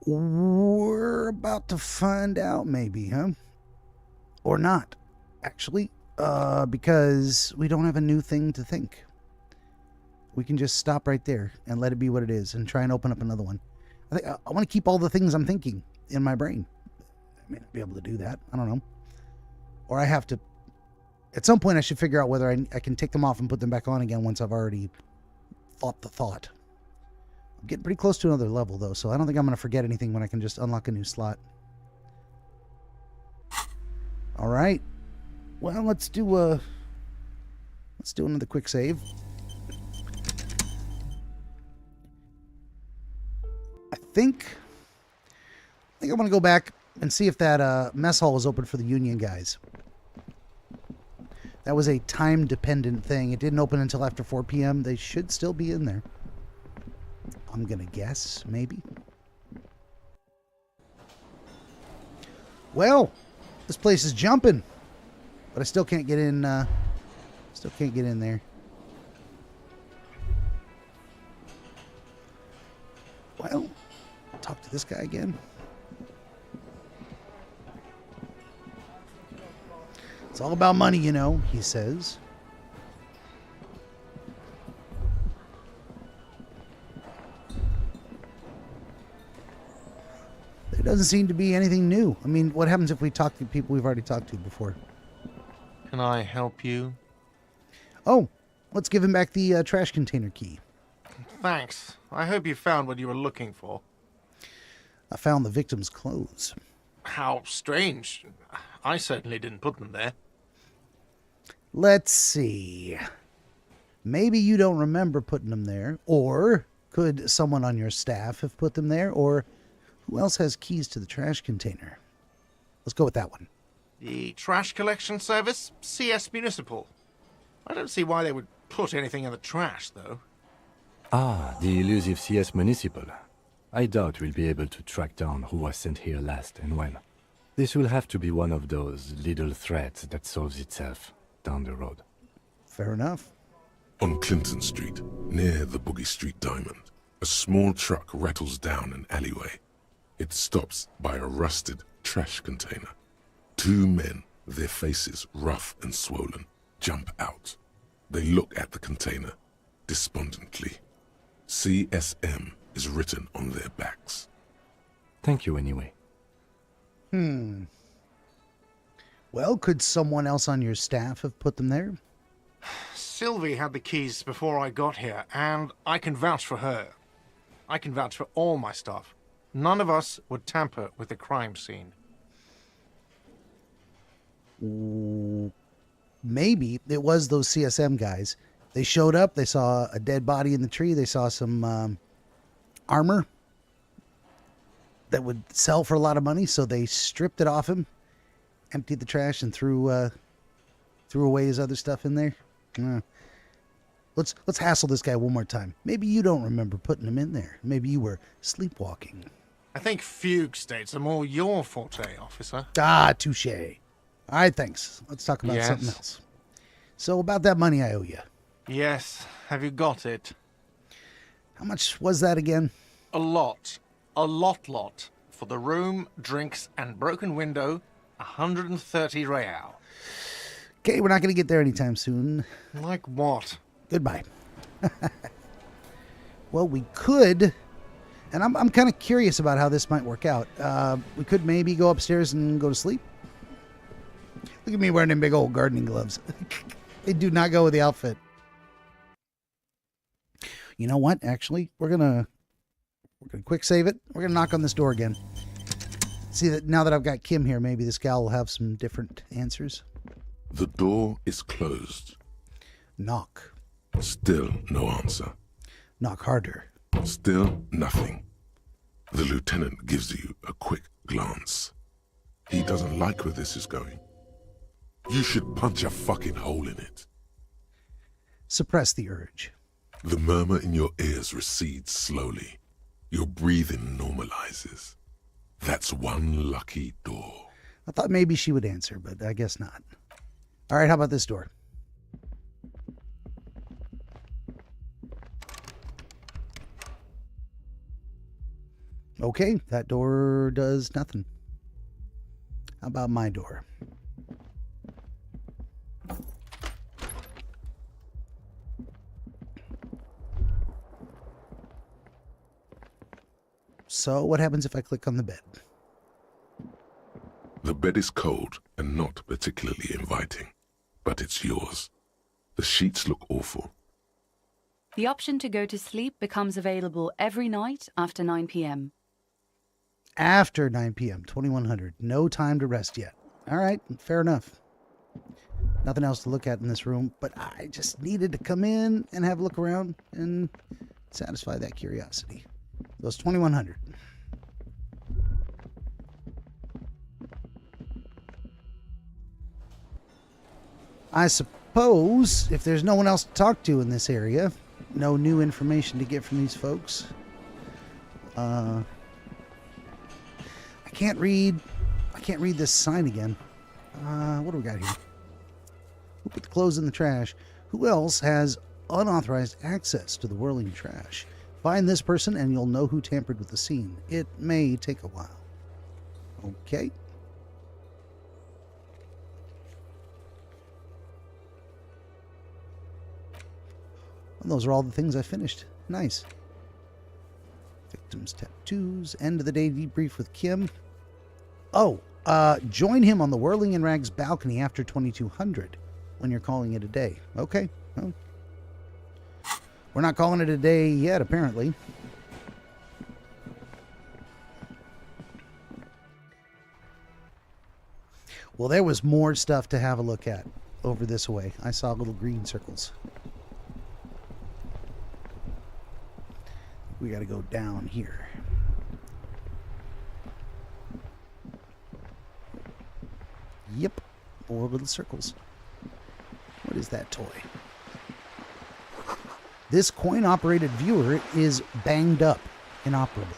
Speaker 1: We're about to find out, maybe, huh? Or not, actually, because we don't have a new thing to think. We can just stop right there and let it be what it is and try and open up another one. I want to keep all the things I'm thinking in my brain. I may not be able to do that. I don't know. Or I have to... At some point, I should figure out whether I can take them off and put them back on again once I've already thought the thought. I'm getting pretty close to another level, though, so I don't think I'm going to forget anything when I can just unlock a new slot. All right. Well, let's do another quick save. I think I'm going to go back and see if that mess hall was open for the Union guys. That was a time-dependent thing. It didn't open until after 4 p.m. They should still be in there. I'm going to guess, maybe. Well, this place is jumping. But I still can't get in, still can't get in there. this guy again. It's all about money, you know, he says. There doesn't seem to be anything new. I mean, what happens if we talk to people we've already talked to before?
Speaker 12: Can I help you?
Speaker 1: Oh, let's give him back the trash container key.
Speaker 12: Thanks. I hope you found what you were looking for.
Speaker 1: I found the victim's clothes.
Speaker 12: How strange. I certainly didn't put them there.
Speaker 1: Let's see. Maybe you don't remember putting them there, or could someone on your staff have put them there, or who else has keys to the trash container? Let's go with that one.
Speaker 12: The trash collection service? CS Municipal. I don't see why they would put anything in the trash, though.
Speaker 3: Ah, the elusive CS Municipal. I doubt we'll be able to track down who was sent here last and when. This will have to be one of those little threats that solves itself down the road.
Speaker 1: Fair enough.
Speaker 2: On Clinton Street, near the Boogie Street Diamond, a small truck rattles down an alleyway. It stops by a rusted trash container. Two men, their faces rough and swollen, jump out. They look at the container despondently. CSM is written on their backs.
Speaker 3: Thank you anyway.
Speaker 1: Well, could someone else on your staff have put them there?
Speaker 12: Sylvie had the keys before I got here, and I can vouch for her. I can vouch for all my staff. None of us would tamper with the crime scene.
Speaker 1: Maybe it was those CSM guys. They showed up, they saw a dead body in the tree, they saw some armor that would sell for a lot of money, so they stripped it off him, emptied the trash, and threw away his other stuff in there. Let's hassle this guy one more time. Maybe you don't remember putting him in there. Maybe you were sleepwalking.
Speaker 12: I think fugue states are more your forte, officer.
Speaker 1: Ah, touche. All right, thanks. Let's talk about something else. So about that money I owe you.
Speaker 12: Yes. Have you got it?
Speaker 1: How much was that again?
Speaker 12: A lot. A lot. For the room, drinks, and broken window, 130 real.
Speaker 1: Okay, we're not going to get there anytime soon.
Speaker 12: Like what?
Speaker 1: Goodbye. Well, we could, and I'm kind of curious about how this might work out. We could maybe go upstairs and go to sleep. Look at me wearing them big old gardening gloves. They do not go with the outfit. You know what? Actually, we're gonna quick save it. We're gonna knock on this door again. See that now that I've got Kim here, maybe this gal will have some different answers.
Speaker 2: The door is closed.
Speaker 1: Knock.
Speaker 2: Still no answer.
Speaker 1: Knock harder.
Speaker 2: Still nothing. The lieutenant gives you a quick glance. He doesn't like where this is going. You should punch a fucking hole in it.
Speaker 1: Suppress the urge.
Speaker 2: The murmur in your ears recedes slowly. Your breathing normalizes. That's one lucky door.
Speaker 1: I thought maybe she would answer, but I guess not. All right, how about this door? Okay, that door does nothing. How about my door? So what happens if I click on the bed?
Speaker 2: The bed is cold and not particularly inviting, but it's yours. The sheets look awful.
Speaker 4: The option to go to sleep becomes available every night after 9 p.m.
Speaker 1: After 9 p.m., 2100. No time to rest yet. All right, fair enough. Nothing else to look at in this room, but I just needed to come in and have a look around and satisfy that curiosity. Those 2100. I suppose if there's no one else to talk to in this area, no new information to get from these folks, I can't read this sign again. What do we got here? Who put the clothes in the trash? Who else has unauthorized access to the whirling trash? Find this person and you'll know who tampered with the scene. It may take a while. Okay. And those are all the things I finished. Nice. Victims tattoos. End of the day debrief with Kim. Oh, join him on the Whirling in Rags balcony after 2200 when you're calling it a day. Okay. Well, we're not calling it a day yet, apparently. Well, there was more stuff to have a look at over this way. I saw little green circles. We got to go down here. Yep. 4 little circles. What is that toy? This coin-operated viewer is banged up, inoperable.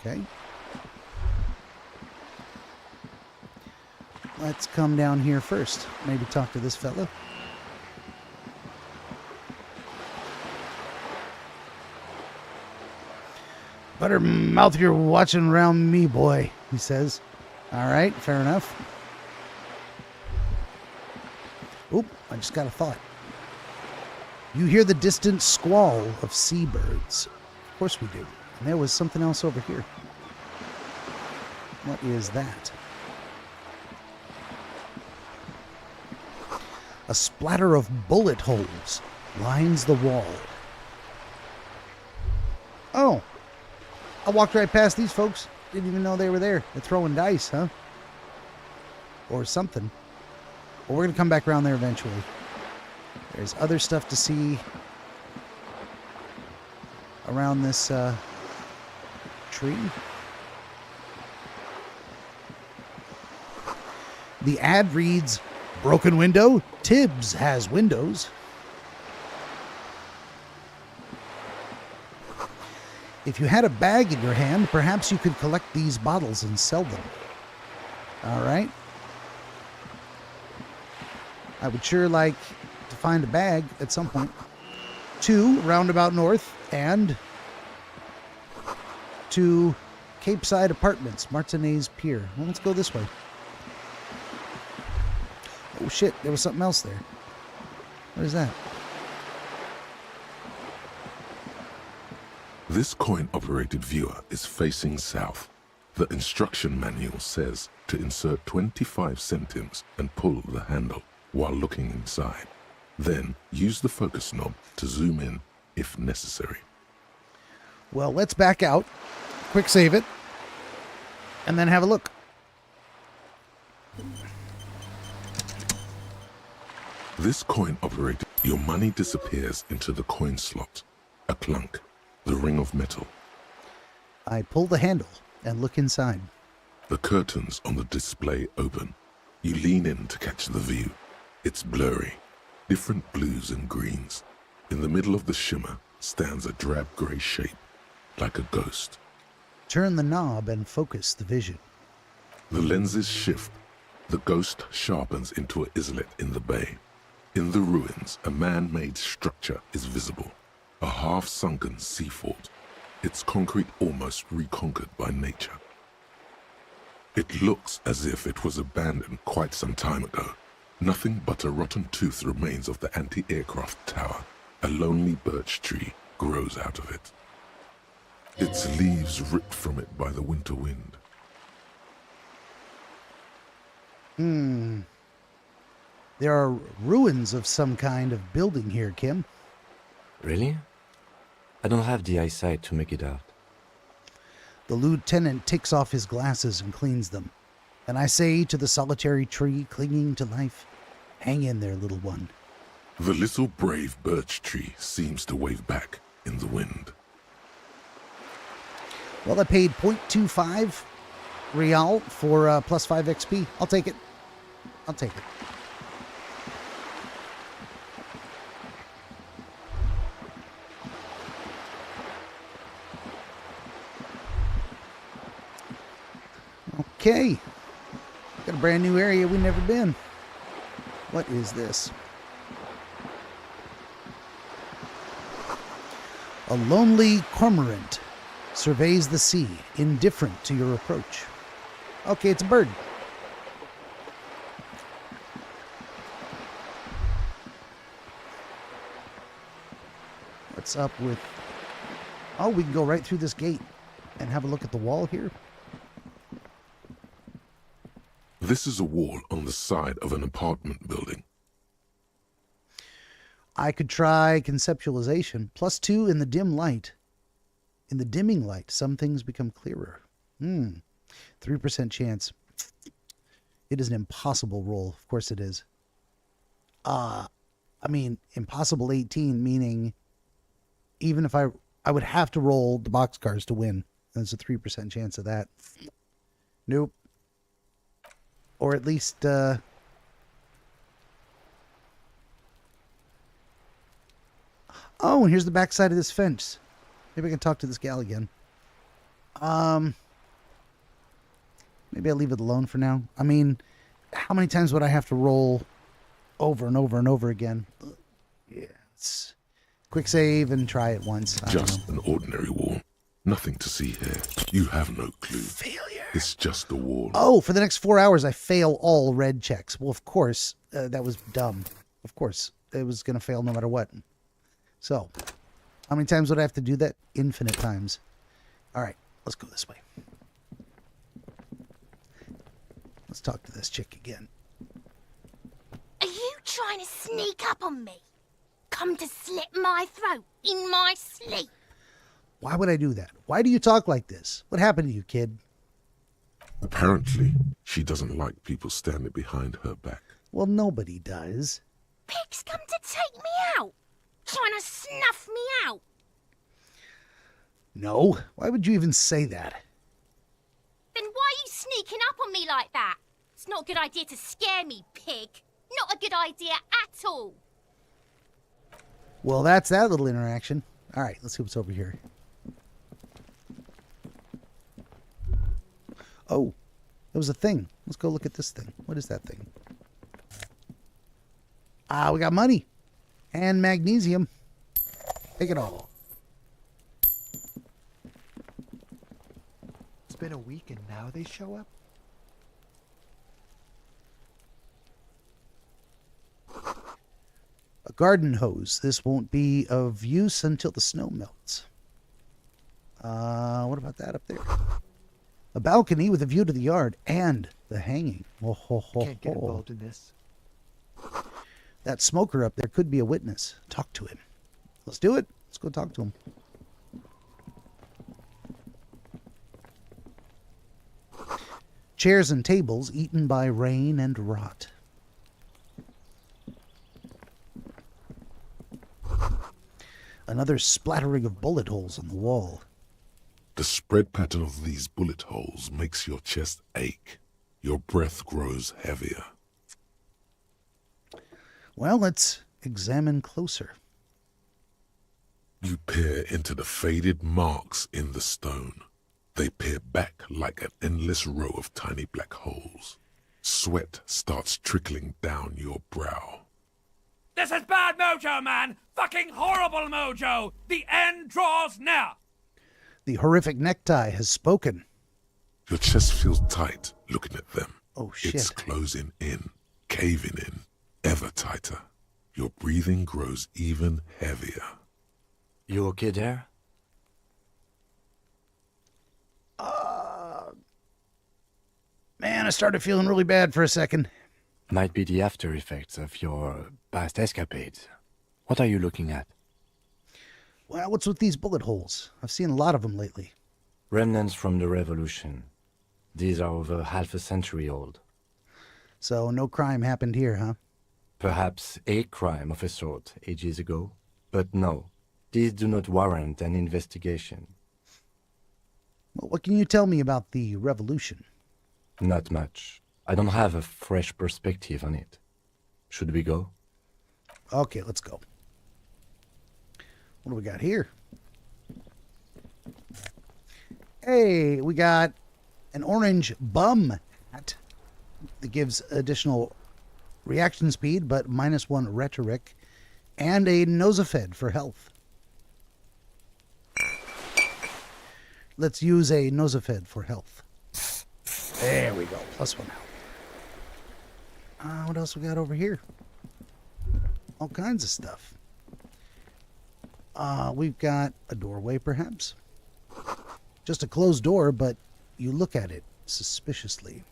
Speaker 1: Okay. Let's come down here first. Maybe talk to this fella. Buttermouth, you're watching around me, boy, he says. All right, fair enough. Oop, I just got a thought. You hear the distant squall of seabirds. Of course we do. And there was something else over here. What is that? A splatter of bullet holes lines the wall. Oh. I walked right past these folks. Didn't even know they were there. They're throwing dice, huh? Or something. Well, we're going to come back around there eventually. There's other stuff to see around this tree. The ad reads, broken window? Tibbs has windows. If you had a bag in your hand, perhaps you could collect these bottles and sell them. All right. I would sure like to find a bag at some point. 2, Roundabout North, and 2, Cape Side Apartments, Martinez Pier. Well, let's go this way. Oh shit, there was something else there. What is that?
Speaker 2: This coin-operated viewer is facing south. The instruction manual says to insert 25 centimes and pull the handle while looking inside. Then use the focus knob to zoom in if necessary.
Speaker 1: Well, let's back out, quick save it, and then have a look.
Speaker 2: This coin-operated, your money disappears into the coin slot. A clunk. The ring of metal.
Speaker 1: I pull the handle and look inside.
Speaker 2: The curtains on the display open. You lean in to catch the view. It's blurry, different blues and greens. In the middle of the shimmer stands a drab grey shape, like a ghost.
Speaker 1: Turn the knob and focus the vision.
Speaker 2: The lenses shift. The ghost sharpens into an islet in the bay. In the ruins, a man-made structure is visible. A half-sunken sea fort, its concrete almost reconquered by nature. It looks as if it was abandoned quite some time ago. Nothing but a rotten tooth remains of the anti-aircraft tower. A lonely birch tree grows out of it. Its leaves ripped from it by the winter wind.
Speaker 1: There are ruins of some kind of building here, Kim.
Speaker 3: Really? I don't have the eyesight to make it out.
Speaker 1: The lieutenant takes off his glasses and cleans them. And I say to the solitary tree clinging to life, hang in there, little one.
Speaker 2: The little brave birch tree seems to wave back in the wind.
Speaker 1: Well, I paid 0.25 real for plus 5 XP. I'll take it. I'll take it. Okay. Got a brand new area we've never been. What is this? A lonely cormorant surveys the sea, indifferent to your approach. Okay, it's a bird. What's up with... Oh, we can go right through this gate and have a look at the wall here.
Speaker 2: This is a wall on the side of an apartment building.
Speaker 1: I could try conceptualization. +2 in the dim light. In the dimming light, some things become clearer. 3% chance. It is an impossible roll. Of course it is. I mean, impossible 18, meaning even if I would have to roll the boxcars to win. There's a 3% chance of that. Nope. Or at least, Oh, and here's the backside of this fence. Maybe I can talk to this gal again. Maybe I'll leave it alone for now. I mean, how many times would I have to roll over and over and over again? Yeah, it's quick save and try it once.
Speaker 2: Just an ordinary wall. Nothing to see here. You have no clue.
Speaker 1: Failure.
Speaker 2: It's just a wall.
Speaker 1: Oh, for the next 4 hours, I fail all red checks. Well, of course, that was dumb. Of course, it was going to fail no matter what. So, how many times would I have to do that? Infinite times. All right, let's go this way. Let's talk to this chick again.
Speaker 13: Are you trying to sneak up on me? Come to slit my throat in my sleep?
Speaker 1: Why would I do that? Why do you talk like this? What happened to you, kid?
Speaker 2: Apparently, she doesn't like people standing behind her back.
Speaker 1: Well, nobody does.
Speaker 13: Pig's come to take me out. Trying to snuff me out.
Speaker 1: No. Why would you even say that?
Speaker 13: Then why are you sneaking up on me like that? It's not a good idea to scare me, pig. Not a good idea at all.
Speaker 1: Well, that's that little interaction. All right, let's see what's over here. Oh, there was a thing. Let's go look at this thing. What is that thing? We got money and magnesium. Take it all.
Speaker 14: It's been a week and now they show up?
Speaker 1: A garden hose. This won't be of use until the snow melts. What about that up there? A balcony with a view to the yard and the hanging. Oh, ho, ho,
Speaker 14: Can't get involved in this.
Speaker 1: That smoker up there could be a witness. Talk to him. Let's do it. Let's go talk to him. Chairs and tables eaten by rain and rot. Another splattering of bullet holes on the wall.
Speaker 2: The spread pattern of these bullet holes makes your chest ache. Your breath grows heavier.
Speaker 1: Well, let's examine closer.
Speaker 2: You peer into the faded marks in the stone. They peer back like an endless row of tiny black holes. Sweat starts trickling down your brow.
Speaker 15: This is bad mojo, man! Fucking horrible mojo! The end draws near!
Speaker 1: The horrific necktie has spoken.
Speaker 2: Your chest feels tight looking at them.
Speaker 1: Oh, shit.
Speaker 2: It's closing in, caving in, ever tighter. Your breathing grows even heavier.
Speaker 3: You okay there?
Speaker 1: Man, I started feeling really bad for a second.
Speaker 3: Might be the after effects of your past escapades. What are you looking at?
Speaker 1: Well, what's with these bullet holes? I've seen a lot of them lately.
Speaker 3: Remnants from the revolution. These are over half a century old.
Speaker 1: So no crime happened here, huh?
Speaker 3: Perhaps a crime of a sort ages ago. But no, these do not warrant an investigation.
Speaker 1: Well, what can you tell me about the revolution?
Speaker 3: Not much. I don't have a fresh perspective on it. Should we go?
Speaker 1: Okay, let's go. What do we got here? Hey, we got an orange bum hat that gives additional reaction speed, but -1 rhetoric, and a nosophed for health. Let's use a Nosafed for health. There we go. +1 health. What else we got over here? All kinds of stuff. We've got a doorway, perhaps. Just a closed door, but you look at it suspiciously.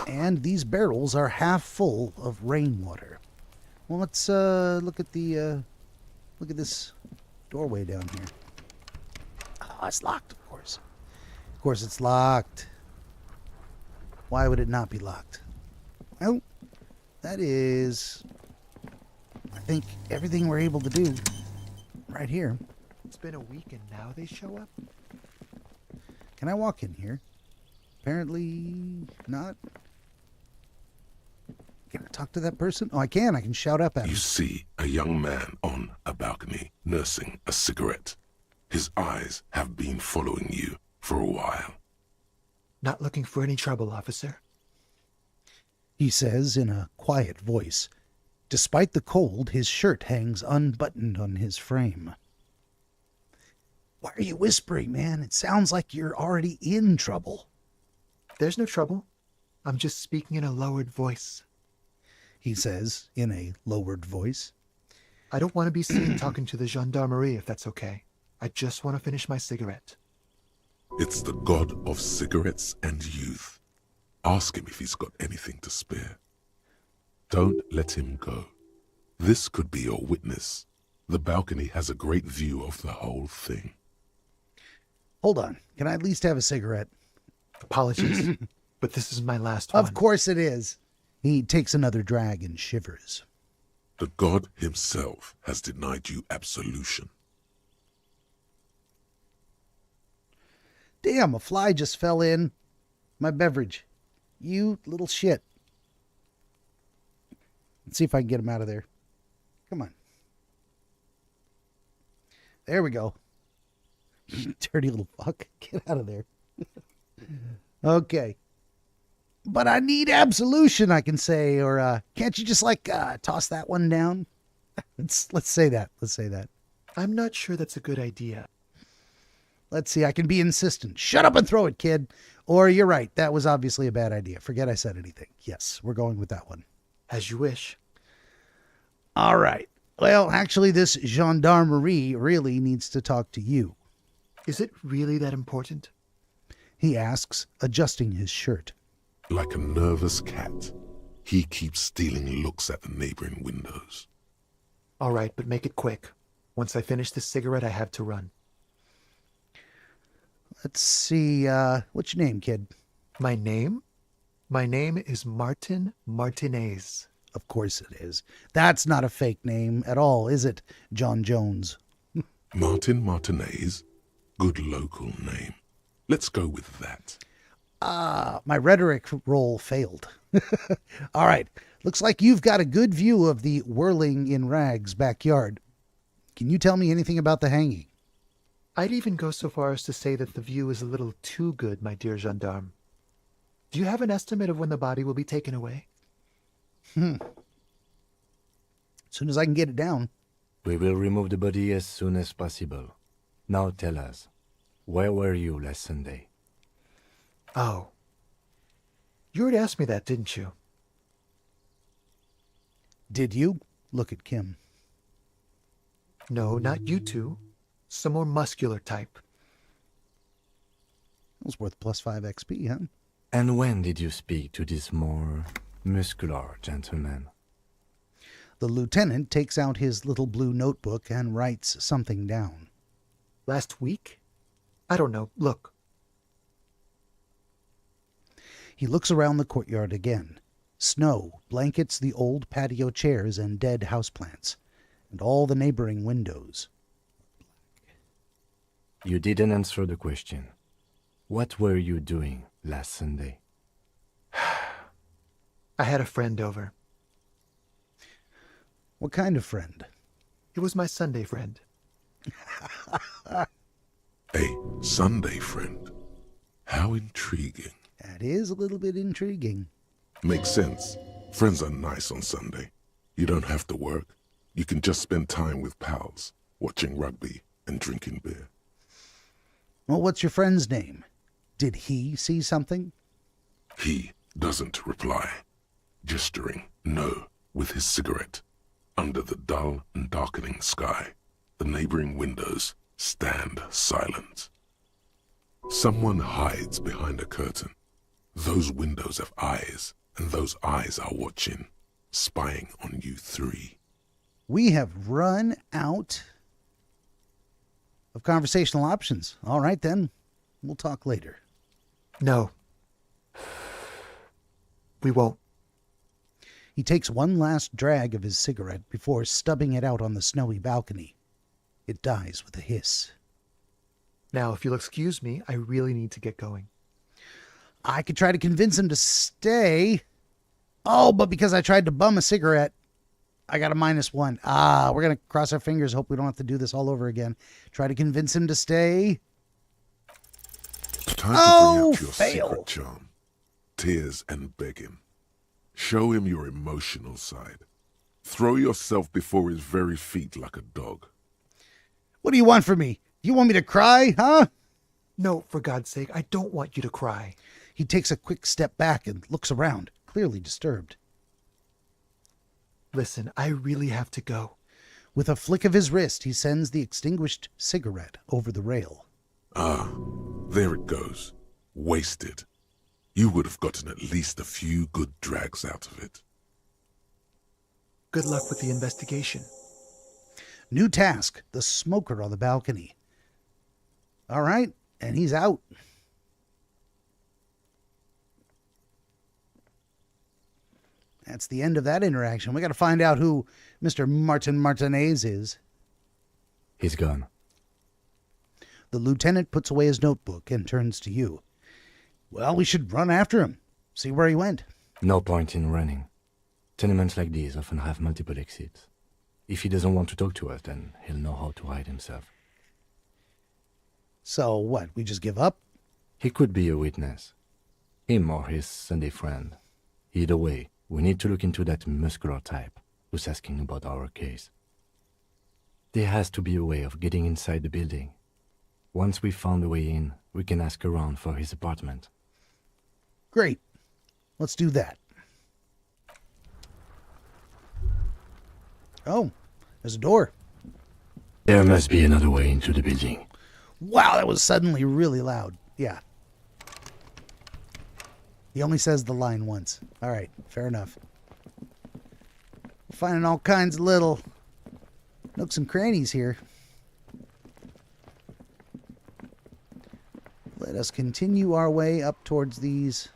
Speaker 1: And these barrels are half full of rainwater. Well, let's look at this doorway down here. Oh, it's locked, of course. Of course it's locked. Why would it not be locked? Well, that is, I think, everything we're able to do right here.
Speaker 14: It's been a week and now they show up?
Speaker 1: Can I walk in here? Apparently not. Can I talk to that person? Oh, I can. I can shout up at him.
Speaker 2: You see a young man on a balcony nursing a cigarette. His eyes have been following you for a while.
Speaker 14: Not looking for any trouble, officer.
Speaker 1: He says in a quiet voice. Despite the cold, his shirt hangs unbuttoned on his frame. Why are you whispering, man? It sounds like you're already in trouble.
Speaker 14: There's no trouble. I'm just speaking in a lowered voice.
Speaker 1: He says in a lowered voice.
Speaker 14: I don't want to be seen talking to the gendarmerie, if that's okay. I just want to finish my cigarette.
Speaker 2: It's the god of cigarettes and youth. Ask him if he's got anything to spare. Don't let him go. This could be your witness. The balcony has a great view of the whole thing.
Speaker 1: Hold on. Can I at least have a cigarette?
Speaker 14: Apologies, but this is my last one.
Speaker 1: Of course it is. He takes another drag and shivers.
Speaker 2: The god himself has denied you absolution.
Speaker 1: Damn, a fly just fell in my beverage. You little shit. Let's see if I can get him out of there. Come on. There we go. You dirty little fuck. Get out of there. Okay. But I need absolution, I can say. Or can't you just, toss that one down? Let's say that. Let's say that.
Speaker 14: I'm not sure that's a good idea.
Speaker 1: Let's see. I can be insistent. Shut up and throw it, kid. Or you're right. That was obviously a bad idea. Forget I said anything. Yes, we're going with that one.
Speaker 14: As you wish.
Speaker 1: All right. Well, actually, this gendarmerie really needs to talk to you.
Speaker 14: Is it really that important?
Speaker 1: He asks, adjusting his shirt.
Speaker 2: Like a nervous cat, he keeps stealing looks at the neighboring windows.
Speaker 14: All right, but make it quick. Once I finish this cigarette, I have to run.
Speaker 1: Let's see, what's your name, kid?
Speaker 14: My name? My name is Martin Martinez.
Speaker 1: Of course it is. That's not a fake name at all, is it, John Jones?
Speaker 2: Martin Martinez? Good local name. Let's go with that.
Speaker 1: My rhetoric roll failed. All right. Looks like you've got a good view of the whirling in rags backyard. Can you tell me anything about the hanging?
Speaker 14: I'd even go so far as to say that the view is a little too good, my dear gendarme. Do you have an estimate of when the body will be taken away?
Speaker 1: As soon as I can get it down.
Speaker 3: We will remove the body as soon as possible. Now tell us, where were you last Sunday?
Speaker 14: Oh. You already asked me that, didn't you?
Speaker 1: Did you? Look at Kim.
Speaker 14: No, not you two. Some more muscular type.
Speaker 1: That was worth +5 XP, huh?
Speaker 3: And when did you speak to this more muscular gentleman?
Speaker 1: The lieutenant takes out his little blue notebook and writes something down.
Speaker 14: Last week? I don't know. Look.
Speaker 1: He looks around the courtyard again. Snow blankets the old patio chairs and dead houseplants, and all the neighboring windows.
Speaker 3: You didn't answer the question. What were you doing last Sunday?
Speaker 14: I had a friend over.
Speaker 1: What kind of friend?
Speaker 14: It was my Sunday friend.
Speaker 2: A Sunday friend? How intriguing.
Speaker 1: That is a little bit intriguing.
Speaker 2: Makes sense. Friends are nice on Sunday. You don't have to work. You can just spend time with pals, watching rugby and drinking beer.
Speaker 1: Well, what's your friend's name? Did he see something?
Speaker 2: He doesn't reply, gesturing no with his cigarette. Under the dull and darkening sky, the neighboring windows stand silent. Someone hides behind a curtain. Those windows have eyes, and those eyes are watching, spying on you three.
Speaker 1: We have run out of conversational options. All right, then. We'll talk later.
Speaker 14: No. We won't.
Speaker 1: He takes one last drag of his cigarette before stubbing it out on the snowy balcony. It dies with a hiss.
Speaker 14: Now, if you'll excuse me, I really need to get going.
Speaker 1: I could try to convince him to stay. Oh, but because I tried to bum a cigarette, I got a -1. We're going to cross our fingers, hope we don't have to do this all over again. Try to convince him to stay.
Speaker 2: Time to bring out your
Speaker 1: fail.
Speaker 2: secret charm. Tears and begging. Show him your emotional side. Throw yourself before his very feet like a dog.
Speaker 1: What do you want from me? You want me to cry, huh?
Speaker 14: No, for God's sake, I don't want you to cry.
Speaker 1: He takes a quick step back and looks around, clearly disturbed.
Speaker 14: Listen, I really have to go.
Speaker 1: With a flick of his wrist, he sends the extinguished cigarette over the rail.
Speaker 2: There it goes. Wasted. You would have gotten at least a few good drags out of it.
Speaker 14: Good luck with the investigation.
Speaker 1: New task, the smoker on the balcony. All right, and he's out. That's the end of that interaction. We got to find out who Mr. Martin Martinez is.
Speaker 3: He's gone.
Speaker 1: The lieutenant puts away his notebook and turns to you. Well, we should run after him. See where he went.
Speaker 3: No point in running. Tenements like these often have multiple exits. If he doesn't want to talk to us, then he'll know how to hide himself.
Speaker 1: So what, we just give up?
Speaker 3: He could be a witness. Him or his Sunday friend. Either way, we need to look into that muscular type who's asking about our case. There has to be a way of getting inside the building. Once we've found a way in, we can ask around for his apartment.
Speaker 1: Great. Let's do that. Oh, there's a door.
Speaker 3: There must be another way into the building.
Speaker 1: Wow, that was suddenly really loud. Yeah. He only says the line once. All right, fair enough. We're finding all kinds of little nooks and crannies here. Let us continue our way up towards these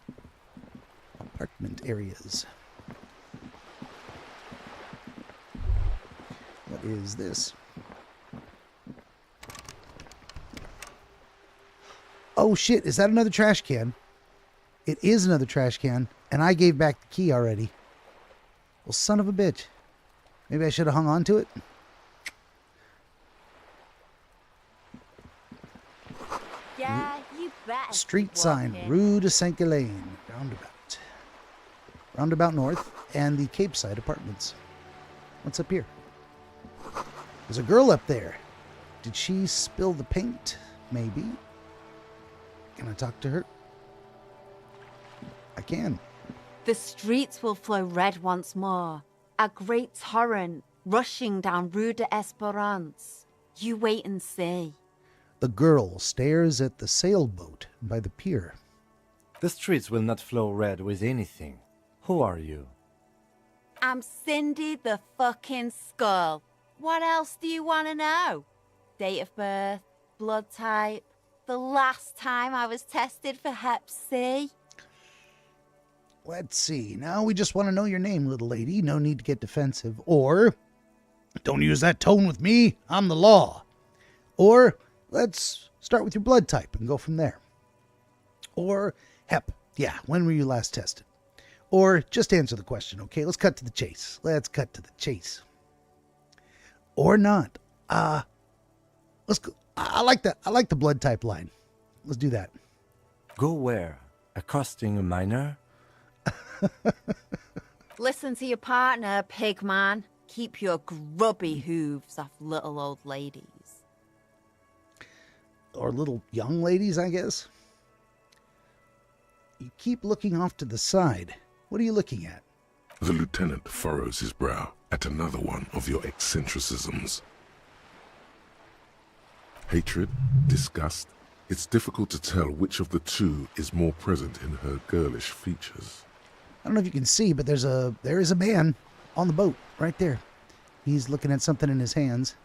Speaker 1: apartment areas. What is this? Oh shit, is that another trash can? It is another trash can, and I gave back the key already. Well, son of a bitch. Maybe I should have hung on to it.
Speaker 13: Yeah, you bet.
Speaker 1: Street sign, Rue de Saint-Ghislain, roundabout. Roundabout North, and the Cape Side Apartments. What's up here? There's a girl up there. Did she spill the paint? Maybe. Can I talk to her? I can.
Speaker 16: The streets will flow red once more. A great torrent rushing down Rue de Esperance. You wait and see.
Speaker 1: The girl stares at the sailboat by the pier.
Speaker 3: The streets will not flow red with anything. Who are you?
Speaker 16: I'm Cindy the fucking Skull. What else do you want to know? Date of birth, blood type, the last time I was tested for Hep C.
Speaker 1: Let's see. Now we just want to know your name, little lady. No need to get defensive. Or, don't use that tone with me. I'm the law. Or, let's start with your blood type and go from there. Or, Hep. Yeah, when were you last tested? Or, just answer the question, okay? Let's cut to the chase. Let's cut to the chase. Or not. Let's go. I like that. I like the blood type line. Let's do that.
Speaker 3: Go where? Accosting a minor?
Speaker 16: Listen to your partner, pig man. Keep your grubby hooves off little old ladies.
Speaker 1: or little young ladies, I guess. You keep looking off to the side. What are you looking at?
Speaker 2: The lieutenant furrows his brow at another one of your eccentricisms. Hatred, disgust. It's difficult to tell which of the two is more present in her girlish features.
Speaker 1: I don't know if you can see, but there is a man on the boat right there. He's looking at something in his hands.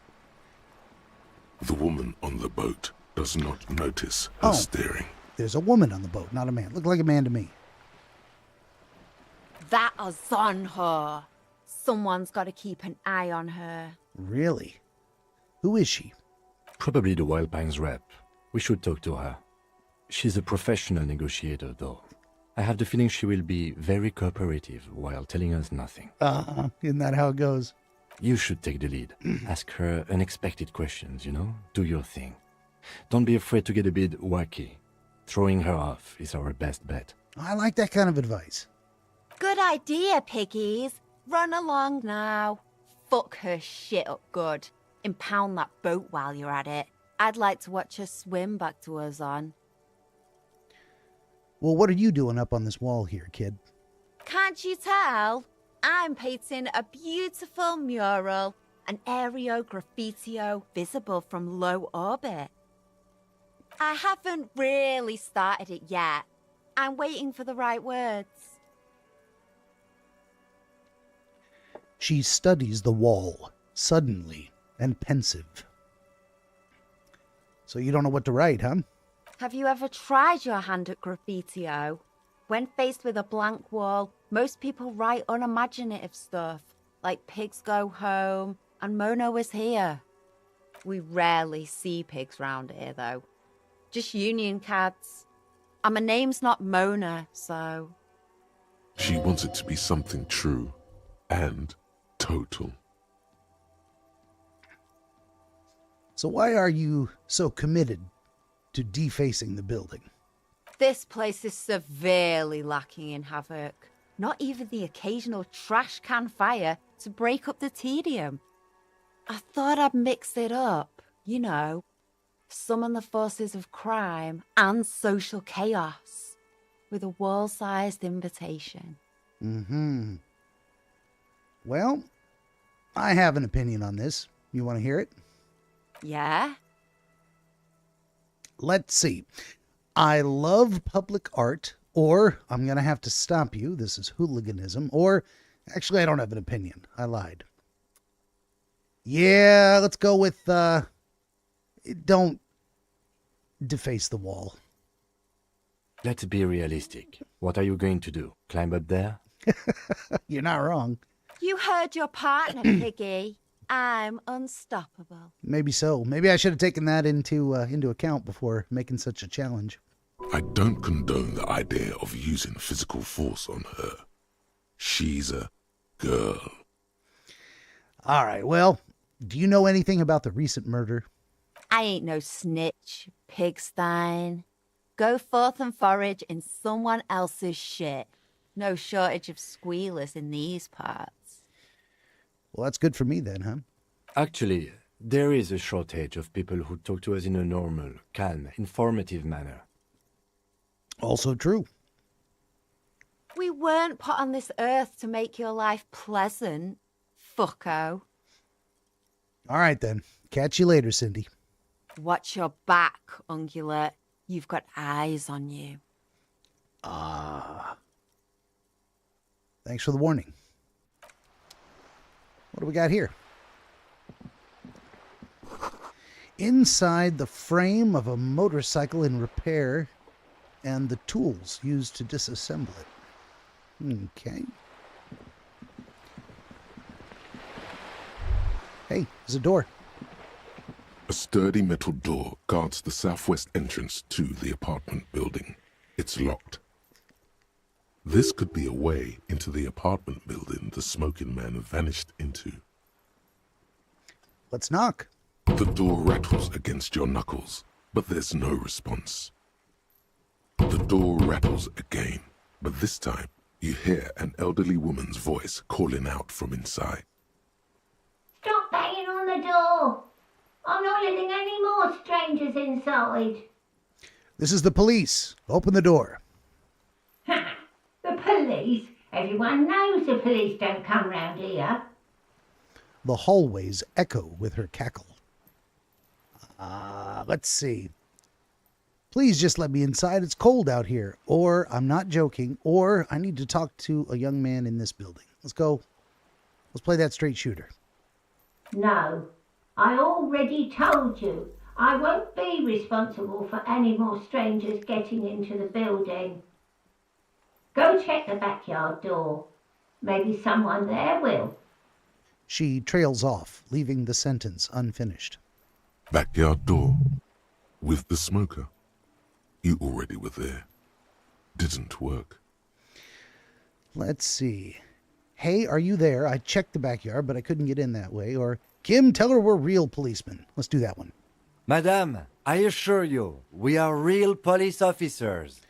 Speaker 2: The woman on the boat does not notice her staring.
Speaker 1: There's a woman on the boat, not a man. Looked like a man to me.
Speaker 16: That is on her. Someone's got to keep an eye on her.
Speaker 1: Really? Who is she?
Speaker 3: Probably the Wild Pines rep. We should talk to her. She's a professional negotiator, though. I have the feeling she will be very cooperative while telling us nothing.
Speaker 1: Isn't that how it goes?
Speaker 3: You should take the lead. Ask her unexpected questions, Do your thing. Don't be afraid to get a bit wacky. Throwing her off is our best bet.
Speaker 1: I like that kind of advice.
Speaker 16: Good idea, piggies. Run along now. Fuck her shit up good. Impound that boat while you're at it. I'd like to watch her swim back to us on.
Speaker 1: Well, what are you doing up on this wall here, kid?
Speaker 16: Can't you tell? I'm painting a beautiful mural, an aereo graffitio visible from low orbit. I haven't really started it yet. I'm waiting for the right words.
Speaker 1: She studies the wall, suddenly and pensive. So you don't know what to write, huh?
Speaker 16: Have you ever tried your hand at graffitio? When faced with a blank wall, most people write unimaginative stuff, like Pigs Go Home and Mono is Here. We rarely see pigs round here, though. Just union cats. And my name's not Mona, so...
Speaker 2: She wants it to be something true and total.
Speaker 1: So why are you so committed to defacing the building?
Speaker 16: This place is severely lacking in havoc. Not even the occasional trash can fire to break up the tedium. I thought I'd mix it up, summon the forces of crime and social chaos with a wall-sized invitation.
Speaker 1: Mm-hmm. Well, I have an opinion on this. You want to hear it?
Speaker 16: Yeah?
Speaker 1: Let's see. I love public art, or I'm going to have to stop you. This is hooliganism. Or, actually, I don't have an opinion. I lied. Yeah, let's go with, don't deface the wall.
Speaker 3: Let's be realistic. What are you going to do? Climb up there?
Speaker 1: You're not wrong.
Speaker 16: You heard your partner, Piggy. I'm unstoppable.
Speaker 1: Maybe so. Maybe I should have taken that into account before making such a challenge.
Speaker 2: I don't condone the idea of using physical force on her. She's a girl.
Speaker 1: All right, well, do you know anything about the recent murder?
Speaker 16: I ain't no snitch, Pigstein. Go forth and forage in someone else's shit. No shortage of squealers in these parts.
Speaker 1: Well, that's good for me then, huh?
Speaker 3: Actually, there is a shortage of people who talk to us in a normal, calm, informative manner.
Speaker 1: Also true.
Speaker 16: We weren't put on this earth to make your life pleasant, fucko.
Speaker 1: All right, then. Catch you later, Cindy.
Speaker 16: Watch your back, Ungulate. You've got eyes on you.
Speaker 1: Thanks for the warning. What do we got here? Inside the frame of a motorcycle in repair and the tools used to disassemble it. Okay. Hey, there's a door.
Speaker 2: A sturdy metal door guards the southwest entrance to the apartment building. It's locked. This could be a way into the apartment building the smoking man vanished into.
Speaker 1: Let's knock.
Speaker 2: The door rattles against your knuckles, but there's no response. The door rattles again, but this time you hear an elderly woman's voice calling out from inside.
Speaker 7: Stop banging on the door! I'm not letting any more strangers inside.
Speaker 1: This is the police. Open the door.
Speaker 7: Ha! The police? Everyone knows the police don't come round here.
Speaker 1: The hallways echo with her cackle. Let's see. Please just let me inside. It's cold out here. Or I'm not joking. Or I need to talk to a young man in this building. Let's go. Let's play that straight shooter.
Speaker 7: No, I already told you. I won't be responsible for any more strangers getting into the building. Go check the backyard door. Maybe someone there will.
Speaker 1: She trails off, leaving the sentence unfinished.
Speaker 2: Backyard door. With the smoker. You already were there. Didn't work.
Speaker 1: Let's see. Hey, are you there? I checked the backyard, but I couldn't get in that way. Or, Kim, tell her we're real policemen. Let's do that one.
Speaker 17: Madame, I assure you, we are real police officers.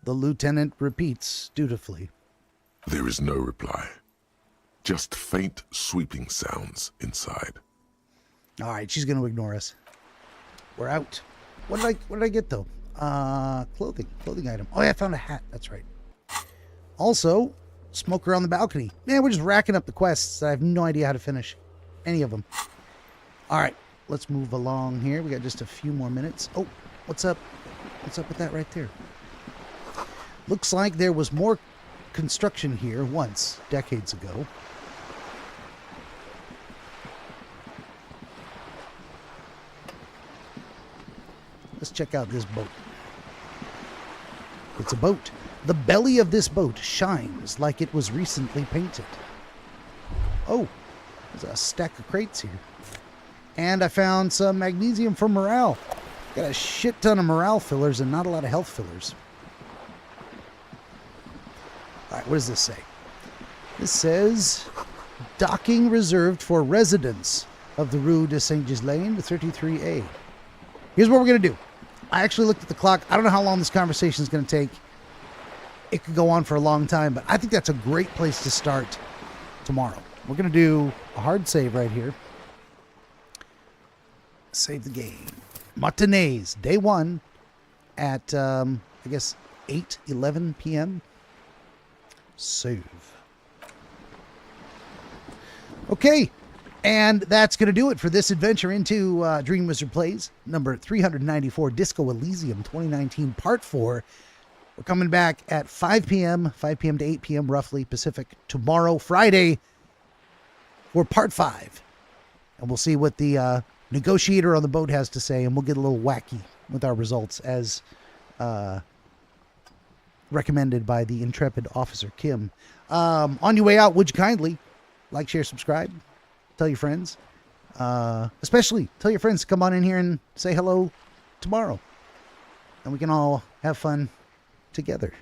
Speaker 1: The lieutenant repeats dutifully.
Speaker 2: There is no reply. Just faint, sweeping sounds inside.
Speaker 1: All right, she's going to ignore us. We're out. What did I get, though? Clothing item. Oh, yeah, I found a hat. That's right. Also, smoker on the balcony. Man, we're just racking up the quests. I have no idea how to finish any of them. All right, let's move along here. We got just a few more minutes. Oh, what's up? What's up with that right there? Looks like there was more construction here once, decades ago. Let's check out this boat. It's a boat. The belly of this boat shines like it was recently painted. Oh, there's a stack of crates here. And I found some magnesium for morale. Got a shit ton of morale fillers and not a lot of health fillers. All right, what does this say? This says, docking reserved for residents of the Rue de Saint-Ghislain, 33A. Here's what we're going to do. I actually looked at the clock. I don't know how long this conversation is going to take. It could go on for a long time, but I think that's a great place to start tomorrow. We're going to do a hard save right here. Save the game. Matinees, day 1 at, I guess, 8:11 p.m. Save. Okay, and that's going to do it for this adventure into DreamWizard Plays, number 394, Disco Elysium 2019, Part 4. We're coming back at 5 p.m. to 8 p.m. roughly Pacific tomorrow, Friday, for Part 5. And we'll see what the negotiator on the boat has to say, and we'll get a little wacky with our results as recommended by the intrepid Officer Kim. On your way out, would you kindly like, share, subscribe, tell your friends, especially tell your friends to come on in here and say hello tomorrow, and we can all have fun together.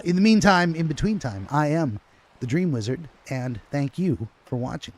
Speaker 1: In the meantime, in between time, I am the DreamWizard, and thank you for watching.